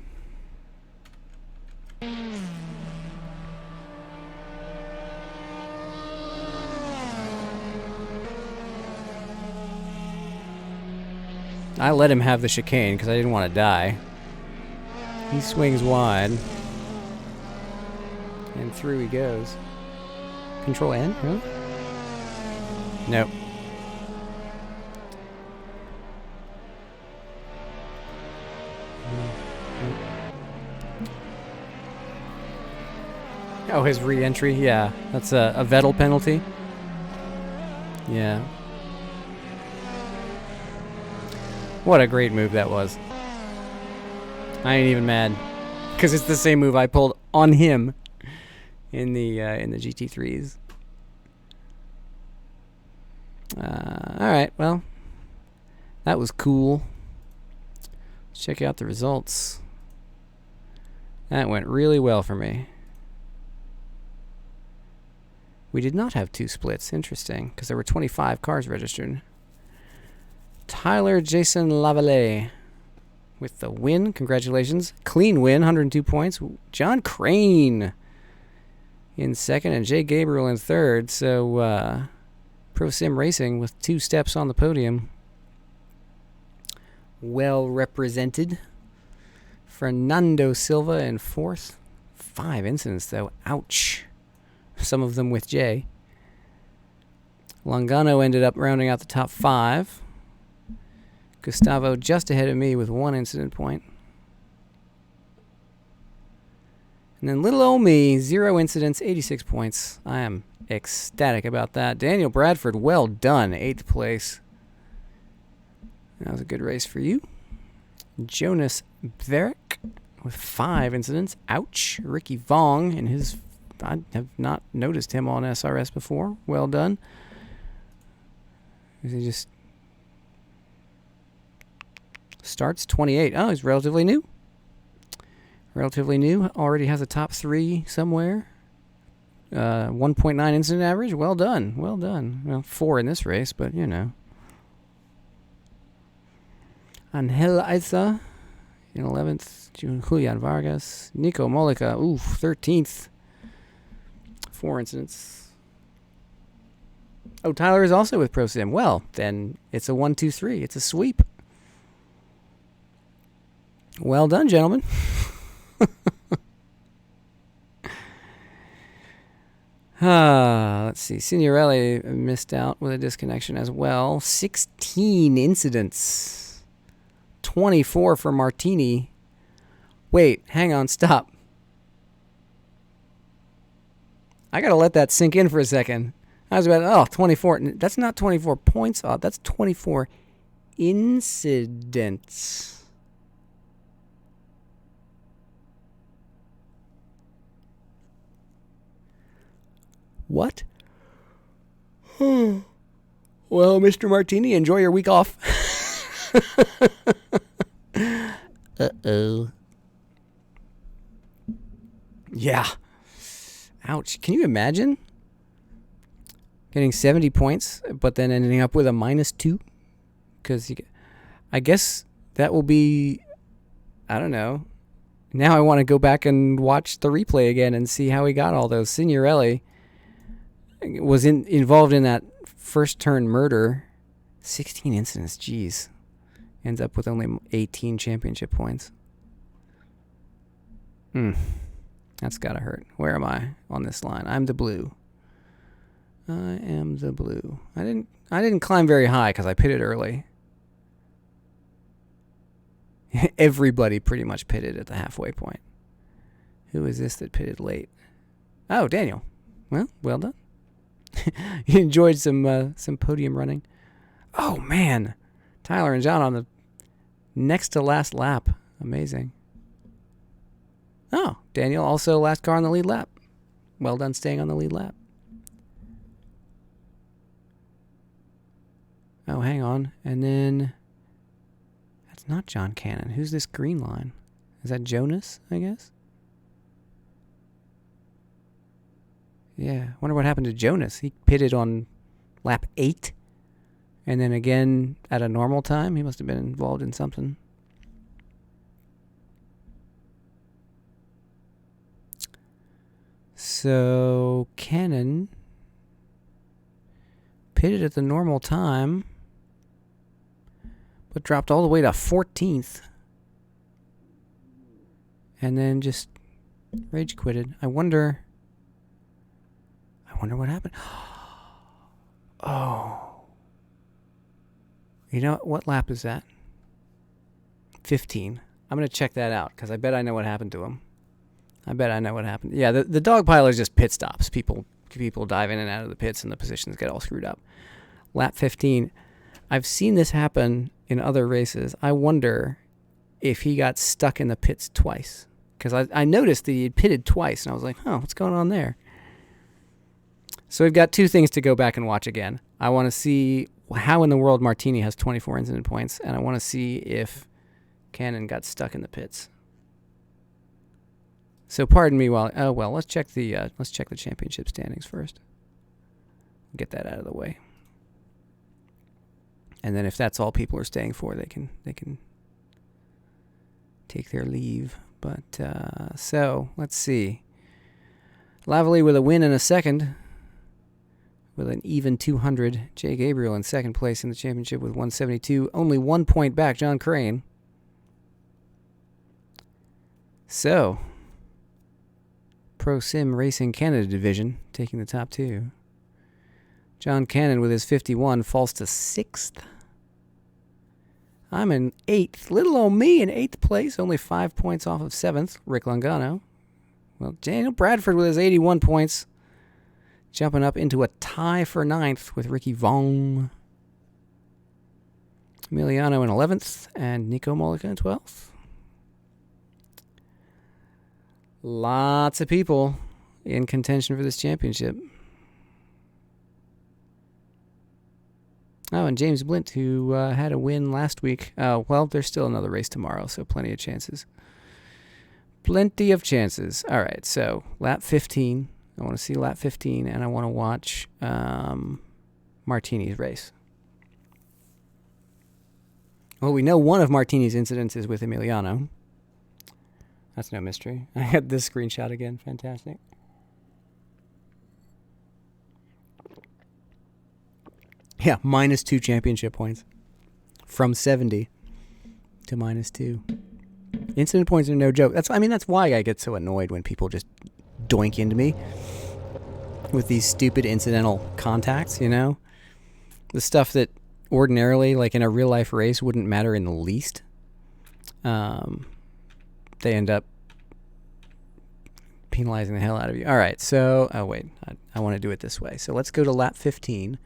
I let him have the chicane because I didn't want to die. He swings wide. And through he goes. Control N? Really? Nope. Oh, his re-entry? Yeah. That's a Vettel penalty. Yeah. What a great move that was. I ain't even mad. Because it's the same move I pulled on him in the GT3s. Alright, well. That was cool. Let's check out the results. That went really well for me. We did not have two splits. Interesting, because there were 25 cars registered. Tyler Jason Lavallee with the win. Congratulations. Clean win, 102 points. John Crane in second and Jay Gabriel in third. So, Pro Sim Racing with 2 steps on the podium. Well represented. Fernando Silva in fourth. 5 incidents, though. Ouch. Some of them with Jay. Longano ended up rounding out the top 5. Gustavo just ahead of me with 1 incident point. And then little old me, 0 incidents, 86 points. I am ecstatic about that. Daniel Bradford, well done, 8th place. That was a good race for you. Jonas Verick with 5 incidents. Ouch. Ricky Vong and his... I have not noticed him on SRS before. Well done. He just starts 28. Oh, he's relatively new. Relatively new. Already has a top 3 somewhere. 1.9 incident average. Well done. Well done. Well, 4 in this race, but you know. Angel Aiza in 11th. Julian Vargas. Nico Mollica. Ooh, 13th. 4 incidents. Oh, Tyler is also with ProSim. Well, then it's a 1-2-3. It's a sweep. Well done, gentlemen. Let's see. Signorelli missed out with a disconnection as well. 16 incidents. 24 for Martini. Wait, hang on, stop. I gotta let that sink in for a second. I was about, 24. That's not 24 points off. That's 24 incidents. What? Well, Mr. Martini, enjoy your week off. Uh-oh. Yeah. Ouch. Can you imagine getting 70 points, but then ending up with a -2? Because I guess that will be, I don't know. Now I want to go back and watch the replay again and see how he got all those. Signorelli was involved in that first turn murder. 16 incidents, jeez. Ends up with only 18 championship points. That's gotta hurt. Where am I on this line? I'm the blue. I am the blue. I didn't climb very high because I pitted early. Everybody pretty much pitted at the halfway point. Who is this that pitted late? Oh, Daniel. Well done. You enjoyed some podium running. Oh man, Tyler and John on the next to last lap. Amazing. Oh, Daniel also last car on the lead lap. Well done staying on the lead lap. Oh, hang on. And then that's not John Cannon. Who's this green line? Is that Jonas, I guess? Yeah, I wonder what happened to Jonas. He pitted on lap 8. And then again at a normal time. He must have been involved in something. So, Cannon pitted at the normal time, but dropped all the way to 14th. And then just rage quitted. I wonder what happened. Oh. You know what lap is that? 15. I'm going to check that out because I bet I know what happened to him. I bet I know what happened. Yeah, the dog pile is just pit stops. People dive in and out of the pits and the positions get all screwed up. Lap 15. I've seen this happen in other races. I wonder if he got stuck in the pits twice. Because I noticed that he had pitted twice, and I was like, what's going on there? So we've got two things to go back and watch again. I want to see how in the world Martini has 24 incident points, and I want to see if Cannon got stuck in the pits. So pardon me let's check the championship standings first. Get that out of the way. And then if that's all people are staying for, they can take their leave. But so let's see. Lavalley with a win and a second. With an even 200. Jay Gabriel in second place in the championship with 172. Only 1 point back, John Crane. So, Pro Sim Racing Canada division taking the top two. John Cannon with his 51 falls to 6th. I'm in 8th. Little old me in 8th place, only 5 points off of 7th. Rick Longano. Well, Daniel Bradford with his 81 points. Jumping up into a tie for 9th with Ricky Vong. Emiliano in 11th and Nico Mollica in 12th. Lots of people in contention for this championship. Oh, and James Blint, who had a win last week. Well, there's still another race tomorrow, so plenty of chances. Plenty of chances. All right, so lap 15. I want to see lap 15, and I want to watch Martini's race. Well, we know one of Martini's incidents is with Emiliano. That's no mystery. I had this screenshot again. Fantastic. Yeah, -2 championship points. From 70 to -2. Incident points are no joke. That's why I get so annoyed when people just doink into me with these stupid incidental contacts, you know? The stuff that ordinarily, like in a real life race, wouldn't matter in the least. They end up penalizing the hell out of you. All right, so, oh wait, I want to do it this way. So let's go to lap 15.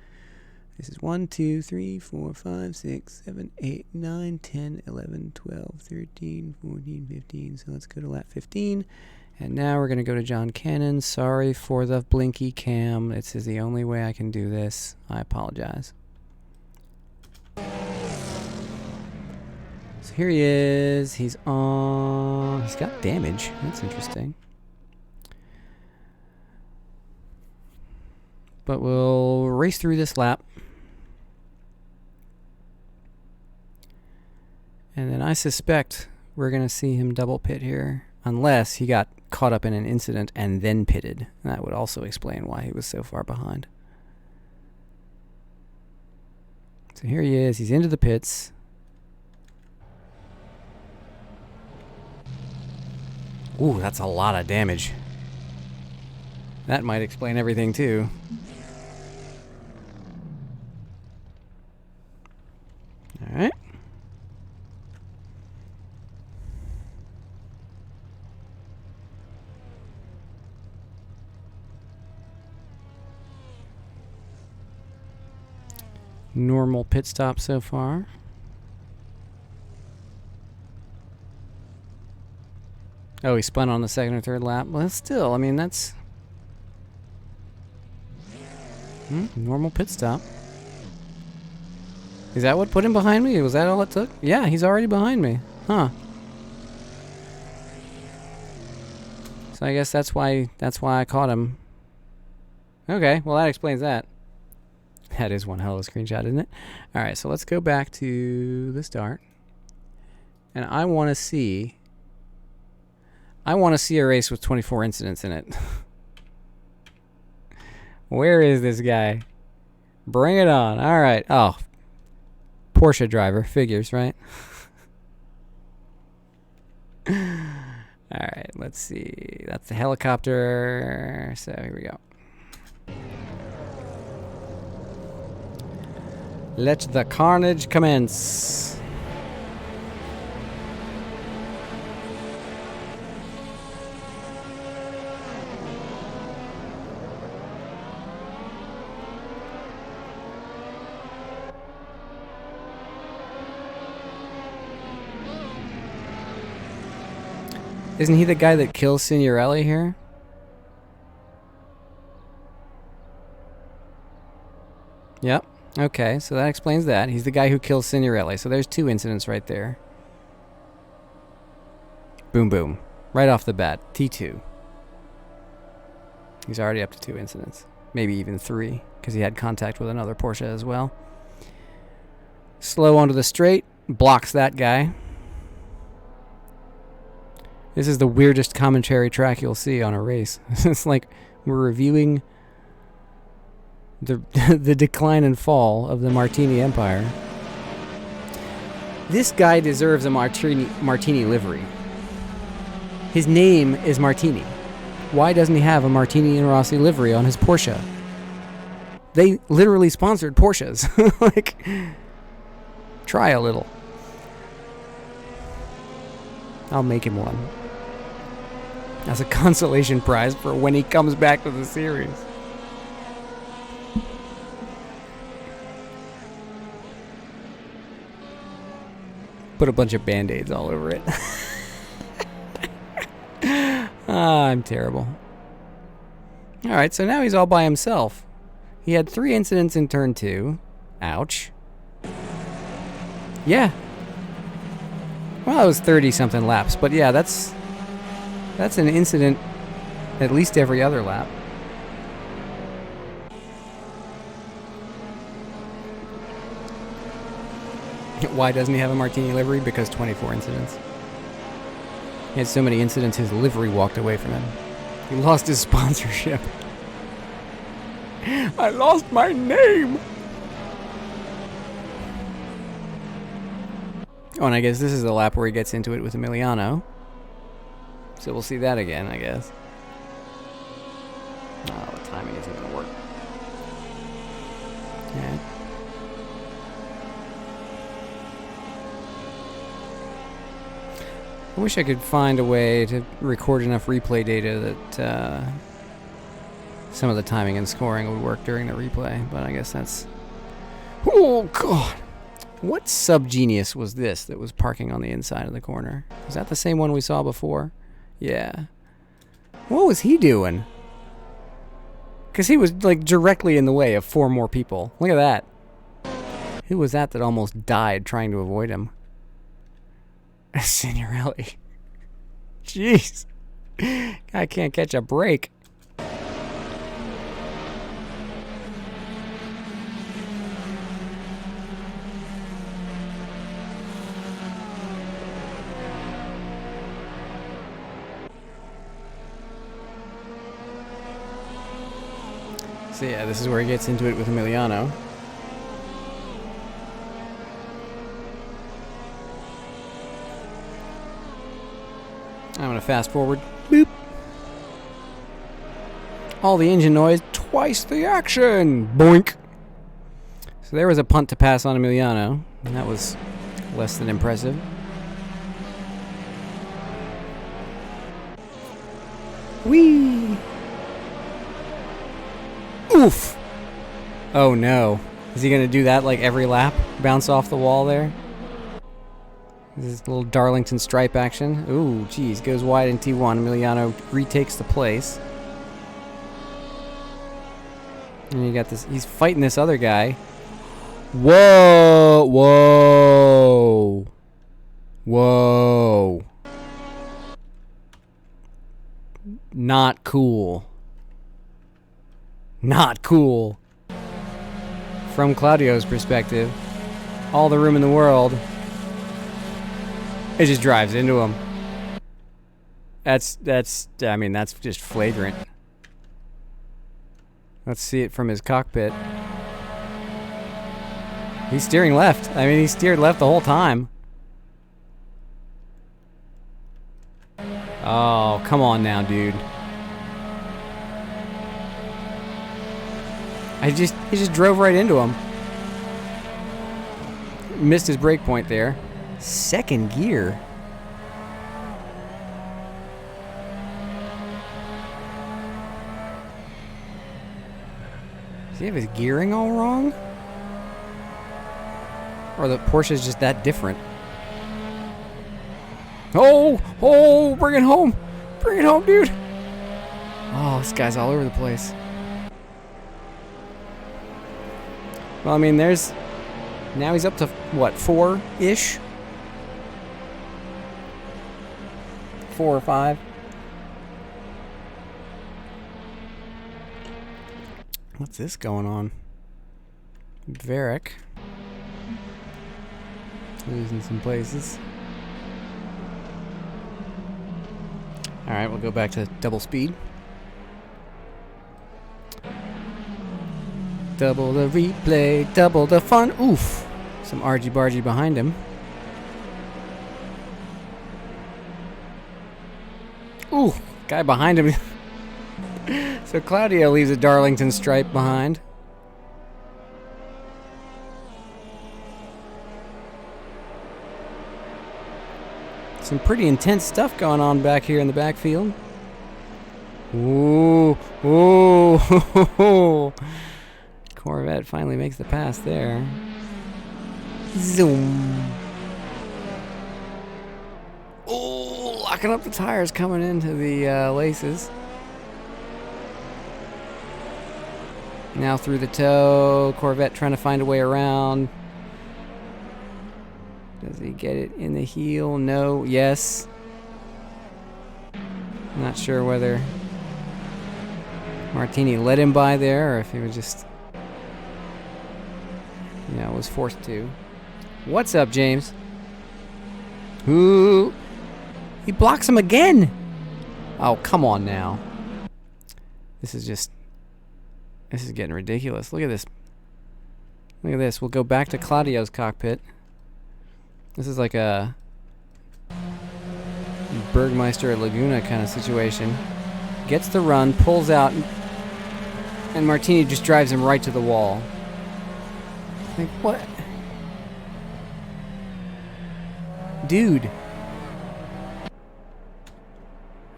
This is 1, 2, 3, 4, 5, 6, 7, 8, 9, 10, 11, 12, 13, 14, 15. So let's go to lap 15. And now we're going to go to John Cannon. Sorry for the blinky cam. This is the only way I can do this. I apologize. So here he is. He's on... He's got damage. That's interesting. But we'll race through this lap. And then I suspect we're going to see him double pit here. Unless he got caught up in an incident and then pitted. That would also explain why he was so far behind. So here he is. He's into the pits. Ooh, that's a lot of damage. That might explain everything too. All right. Normal pit stop so far. Oh, he spun on the second or third lap. Well, still, I mean, that's... normal pit stop. Is that what put him behind me? Was that all it took? Yeah, he's already behind me. Huh. So I guess that's why I caught him. Okay, well that explains that. That is one hell of a screenshot, isn't it? Alright, so let's go back to the start. And I want to see a race with 24 incidents in it. Where is this guy? Bring it on. Alright. Oh. Porsche driver. Figures, right? Alright, let's see. That's the helicopter. So here we go. Let the carnage commence. Isn't he the guy that kills Signorelli here? Yep. Okay, so that explains that. He's the guy who kills Signorelli. So there's 2 incidents right there. Boom, boom. Right off the bat. T2. He's already up to 2 incidents. Maybe even 3, because he had contact with another Porsche as well. Slow onto the straight. Blocks that guy. This is the weirdest commentary track you'll see on a race. It's like we're reviewing the decline and fall of the Martini Empire. This guy deserves a Martini livery. His name is Martini. Why doesn't he have a Martini and Rossi livery on his Porsche? They literally sponsored Porsches. Like, try a little. I'll make him one. As a consolation prize for when he comes back to the series. Put a bunch of band-aids all over it. I'm terrible. Alright, so now he's all by himself. He had 3 incidents in turn 2. Ouch. Yeah. Well, it was 30-something laps, but yeah, that's an incident at least every other lap. Why doesn't he have a Martini livery? Because 24 incidents. He had so many incidents, his livery walked away from him. He lost his sponsorship. I lost my name! Oh, and I guess this is the lap where he gets into it with Emiliano. So we'll see that again, I guess. Oh, the timing isn't going to work. Yeah. I wish I could find a way to record enough replay data that some of the timing and scoring would work during the replay, but I guess that's... Oh, God! What sub-genius was this that was parking on the inside of the corner? Is that the same one we saw before? Yeah. What was he doing? Because he was, like, directly in the way of 4 more people. Look at that. Who was that almost died trying to avoid him? Signorelli. Jeez. I can't catch a break. So yeah, this is where he gets into it with Emiliano. I'm gonna fast forward. Boop. All the engine noise, twice the action. Boink. So there was a punt to pass on Emiliano, and that was less than impressive. Whee! Oof! Oh no. Is he gonna do that like every lap? Bounce off the wall there? This is a little Darlington stripe action. Ooh, geez, goes wide in T1. Emiliano retakes the place. And you got this, he's fighting this other guy. Whoa! Whoa! Whoa! Not cool. Not cool. From Claudio's perspective, all the room in the world. It just drives into him. I mean, that's just flagrant. Let's see it from his cockpit. He's steering left. I mean, he steered left the whole time. Oh, come on now, dude. He just drove right into him. Missed his brake point there. Second gear. Does he have his gearing all wrong? Or the Porsche's just that different? Oh! Oh! Bring it home! Bring it home, dude! Oh, this guy's all over the place. Well, I mean, there's... Now he's up to, what, 4-ish? 4 or 5. What's this going on? Varric. Losing some places. Alright, we'll go back to double speed. Double the replay, double the fun. Oof. Some argy-bargy behind him. Ooh, guy behind him. So Claudio leaves a Darlington stripe behind. Some pretty intense stuff going on back here in the backfield. Ooh, ooh. Corvette finally makes the pass there. Zoom. Oh, locking up the tires coming into the laces. Now through the toe. Corvette trying to find a way around. Does he get it in the heel? No. Yes. Not sure whether Martini let him by there or if he was just... Yeah, was forced to. What's up, James? Ooh. He blocks him again. Oh, come on now. This is getting ridiculous. Look at this. Look at this. We'll go back to Claudio's cockpit. This is like a Bergmeister at Laguna kind of situation. Gets the run, pulls out, and Martini just drives him right to the wall. Like, what? Dude.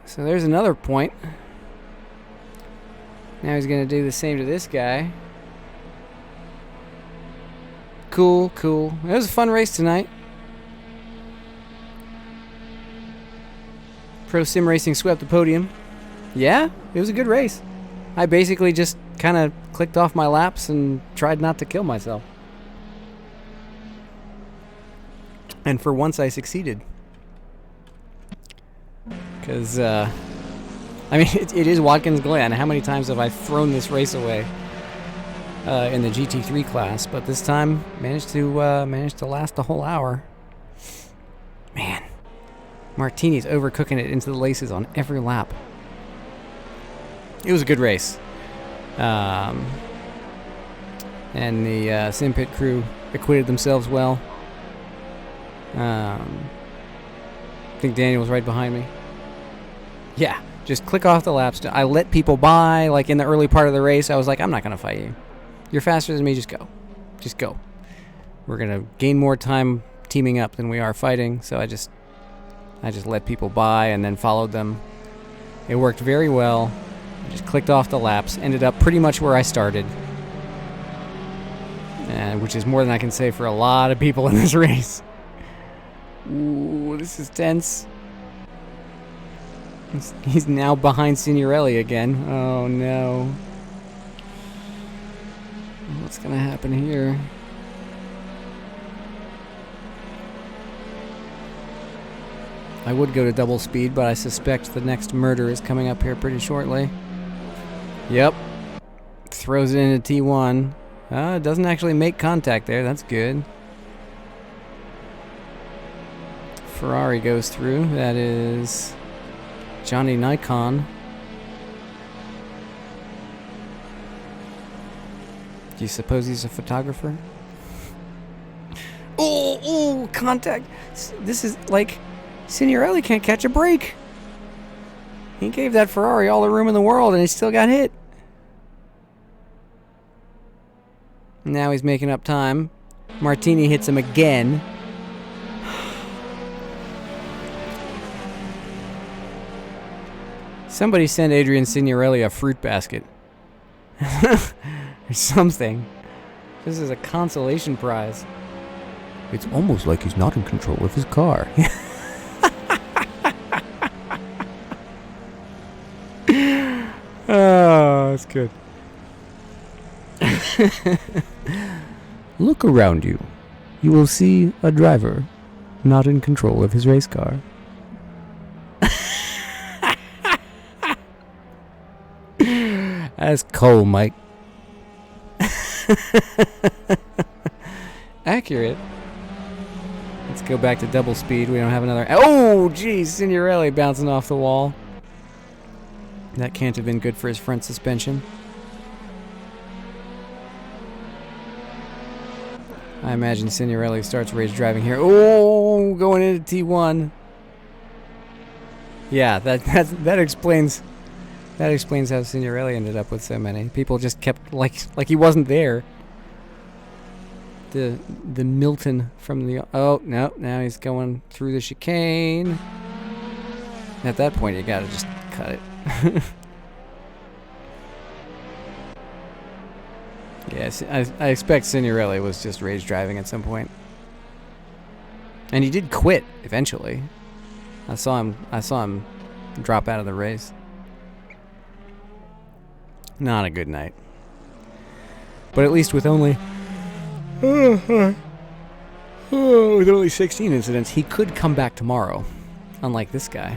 So there's another point. Now he's going to do the same to this guy. Cool, cool. It was a fun race tonight. Pro Sim Racing swept the podium. Yeah, it was a good race. I basically just kind of clicked off my laps and tried not to kill myself. And for once I succeeded. Because, I mean, it is Watkins Glen. How many times have I thrown this race away in the GT3 class? But this time, managed to last a whole hour. Man, Martini's overcooking it into the laces on every lap. It was a good race. And the Sim Pit crew acquitted themselves well. I think Daniel was right behind me. Yeah, just click off the laps. I let people by, like in the early part of the race. I was like, I'm not going to fight you. You're faster than me, just go. Just go. We're going to gain more time teaming up than we are fighting, so I just let people by and then followed them. It worked very well. I just clicked off the laps, ended up pretty much where I started. Which is more than I can say for a lot of people in this race. Ooh, this is tense. He's now behind Signorelli again. Oh no. What's gonna happen here? I would go to double speed, but I suspect the next murder is coming up here pretty shortly. Yep. Throws it into T1. It doesn't actually make contact there. That's good. Ferrari goes through. That is Johnny Nikon. Do you suppose he's a photographer? Oh, contact. This is like Signorelli can't catch a break. He gave that Ferrari all the room in the world and he still got hit. Now he's making up time. Martini hits him again. Somebody send Adrian Signorelli a fruit basket. Or something. This is a consolation prize. It's almost like he's not in control of his car. Oh, that's good. Look around you. You will see a driver not in control of his race car. That's cold, Mike. Accurate. Let's go back to double speed. We don't have another... Oh, geez. Signorelli bouncing off the wall. That can't have been good for his front suspension. I imagine Signorelli starts race driving here. Oh, going into T1. Yeah, that explains... That explains how Signorelli ended up with so many. People just kept like he wasn't there. The Milton from the... Oh, no. Now he's going through the chicane. At that point, you gotta just cut it. Yes, I expect Signorelli was just rage driving at some point. And he did quit eventually. I saw him drop out of the race. Not a good night. But at least with only... with only 16 incidents, he could come back tomorrow. Unlike this guy.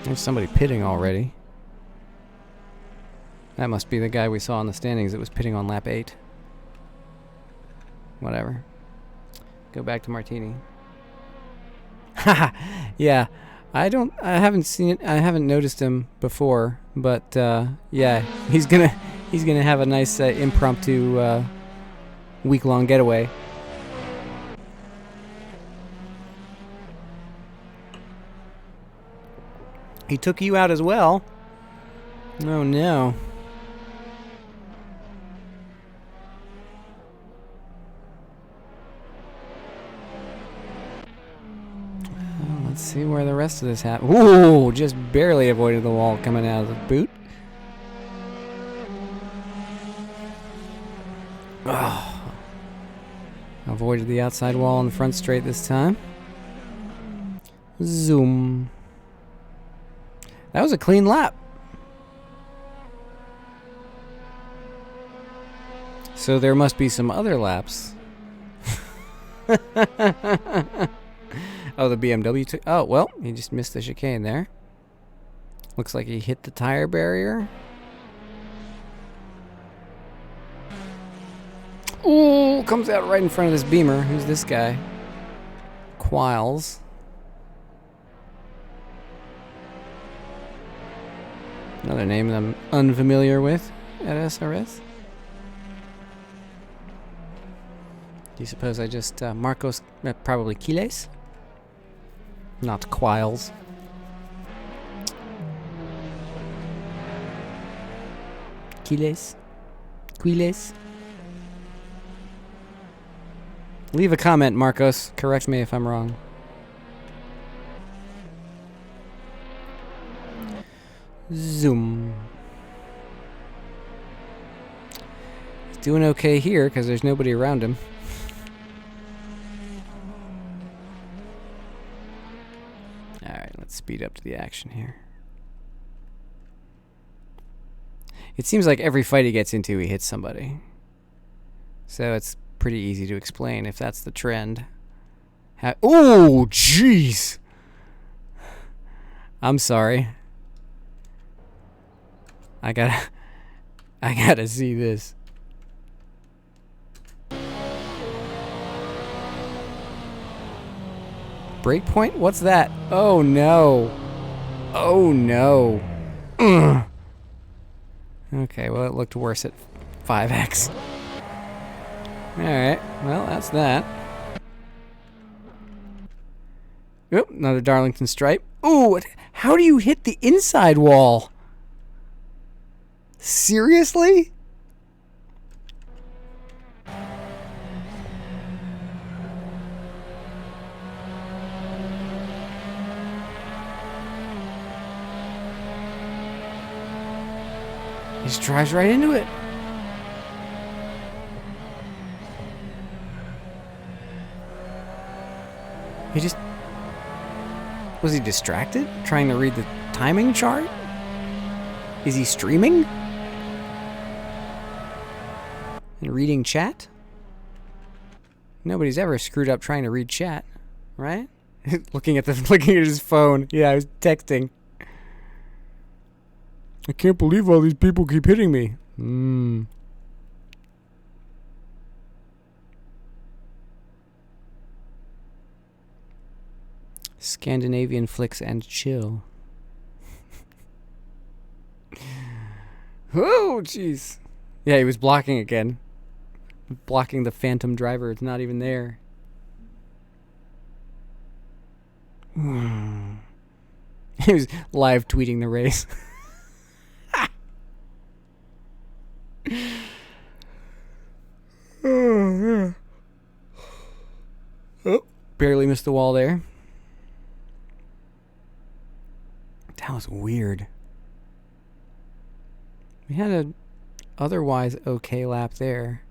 There's somebody pitting already. That must be the guy we saw in the standings that was pitting on lap 8. Whatever. Go back to Martini. Haha. Yeah. I haven't seen it. I haven't noticed him before, but yeah, he's He's gonna have a nice impromptu week-long getaway. He took you out as well. Oh no. Well, let's see where the rest of this happened. Ooh, just barely avoided the wall coming out of the boot. Oh. Avoided the outside wall on the front straight this time. Zoom. That was a clean lap. So there must be some other laps. Oh, the BMW took... Oh, well, he just missed the chicane there. Looks like he hit the tire barrier. Ooh, comes out right in front of this Beamer. Who's this guy? Quiles. Another name that I'm unfamiliar with at SRS. Do you suppose I just Marcos, probably Quiles? Not Quiles. Quiles? Quiles? Leave a comment, Marcos. Correct me if I'm wrong. Zoom. He's doing okay here because there's nobody around him. Alright, let's speed up to the action here. It seems like every fight he gets into, he hits somebody. So it's pretty easy to explain if that's the trend. Oh, jeez! I'm sorry. I gotta see this. Breakpoint? What's that? Oh no. Oh no. Ugh. Okay, well it looked worse at 5x. Alright, well that's that. Oop, another Darlington stripe. Ooh, how do you hit the inside wall? Seriously? He just drives right into it. He just... Was he distracted? Trying to read the timing chart? Is he streaming? And reading chat? Nobody's ever screwed up trying to read chat, right? looking at his phone. Yeah, I was texting. I can't believe all these people keep hitting me. Scandinavian flicks and chill. Oh, jeez. Yeah, he was blocking again. Blocking the phantom driver. It's not even there. He was live tweeting the race. Oh, barely missed the wall there. That was weird. We had a otherwise okay lap there.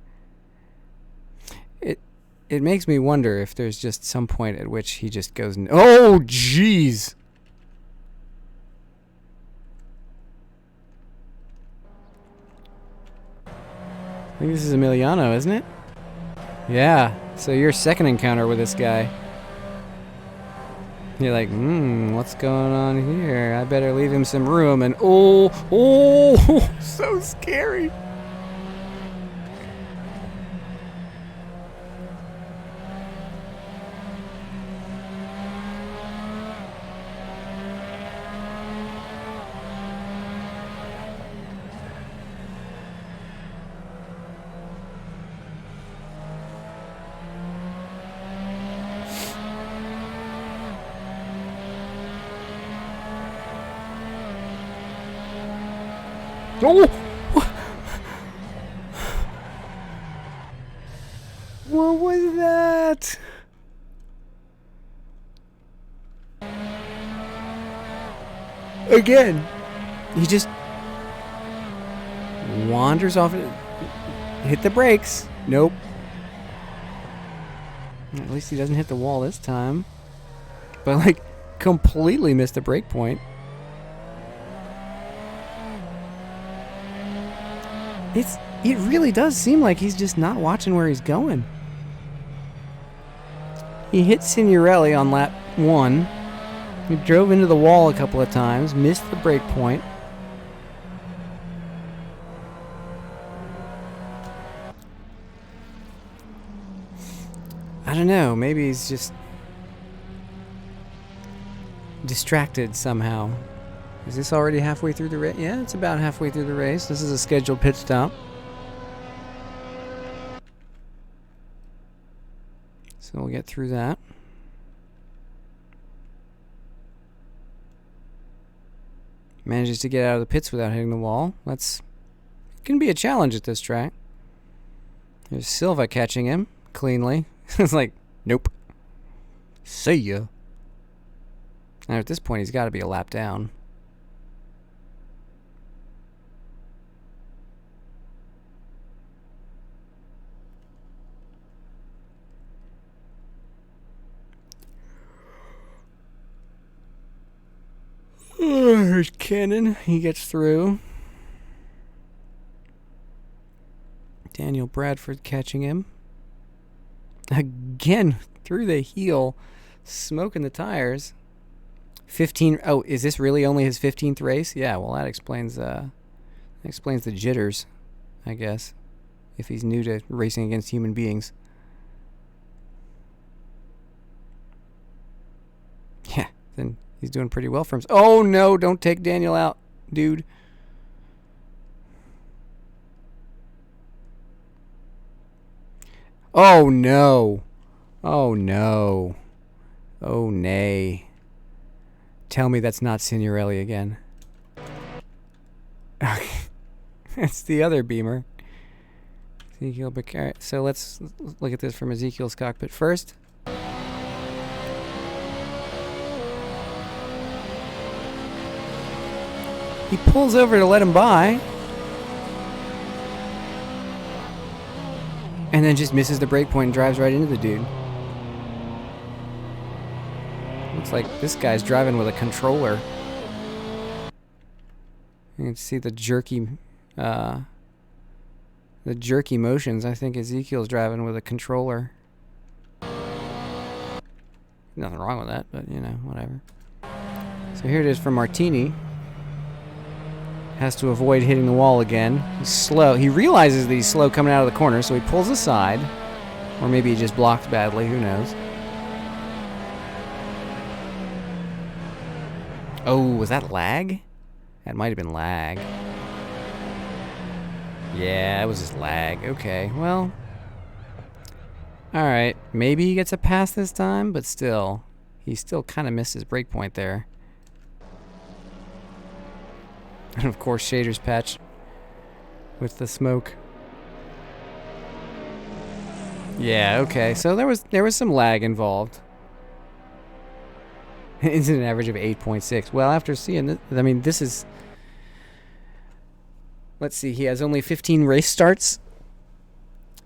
It makes me wonder if there's just some point at which he just goes... Oh, jeez! I think this is Emiliano, isn't it? Yeah, so your second encounter with this guy. You're like, what's going on here? I better leave him some room. And oh, so scary. Oh! What was that? Again, he just wanders off. Hit the brakes. Nope. At least he doesn't hit the wall this time. But, like, completely missed the brake point. It really does seem like he's just not watching where he's going. He hit Signorelli on lap 1. He drove into the wall a couple of times, missed the brake point. I don't know, maybe he's just distracted somehow. Is this already halfway through the race? Yeah, it's about halfway through the race. This is a scheduled pit stop. So we'll get through that. Manages to get out of the pits without hitting the wall. It can be a challenge at this track. There's Silva catching him cleanly. It's like, nope. See ya. Now at this point, he's got to be a lap down. There's Cannon. He gets through. Daniel Bradford catching him. Again, through the heel, smoking the tires. 15. Oh, is this really only his 15th race? Yeah, well, that explains the jitters, I guess, if he's new to racing against human beings. Yeah, then he's doing pretty well for himself. Oh, no, don't take Daniel out, dude. Oh, no. Oh, no. Oh, nay. Tell me that's not Signorelli again. It's the other Beamer. Ezekiel Becerra. So let's look at this from Ezekiel's cockpit first. He pulls over to let him by. And then just misses the brake point and drives right into the dude. Looks like this guy's driving with a controller. You can see the jerky motions. I think Ezekiel's driving with a controller. Nothing wrong with that, but you know, whatever. So here it is for Martini. Has to avoid hitting the wall again. He's slow. He realizes that he's slow coming out of the corner, so he pulls aside. Or maybe he just blocked badly, who knows. Oh, was that lag? That might have been lag. Yeah, it was just lag. Okay, well. Alright, maybe he gets a pass this time, but still. He still kind of missed his brake point there. And of course, Shader's patch with the smoke. Yeah, okay. So there was some lag involved. Incident average of 8.6. Well, after seeing this, I mean, this is. Let's see. He has only 15 race starts,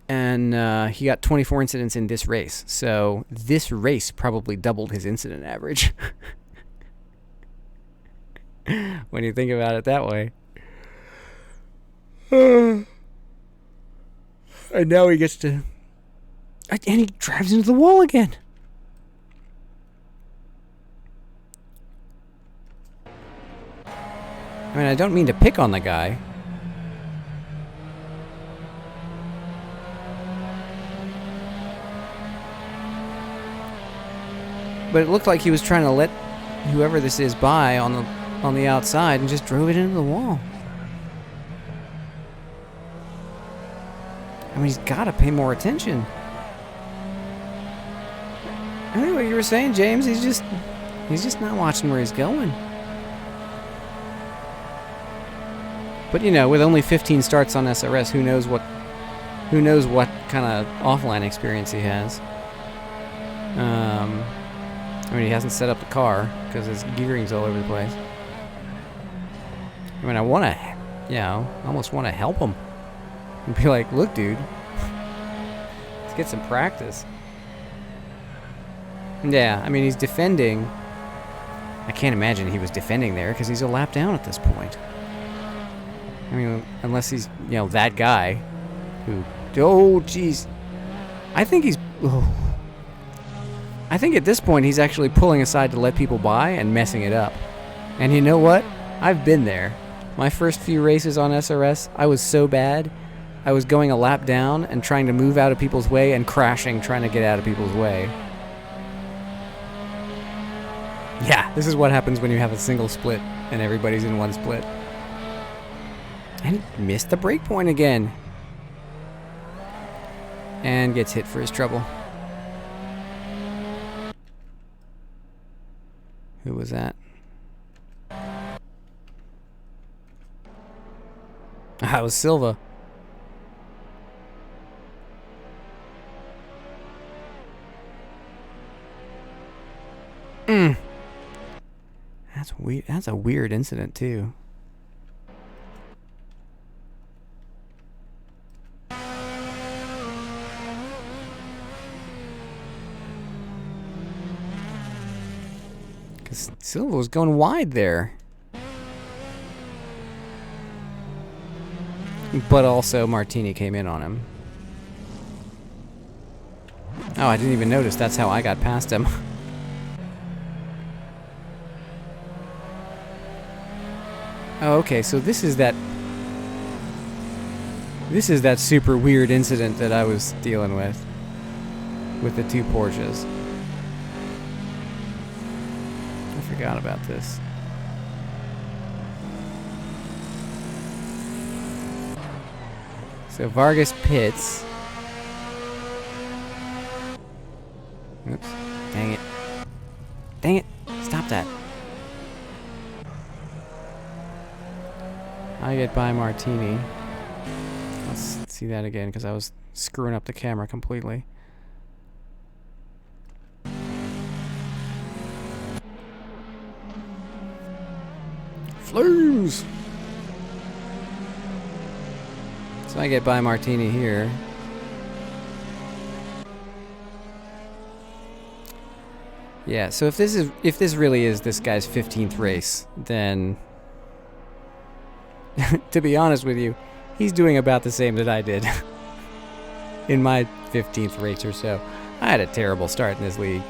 and he got 24 incidents in this race. So this race probably doubled his incident average. When you think about it that way. And now he gets to... And he drives into the wall again. I mean, I don't mean to pick on the guy. But it looked like he was trying to let whoever this is by on the outside and just drove it into the wall. I mean, he's got to pay more attention. I mean, what you were saying, James, he's just not watching where he's going. But you know, with only 15 starts on SRS, who knows what kind of offline experience he has. I mean, he hasn't set up the car because his gearing's all over the place. I mean, I want to, you know, I almost want to help him and be like, look, dude, let's get some practice. Yeah, I mean, he's defending. I can't imagine he was defending there because he's a lap down at this point. I mean, unless he's, you know, that guy who... Oh, jeez. I think he's... Oh. I think at this point he's actually pulling aside to let people by and messing it up. And you know what? I've been there. My first few races on SRS, I was so bad. I was going a lap down and trying to move out of people's way and crashing, trying to get out of people's way. Yeah, this is what happens when you have a single split and everybody's in one split. And he missed the break point again. And gets hit for his trouble. Who was that? That was Silva. That's weird. That's a weird incident too. Because Silva was going wide there. But also Martini came in on him. Oh, I didn't even notice. That's how I got past him. Oh, okay, so this is that super weird incident that I was dealing with the two Porsches. I forgot about this. So Vargas pits. Oops. Dang it. Dang it. Stop that. I get by Martini. Let's see that again because I was screwing up the camera completely. Flames! So I get by Martini here. Yeah, so if this really is this guy's 15th race, then to be honest with you, he's doing about the same that I did in my 15th race or so. I had a terrible start in this league.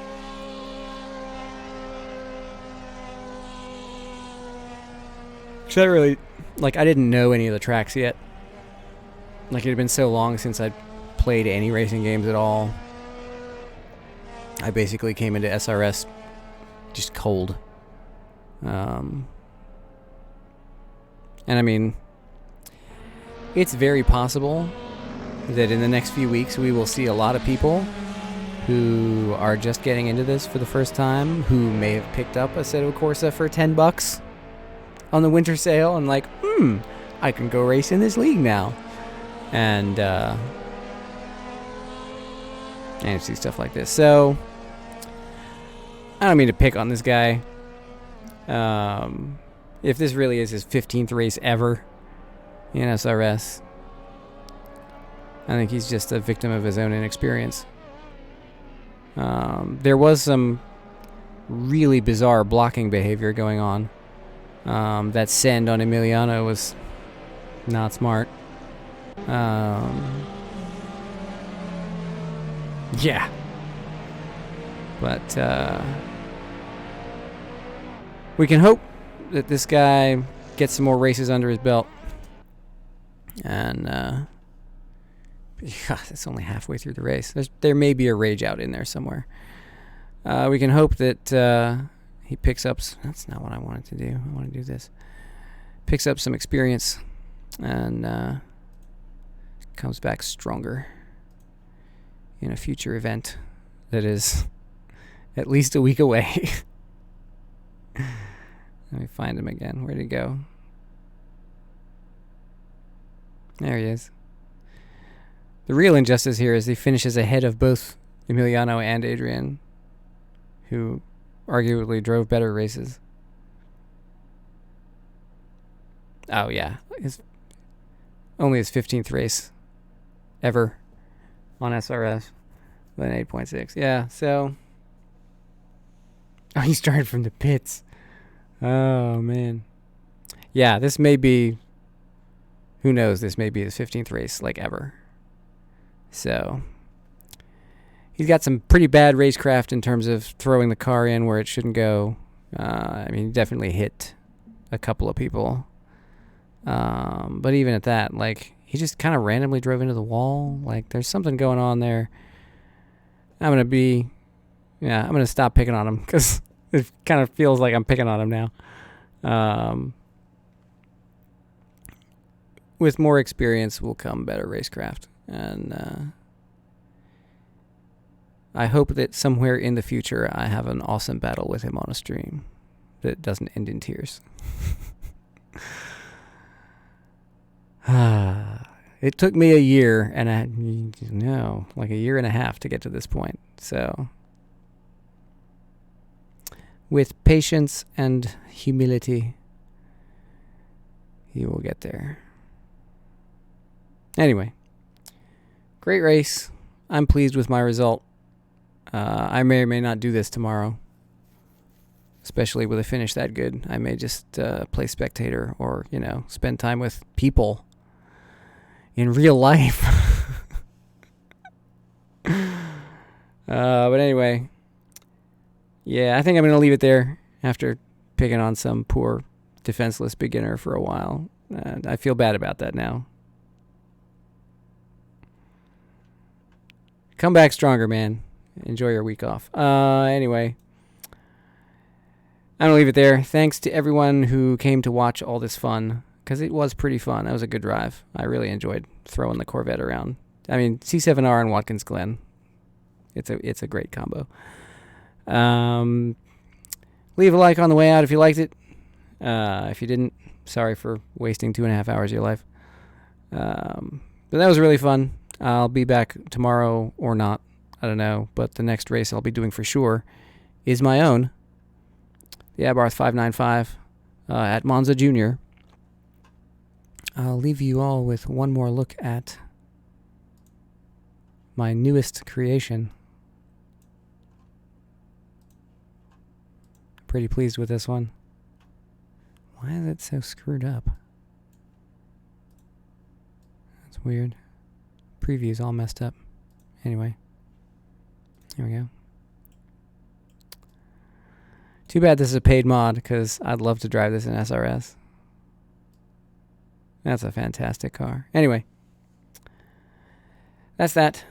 So I really, like, I didn't know any of the tracks yet. Like, it had been so long since I'd played any racing games at all. I basically came into SRS just cold. And I mean, it's very possible that in the next few weeks we will see a lot of people who are just getting into this for the first time, who may have picked up Assetto Corsa for $10 on the winter sale and like, I can go race in this league now. And see stuff like this. So I don't mean to pick on this guy. If this really is his 15th race ever in SRS, I think he's just a victim of his own inexperience. There was some really bizarre blocking behavior going on. That send on Emiliano was not smart. Yeah. But we can hope that this guy gets some more races under his belt. And it's only halfway through the race. There may be a rage out in there somewhere. We can hope that he picks up... That's not what I wanted to do. I want to do this. Picks up some experience and comes back stronger in a future event that is at least a week away. Let me find him again. Where'd he go? There he is. The real injustice here is he finishes ahead of both Emiliano and Adrian, who arguably drove better races. Oh, yeah. Only his 15th race ever on SRS with an 8.6. Yeah, so... Oh, he started from the pits. Oh, man. Yeah, this may be... Who knows? This may be his 15th race, like, ever. So... He's got some pretty bad racecraft in terms of throwing the car in where it shouldn't go. I mean, he definitely hit a couple of people. But even at that, like, he just kind of randomly drove into the wall. Like, there's something going on there. I'm going to stop picking on him because it kind of feels like I'm picking on him now. With more experience will come better racecraft. And I hope that somewhere in the future I have an awesome battle with him on a stream that doesn't end in tears. It took me a year and like a year and a half to get to this point. So, with patience and humility, he will get there. Anyway, great race. I'm pleased with my result. I may or may not do this tomorrow, especially with a finish that good. I may just play spectator or, spend time with people in real life. But anyway, yeah, I think I'm going to leave it there after picking on some poor defenseless beginner for a while. I feel bad about that now. Come back stronger, man. Enjoy your week off. Anyway, I'm going to leave it there. Thanks to everyone who came to watch all this fun, because it was pretty fun. That was a good drive. I really enjoyed throwing the Corvette around. I mean, C7R and Watkins Glen. It's a great combo. Leave a like on the way out if you liked it. If you didn't, sorry for wasting 2.5 hours of your life. But that was really fun. I'll be back tomorrow or not. I don't know, but the next race I'll be doing for sure is my own, the Abarth 595 at Monza Junior. I'll leave you all with one more look at my newest creation. Pretty pleased with this one. Why is it so screwed up? That's weird. Preview's all messed up. Anyway. Here we go. Too bad this is a paid mod, because I'd love to drive this in SRS. That's a fantastic car. Anyway. That's that.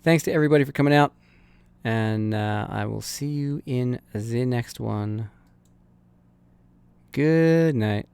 Thanks to everybody for coming out. And I will see you in the next one. Good night.